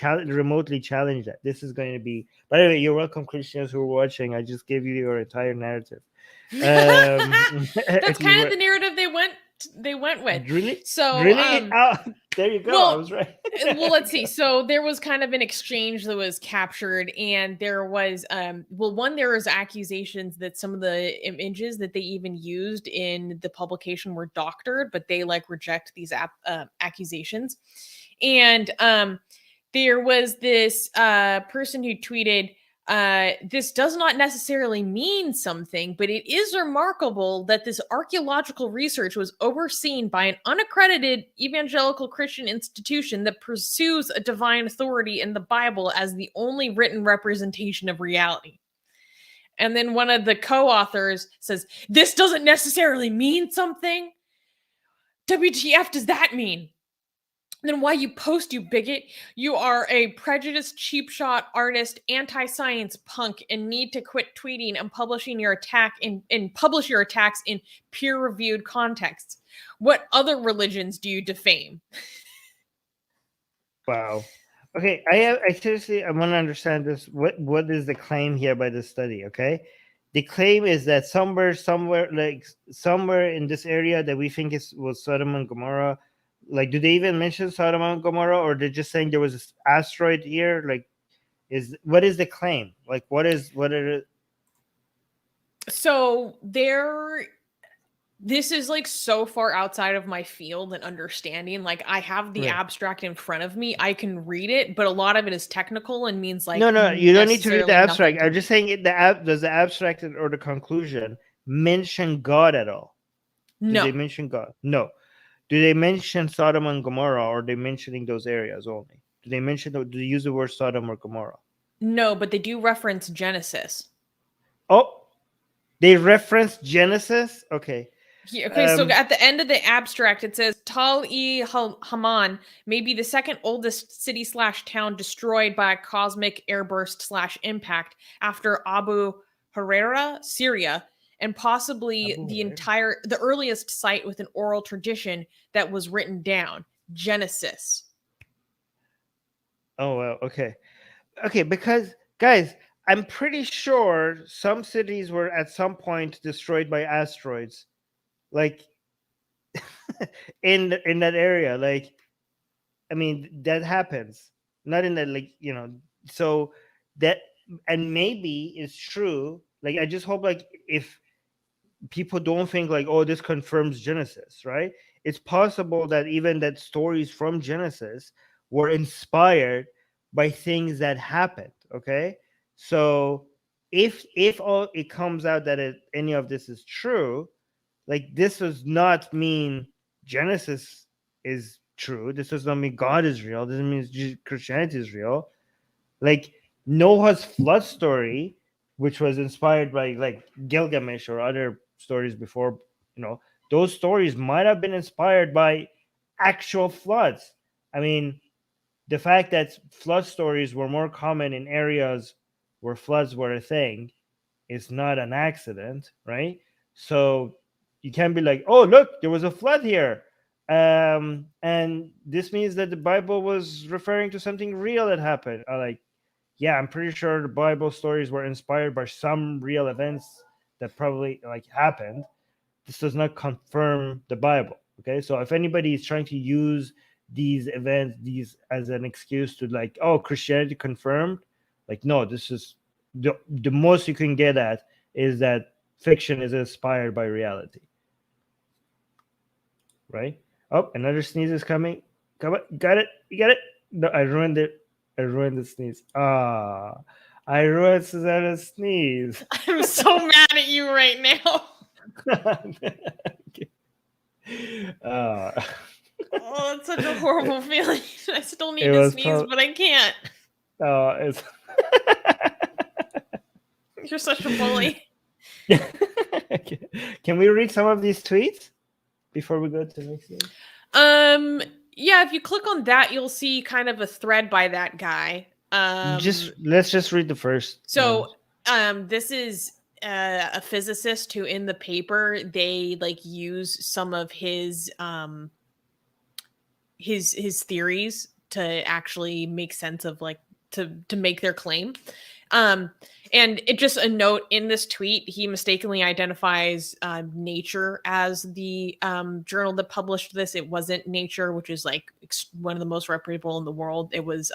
remotely challenge that. This is going to be. By the way, you're welcome, Christians who are watching. I just gave you your entire narrative. That's If you kind of were the narrative they went with. really, So really, there you go. I well, was right. let's see. So there was kind of an exchange that was captured, and there was there was accusations that some of the images that they even used in the publication were doctored, but they like reject these accusations. And there was this person who tweeted, this does not necessarily mean something, but it is remarkable that this archaeological research was overseen by an unaccredited evangelical Christian institution that pursues a divine authority in the Bible as the only written representation of reality. And then one of the co-authors says, this doesn't necessarily mean something. WTF does that mean? Then why you post, you bigot? You are a prejudiced, cheap shot artist, anti-science punk, and need to quit tweeting and publishing your publish your attacks in peer-reviewed contexts. What other religions do you defame? Wow. Okay, I seriously I want to understand this. What is the claim here by this study? Okay, the claim is that somewhere in this area that we think was Sodom and Gomorrah. Like, do they even mention Sodom and Gomorrah, or they're just saying there was this asteroid here? Like, what is the claim? Like, what are it? So this is like so far outside of my field and understanding. Like, I have the Right. abstract in front of me, I can read it, but a lot of it is technical and means like No, you don't need to read the necessarily nothing abstract. to I'm me. just saying does the abstract or the conclusion mention God at all? Do No. they mention God? No. Do they mention Sodom and Gomorrah, or are they mentioning those areas only? Do they use the word Sodom or Gomorrah? No, but they do reference Genesis. Oh, they reference Genesis? Okay. Yeah, okay, so at the end of the abstract, it says Tal-e-Haman may be the second oldest city / town destroyed by a cosmic airburst / impact after Abu Huraira, Syria, and possibly Abu the Hurairah. the earliest site with an oral tradition that was written down, Genesis. Oh, well, okay. Okay, because, guys, I'm pretty sure some cities were at some point destroyed by asteroids. Like, in that area. Like, I mean, that happens. Not in that, like, so that, and maybe it's true. Like, I just hope, like, if people don't think like, oh, this confirms Genesis, right? It's possible that even that stories from Genesis were inspired by things that happened. Okay, so if all it comes out that any of this is true, like, this does not mean Genesis is true. This does not mean God is real. This doesn't mean Christianity is real. Like, Noah's flood story, which was inspired by like Gilgamesh or other stories before, those stories might have been inspired by actual floods. I mean, the fact that flood stories were more common in areas where floods were a thing is not an accident, right? So you can't be like, oh, look, there was a flood here. And this means that the Bible was referring to something real that happened. Like, yeah, I'm pretty sure the Bible stories were inspired by some real events that probably like happened. This does not confirm the Bible. Okay, so if anybody is trying to use these events, these as an excuse to like, oh, Christianity confirmed, like, no, this is the most you can get at is that fiction is inspired by reality. Right? Oh, another sneeze is coming. Come on, got it. You got it. No, I ruined it. I ruined the sneeze. Ah, I ruined Susanna's sneeze. I'm so mad at you right now. uh, Oh, it's such a horrible feeling. I still need It to was sneeze, but I can't. it's You're such a bully. Can we read some of these tweets before we go to the next one? Yeah, if you click on that, you'll see kind of a thread by that guy. Let's just read the first. So, this is a physicist who, in the paper, they like use some of his theories to actually make sense of like to make their claim. And it just a note in this tweet, he mistakenly identifies Nature as the journal that published this. It wasn't Nature, which is like one of the most reputable in the world. It was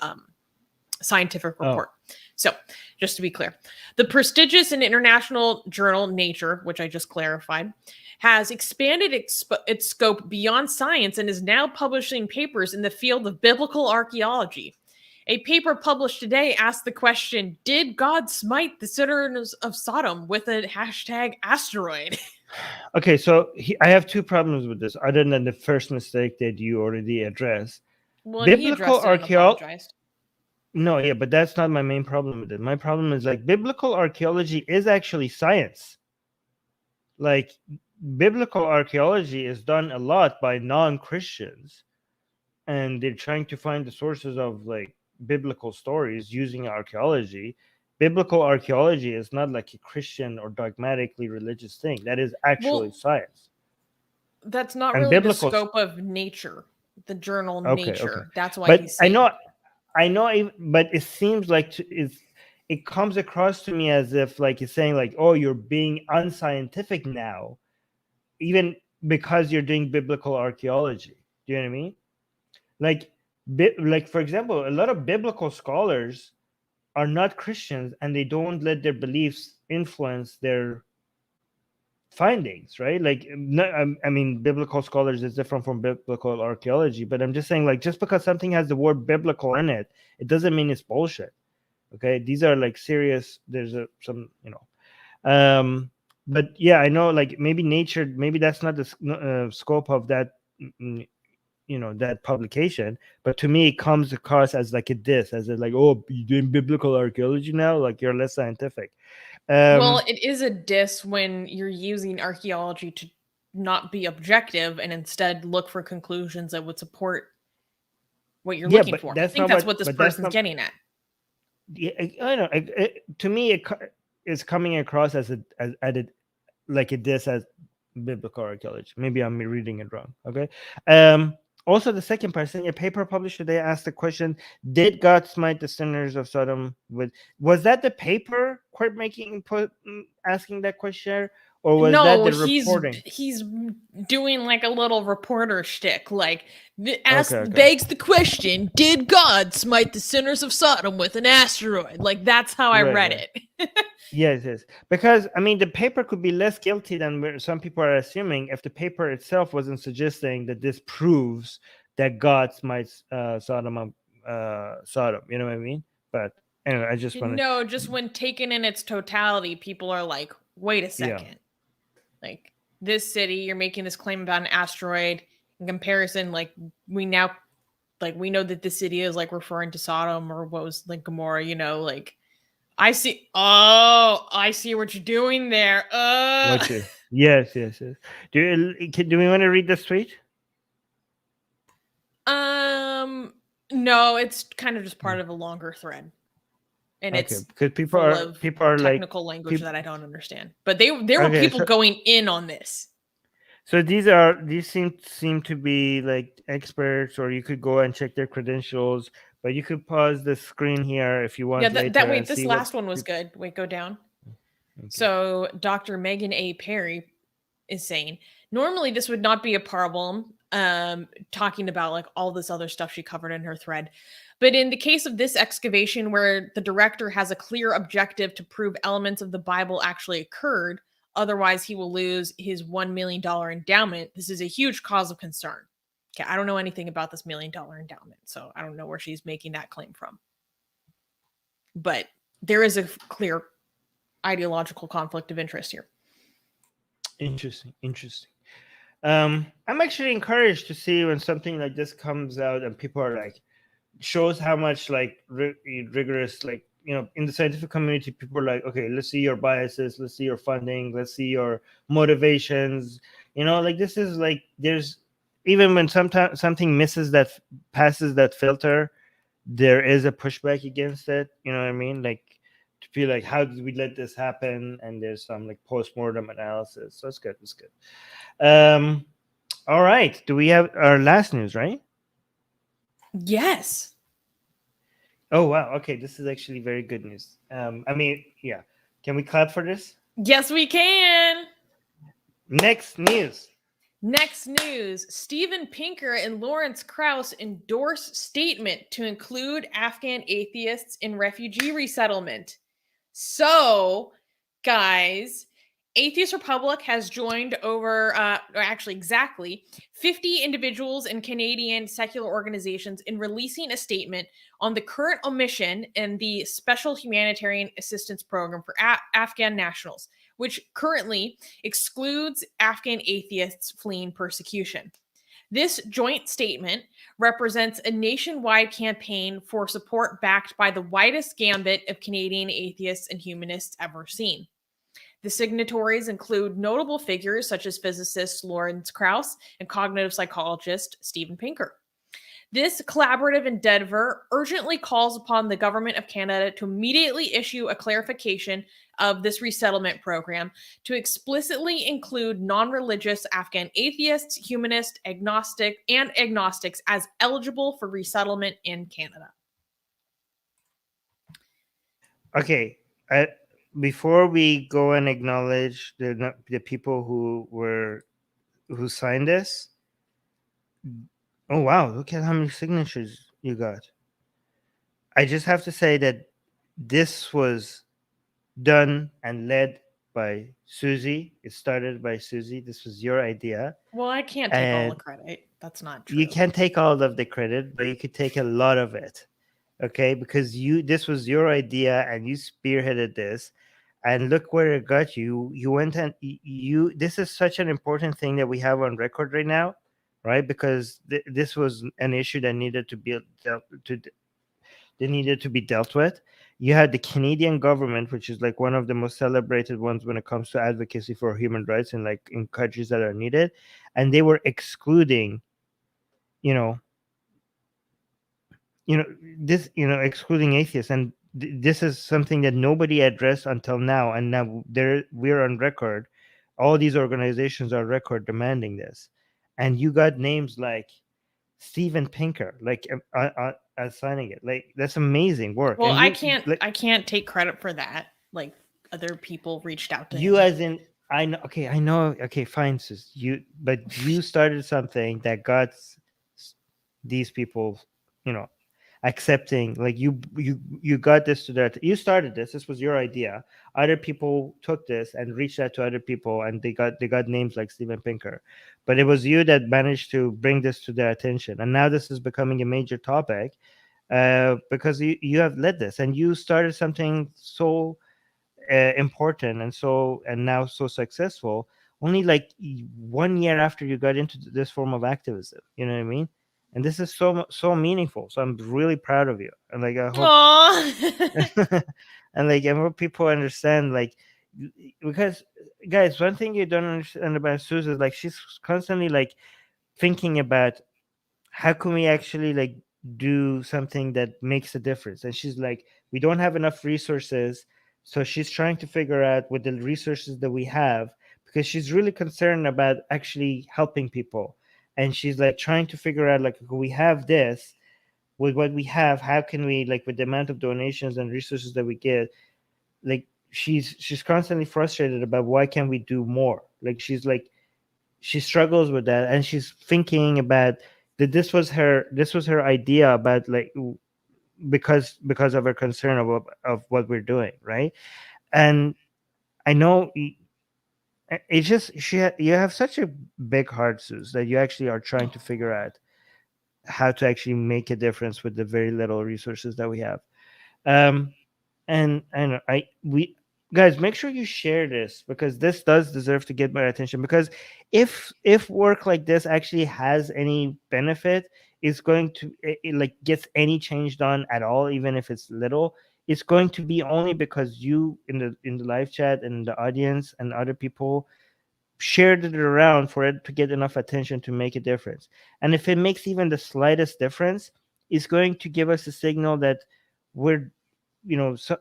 Scientific Report. So just to be clear, the prestigious and international journal Nature, which I just clarified, has expanded its scope beyond science and is now publishing papers in the field of biblical archaeology. A paper published today asked the question, did God smite the sinners of Sodom with a hashtag asteroid? Okay, so I have two problems with this, other than the first mistake that you already addressed. Well, biblical archaeology. No, yeah, but that's not my main problem with it. My problem is like biblical archaeology is actually science. Like biblical archaeology is done a lot by non-Christians, and they're trying to find the sources of like biblical stories using archaeology. Biblical archaeology is not like a Christian or dogmatically religious thing. That is actually science. That's not really the scope of Nature, the journal Nature. Okay. That's why he's saying. I know, but it seems like it comes across to me as if like it's saying like, oh, you're being unscientific now, even because you're doing biblical archaeology. Do you know what I mean? Like for example, a lot of biblical scholars are not Christians, and they don't let their beliefs influence their findings, right? Like, I mean, biblical scholars is different from biblical archaeology, but I'm just saying, like, just because something has the word biblical in it, it doesn't mean it's bullshit. Okay, these are like serious. There's some, but yeah, I know, like maybe Nature, maybe that's not the scope of that. That publication, but to me it comes across as like a diss, as like, oh, you're doing biblical archaeology now, like you're less scientific. Well, it is a diss when you're using archaeology to not be objective and instead look for conclusions that would support what you're looking for. I think that's what this person's getting at. Yeah, I know. To me, it is coming across as like a diss as biblical archaeology. Maybe I'm reading it wrong. Okay. Also, the second person, a paper published today asked the question, did God smite the sinners of Sodom with... Was that the paper asking that question? Or was that the reporting? He's doing like a little reporter shtick. Like, begs the question, did God smite the sinners of Sodom with an asteroid? Like, that's how I read it. Yes. Because, I mean, the paper could be less guilty than some people are assuming if the paper itself wasn't suggesting that this proves that God smites Sodom. You know what I mean? But anyway, I just want to... No, just when taken in its totality, people are like, wait a second. Yeah. Like, this city, you're making this claim about an asteroid. In comparison, like, we know that this city is like referring to Sodom or what was like Gomorrah, like... I see what you're doing there. Yes. Do we want to read this tweet? No, it's kind of just part of a longer thread, and it's because people are technical language that I don't understand. But there were people going in on this. So these seem to be like experts, or you could go and check their credentials. But you could pause the screen here if you want Yeah, later wait, and this see what. last one was good. Wait, go down. Okay. So Dr. Megan A. Perry is saying normally this would not be a problem, talking about like all this other stuff she covered in her thread. But in the case of this excavation, where the director has a clear objective to prove elements of the Bible actually occurred, otherwise he will lose his $1 million endowment, this is a huge cause of concern. Okay, I don't know anything about this $1 million endowment, so I don't know where she's making that claim from. But there is a clear ideological conflict of interest here. Interesting. I'm actually encouraged to see when something like this comes out and people are like, shows how much like rigorous, like, you know, in the scientific community, people are like, okay, let's see your biases, let's see your funding, let's see your motivations. You know, like this is like, there's, even when sometimes something passes that filter, there is a pushback against it. You know what I mean? Like, to feel like, how did we let this happen? And there's some like post-mortem analysis. So it's good. All right. Do we have our last news, right? Yes. Oh wow. Okay, this is actually very good news. I mean, yeah. Can we clap for this? Yes, we can. Next news. Next news. Steven Pinker and Lawrence Krauss endorse statement to include Afghan atheists in refugee resettlement. So, guys, Atheist Republic has joined over, actually exactly 50 individuals and Canadian secular organizations in releasing a statement on the current omission in the Special Humanitarian Assistance Program for Afghan nationals, which currently excludes Afghan atheists fleeing persecution. This joint statement represents a nationwide campaign for support backed by the widest gambit of Canadian atheists and humanists ever seen. The signatories include notable figures such as physicist Lawrence Krauss and cognitive psychologist Steven Pinker. This collaborative endeavor urgently calls upon the Government of Canada to immediately issue a clarification of this resettlement program to explicitly include non-religious Afghan atheists, humanists, agnostics as eligible for resettlement in Canada. Okay. Before we go and acknowledge the people who signed this. Oh wow! Look at how many signatures you got. I just have to say that this was done and led by Susie. It started by Susie. This was your idea. Well, I can't take all the credit. That's not true. You can't take all of the credit, but you could take a lot of it. Okay, because this was your idea and you spearheaded this, and look where it got you. You went and you. This is such an important thing that we have on record right now, right? Because this was an issue that needed to be dealt with. You had the Canadian government, which is like one of the most celebrated ones when it comes to advocacy for human rights and like in countries that are needed, and they were excluding, you know, excluding atheists, and this is something that nobody addressed until now, and now we're on record. All these organizations are record demanding this, and you got names like Steven Pinker, like signing it. Like that's amazing work. Well, and I can't take credit for that. Like other people reached out to you, him. as in, I know. Okay, fine, sis. But you started something that got these people, accepting. Like you got this to that. You started this was your idea. Other people took this and reached out to other people, and they got names like Steven Pinker, but it was you that managed to bring this to their attention, and now this is becoming a major topic, because you have led this, and you started something so important and now so successful, only like 1 year after you got into this form of activism. You know what I mean? And this is so meaningful. So I'm really proud of you, and like I hope and like I hope people understand, like, because guys, one thing you don't understand about Susan is like she's constantly like thinking about how can we actually like do something that makes a difference, and she's like, we don't have enough resources, so she's trying to figure out with the resources that we have, because she's really concerned about actually helping people, and she's like trying to figure out, like, we have this, with what we have, how can we, like, with the amount of donations and resources that we get, like, she's constantly frustrated about why can't we do more. Like, she struggles with that, and she's thinking about that this was her idea about, like, because of her concern of what we're doing, right? And I know it's just you have such a big heart, Suze, that you actually are trying to figure out how to actually make a difference with the very little resources that we have. um and I we guys, make sure you share this, because this does deserve to get my attention, because if work like this actually has any benefit, is going to like gets any change done at all, even if it's little, it's going to be only because you in the live chat and the audience and other people shared it around for it to get enough attention to make a difference. And if it makes even the slightest difference, it's going to give us a signal that we're,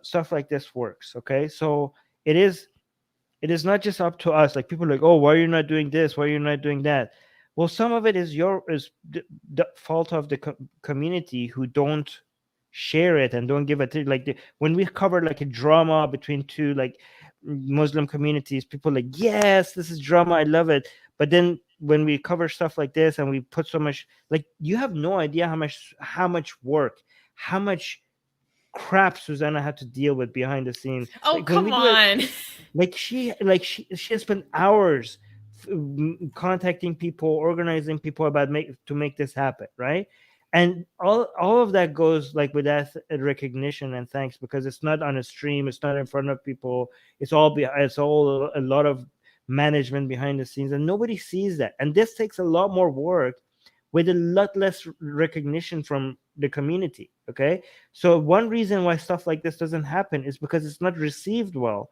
stuff like this works. Okay, so it is not just up to us. Like, people are like, oh, why are you not doing this, why are you not doing that? Well, some of it is the fault of the community, who don't share it and don't give it to, like, when we cover like a drama between two, like, Muslim communities, people are like, yes, this is drama, I love it. But then when we cover stuff like this and we put so much, like, you have no idea how much work, how much crap Susanna had to deal with behind the scene. Oh, Like, when we come do it, on. she has spent hours contacting people, organizing people about to make this happen, right? And all of that goes, like, with that recognition and thanks, because it's not on a stream, it's not in front of people, it's all a lot of management behind the scenes, and nobody sees that. And this takes a lot more work with a lot less recognition from the community. Okay, so one reason why stuff like this doesn't happen is because it's not received well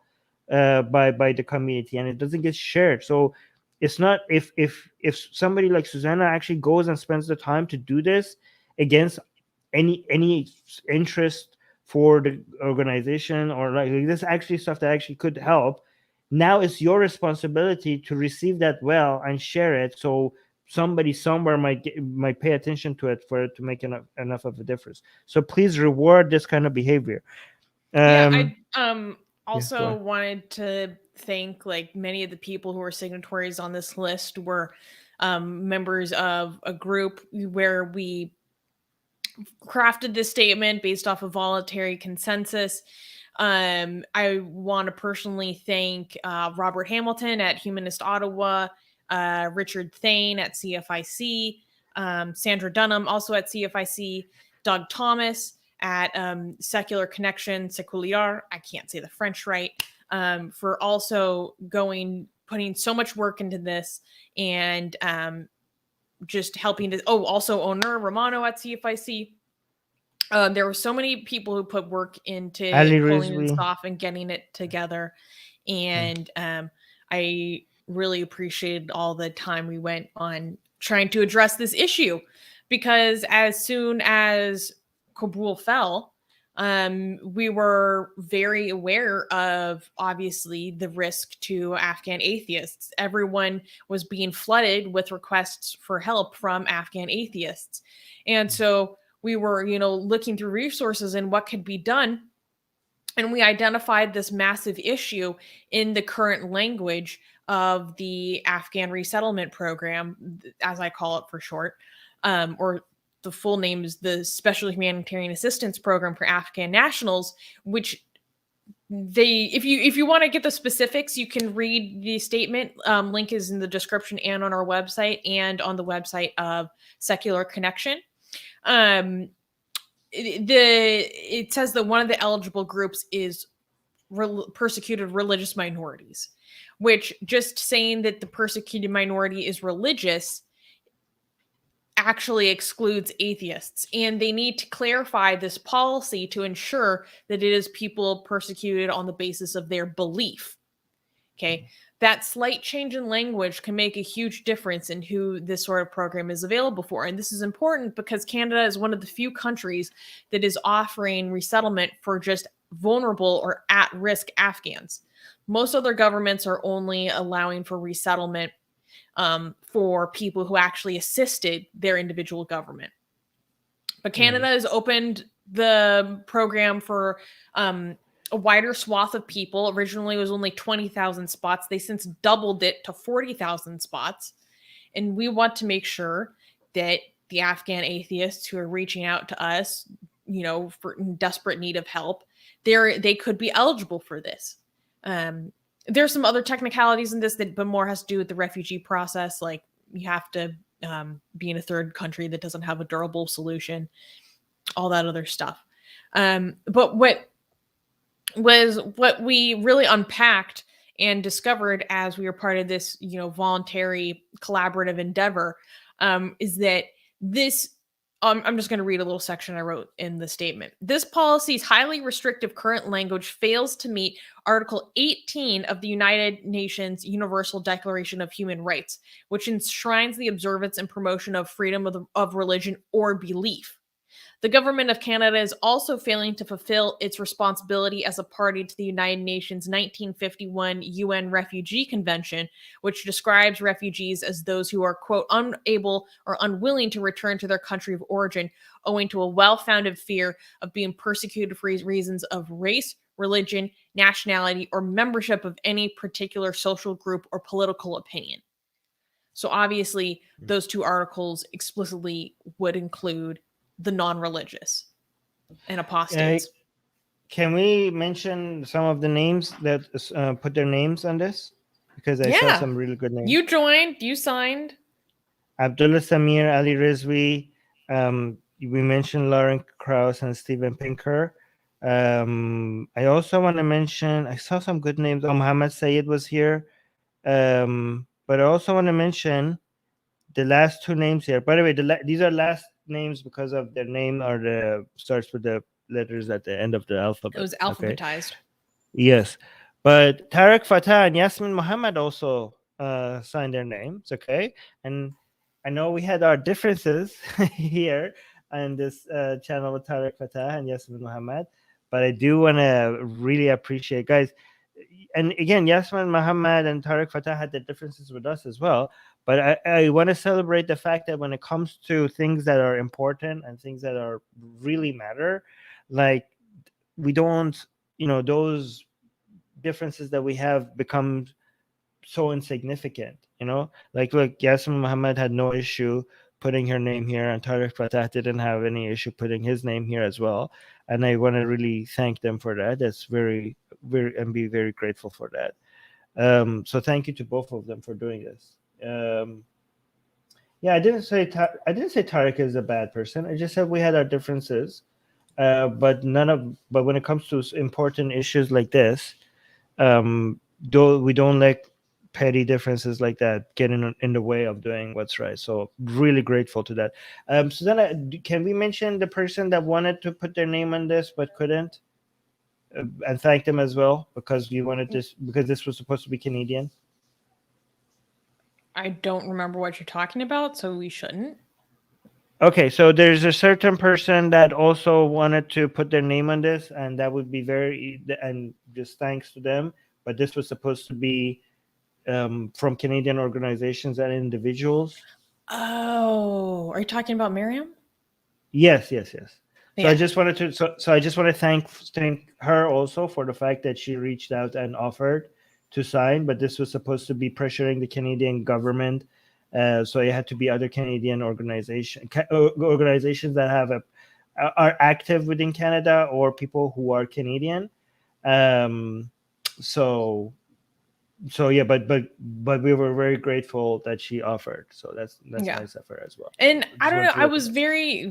by the community, and it doesn't get shared. So it's not, if somebody like Susanna actually goes and spends the time to do this against any interest for the organization, or like this actually stuff that actually could help, now it's your responsibility to receive that well and share it, so somebody somewhere might pay attention to it for it to make enough of a difference. So please reward this kind of behavior. Yeah, um I yeah, go also on. wanted to thank, like, many of the people who are signatories on this list were members of a group where we crafted this statement based off of voluntary consensus. I want to personally thank Robert Hamilton at Humanist Ottawa, Richard Thane at CFIC, Sandra Dunham also at CFIC, Doug Thomas at Secular Connection, Seculiar, I can't say the French right, for also putting so much work into this, and just helping to, also Honor Romano at CFIC. There were so many people who put work into Ali pulling this Rizvi. off and getting it together. And I really appreciated all the time we went on trying to address this issue, because as soon as Kabul fell, we were very aware of, obviously, the risk to Afghan atheists. Everyone was being flooded with requests for help from Afghan atheists. And so we were, looking through resources and what could be done. And we identified this massive issue in the current language of the Afghan resettlement program, as I call it for short, or the full name is the Special Humanitarian Assistance Program for Afghan Nationals, which if you want to get the specifics, you can read the statement. Link is in the description and on our website and on the website of Secular Connection. It says that one of the eligible groups is persecuted religious minorities, which, just saying that the persecuted minority is religious actually excludes atheists, and they need to clarify this policy to ensure that it is people persecuted on the basis of their belief. Okay, that slight change in language can make a huge difference in who this sort of program is available for. And this is important because Canada is one of the few countries that is offering resettlement for just vulnerable or at-risk Afghans. Most other governments are only allowing for resettlement for people who actually assisted their individual government. But Canada has opened the program for a wider swath of people. Originally, it was only 20,000 spots. They since doubled it to 40,000 spots. And we want to make sure that the Afghan atheists who are reaching out to us, you know, for in desperate need of help, they could be eligible for this. There's some other technicalities in this but more has to do with the refugee process. Like you have to be in a third country that doesn't have a durable solution, all that other stuff. But what we really unpacked and discovered as we were part of this, you know, voluntary collaborative endeavor, is that this, I'm just going to read a little section I wrote in the statement. This policy's highly restrictive current language fails to meet Article 18 of the United Nations Universal Declaration of Human Rights, which enshrines the observance and promotion of freedom of religion or belief. The government of Canada is also failing to fulfill its responsibility as a party to the United Nations 1951 UN Refugee Convention, which describes refugees as those who are, quote, unable or unwilling to return to their country of origin owing to a well-founded fear of being persecuted for reasons of race, religion, nationality, or membership of any particular social group or political opinion. So obviously, those two articles explicitly would include the non-religious and apostates. Can we mention some of the names that put their names on this? Because I saw some really good names. You joined, you signed. Abdullah Samir, Ali Rizvi. We mentioned Lauren Krauss and Steven Pinker. I also want to mention, I saw some good names. Muhammad Sayed was here. But I also want to mention the last two names here. By the way, these are last names because of their name or the starts with the letters at the end of the alphabet. It was alphabetized. Okay? Yes. But Tarek Fatah and Yasmin Muhammad also signed their names. Okay. And I know we had our differences here on this channel with Tarek Fatah and Yasmin Muhammad, but I do want to really appreciate, guys. And again, Yasmin Muhammad and Tarek Fatah had the differences with us as well. But I want to celebrate the fact that when it comes to things that are important and things that are really matter, like we don't, you know, those differences that we have become so insignificant, you know, like Yasmin Muhammad had no issue putting her name here, and Tarek Fatah didn't have any issue putting his name here as well. And I want to really thank them for that. That's very, and be very grateful for that. So thank you to both of them for doing this. Yeah, I didn't say Tarek is a bad person. I just said we had our differences, but when it comes to important issues like this, we don't let petty differences like that get in the way of doing what's right. So really grateful to that. Susanna, can we mention the person that wanted to put their name on this but couldn't, and thank them as well because this was supposed to be Canadian? I don't remember what you're talking about, so we shouldn't. Okay, so there's a certain person that also wanted to put their name on this, and that would be and just thanks to them. But this was supposed to be from Canadian organizations and individuals. Oh, are you talking about Miriam? Yes. So Yeah. I just wanted to thank her also for the fact that she reached out and offered to sign, but this was supposed to be pressuring the Canadian government, so it had to be other Canadian organizations that are active within Canada or people who are Canadian. So yeah, but we were very grateful that she offered. So that's nice of her as well. And I don't know,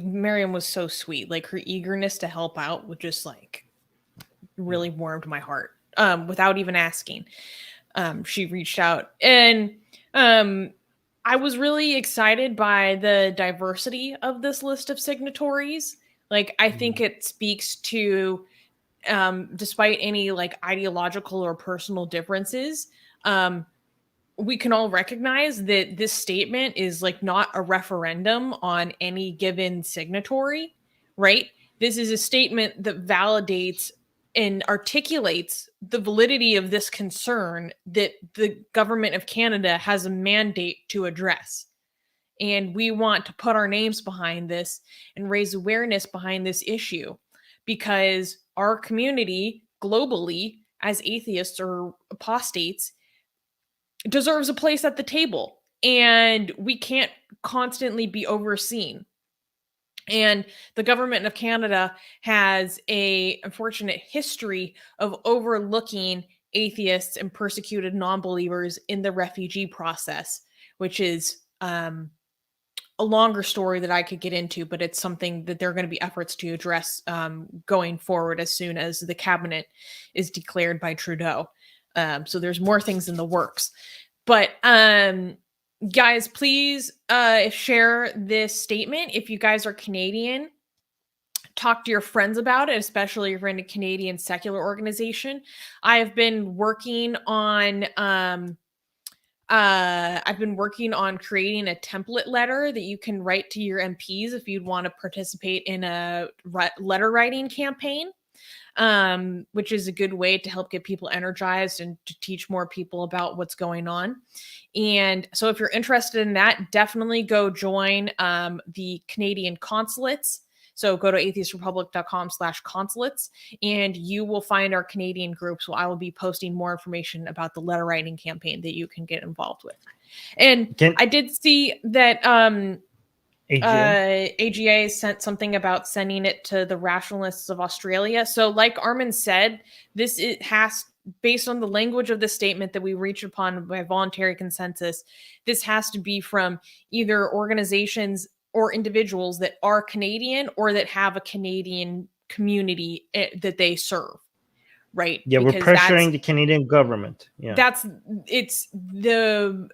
Miriam was so sweet. Like her eagerness to help out would just like really warmed my heart. Without even asking. She reached out, and I was really excited by the diversity of this list of signatories. Like, I think it speaks to, despite any like ideological or personal differences, we can all recognize that this statement is like not a referendum on any given signatory, right? This is a statement that validates and articulates the validity of this concern that the government of Canada has a mandate to address. And we want to put our names behind this and raise awareness behind this issue, because our community globally, as atheists or apostates, deserves a place at the table. And we can't constantly be overseen. And the government of Canada has a unfortunate history of overlooking atheists and persecuted non-believers in the refugee process, which is a longer story that I could get into, but it's something that there are going to be efforts to address going forward as soon as the cabinet is declared by Trudeau. So there's more things in the works. But guys, please share this statement. If you guys are Canadian, talk to your friends about it, especially if you're in a Canadian secular organization. I have been working on creating a template letter that you can write to your MPs if you'd want to participate in a letter writing campaign, which is a good way to help get people energized and to teach more people about what's going on. And so if you're interested in that, definitely go join the Canadian consulates. So go to atheistrepublic.com/consulates, and you will find our Canadian groups. Well, I will be posting more information about the letter writing campaign that you can get involved with. And I did see that AGA sent something about sending it to the Rationalists of Australia. So like Armin said, it has, based on the language of the statement that we reached upon by voluntary consensus, this has to be from either organizations or individuals that are Canadian or that have a Canadian community that they serve, right? Yeah, because we're pressuring the Canadian government. Yeah, it's the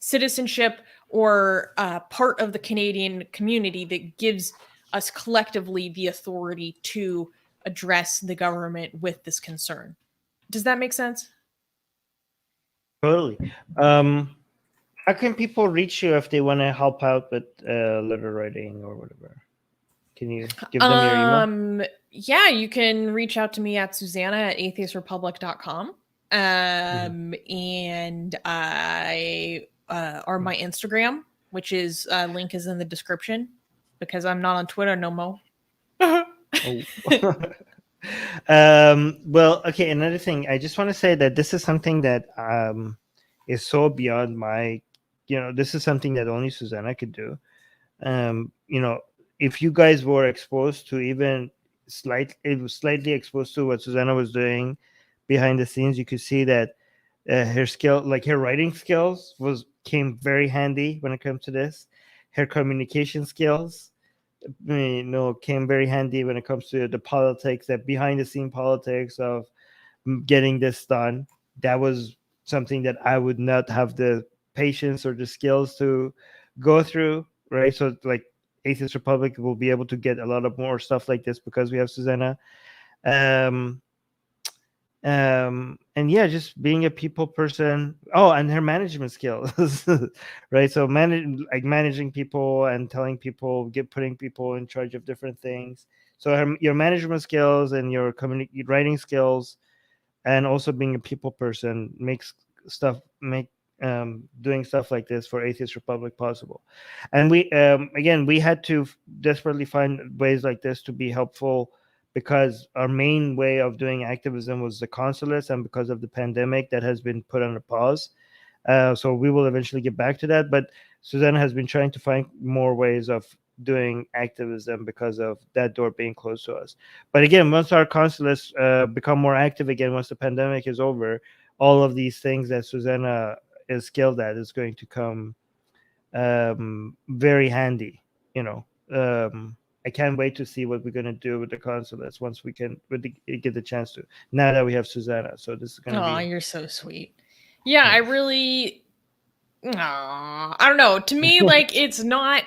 citizenship or part of the Canadian community that gives us collectively the authority to address the government with this concern. Does that make sense? Totally. How can people reach you if they want to help out with letter writing or whatever? Can you give them your email? Yeah, you can reach out to me at Susanna at atheistrepublic.com. And I or my Instagram, which is link is in the description, because I'm not on Twitter no more. Well, okay, another thing. I just want to say that this is something that is so beyond my, this is something that only Susanna could do. If you guys were exposed to even slightly exposed to what Susanna was doing behind the scenes, you could see that her skill, like her writing skills, came very handy when it comes to this. Her communication skills, came very handy when it comes to the politics, that behind the scene politics of getting this done. That was something that I would not have the patience or the skills to go through, right? So like Atheist Republic will be able to get a lot of more stuff like this because we have Susanna. And yeah, just being a people person. Oh, and her management skills, right? So managing people and telling people, putting people in charge of different things. So your management skills and your writing skills, and also being a people person makes doing stuff like this for Atheist Republic possible. And we had to desperately find ways like this to be helpful, because our main way of doing activism was the consulates, and because of the pandemic that has been put on a pause. So we will eventually get back to that, but Susanna has been trying to find more ways of doing activism because of that door being closed to us. But again, once our consulates become more active again, once the pandemic is over, all of these things that Susanna is skilled at is going to come very handy. I can't wait to see what we're going to do with the consulates once we get the chance to, now that we have Susanna. So this is going to be... Oh, you're so sweet. Yeah, I really... I don't know. To me, like, it's not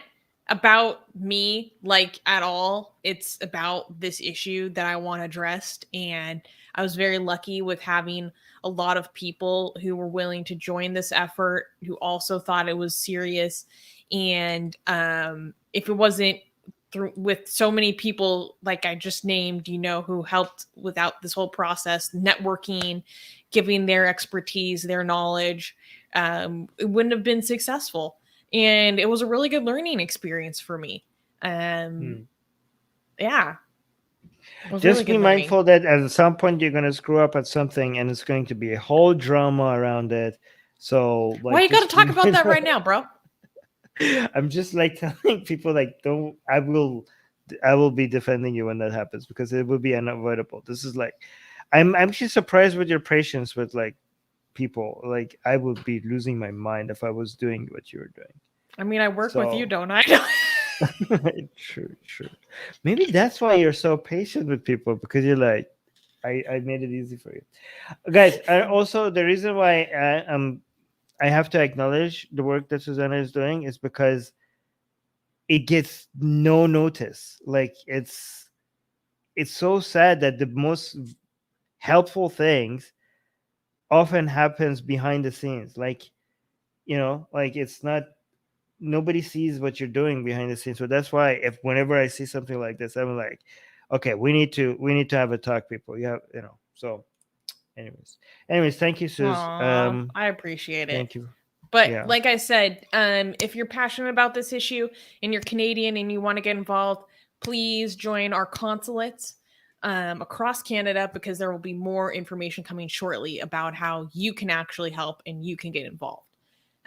about me, like, at all. It's about this issue that I want addressed. And I was very lucky with having a lot of people who were willing to join this effort, who also thought it was serious. And if it wasn't with so many people like I just named, who helped without this whole process, networking, giving their expertise, their knowledge, it wouldn't have been successful. And it was a really good learning experience for me. Yeah. It was Just really be good learning. mindful that at some point you're going to screw up at something and it's going to be a whole drama around it. So, like, Why you got to just talk be about that mindful. right now, bro? I'm just like telling people, like, don't, I will be defending you when that happens because it will be unavoidable. This is like, I'm actually surprised with your patience with like people. Like, I would be losing my mind if I was doing what you were doing. I mean, I work with you, So, don't I? true. Maybe that's why you're so patient with people, because you're like, I made it easy for you, guys. And also, the reason why I have to acknowledge the work that Susanna is doing is because it gets no notice. Like, it's so sad that the most helpful things often happens behind the scenes. Like, like, it's not, nobody sees what you're doing behind the scenes. So that's why, if whenever I see something like this, I'm like, okay, we need to have a talk, people. So anyways, thank you, Sus. Aw, I appreciate it. Thank you. But Yeah. like I said, if you're passionate about this issue and you're Canadian and you want to get involved, please join our consulates across Canada, because there will be more information coming shortly about how you can actually help and you can get involved.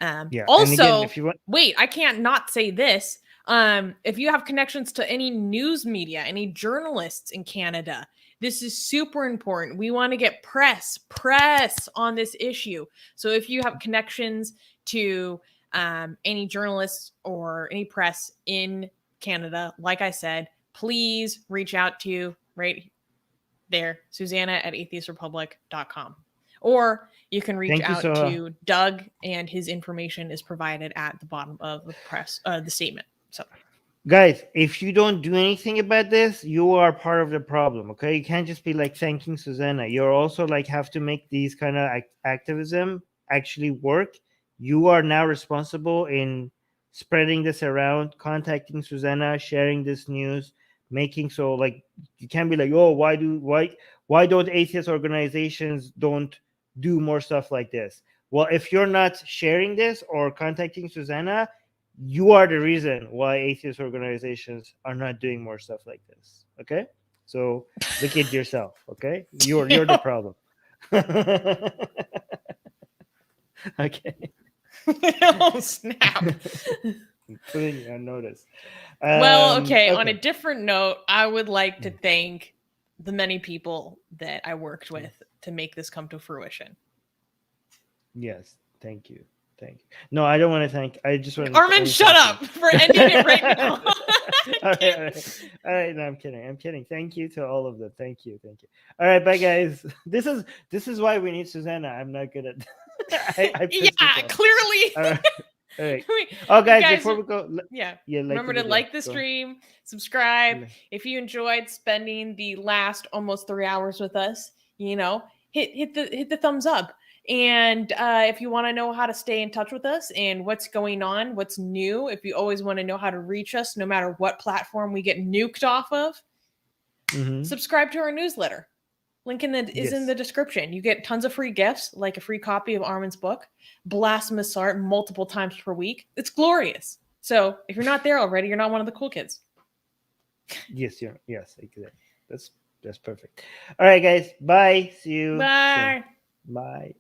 Yeah. And Also, again, if you want, wait, I can't not say this. If you have connections to any news media, any journalists in Canada, this is super important. We want to get press on this issue. So if you have connections to any journalists or any press in Canada, like I said, please reach out to right there, Susanna at atheistrepublic.com. Or you can reach thank you out so to Doug, and his information is provided at the bottom of the the statement. So, guys, if you don't do anything about this, you are part of the problem. Okay, you can't just be like thanking Susanna. You're also like have to make these kind of activism actually work. You are now responsible in spreading this around, contacting Susanna, sharing this news, making so like you can't be like, oh, why don't atheist organizations don't do more stuff like this? Well, if you're not sharing this or contacting Susanna, you are the reason why atheist organizations are not doing more stuff like this. Okay, so look at yourself. Okay, you're the problem. Okay. oh snap. Putting you on notice. Well, okay, on a different note, I would like to thank the many people that I worked with to make this come to fruition. Yes, thank you. No, I don't want to thank. I just want Armin, shut up for ending it right now. all right. No, I'm kidding. Thank you to all of them. Thank you. All right, bye, guys. This is why we need Susanna. I'm not good at. I yeah, clearly. All right. Oh, guys, before we go, remember to like the stream, subscribe. If you enjoyed spending the last almost 3 hours with us, hit the thumbs up. And if you want to know how to stay in touch with us and what's going on, what's new, if you always want to know how to reach us, no matter what platform we get nuked off of, subscribe to our newsletter. Link is in the description. You get tons of free gifts, like a free copy of Armin's book, Blasphemous art multiple times per week. It's glorious. So if you're not there already, you're not one of the cool kids. Yes, exactly. That's perfect. All right, guys. Bye. See you. Bye. Soon. Bye.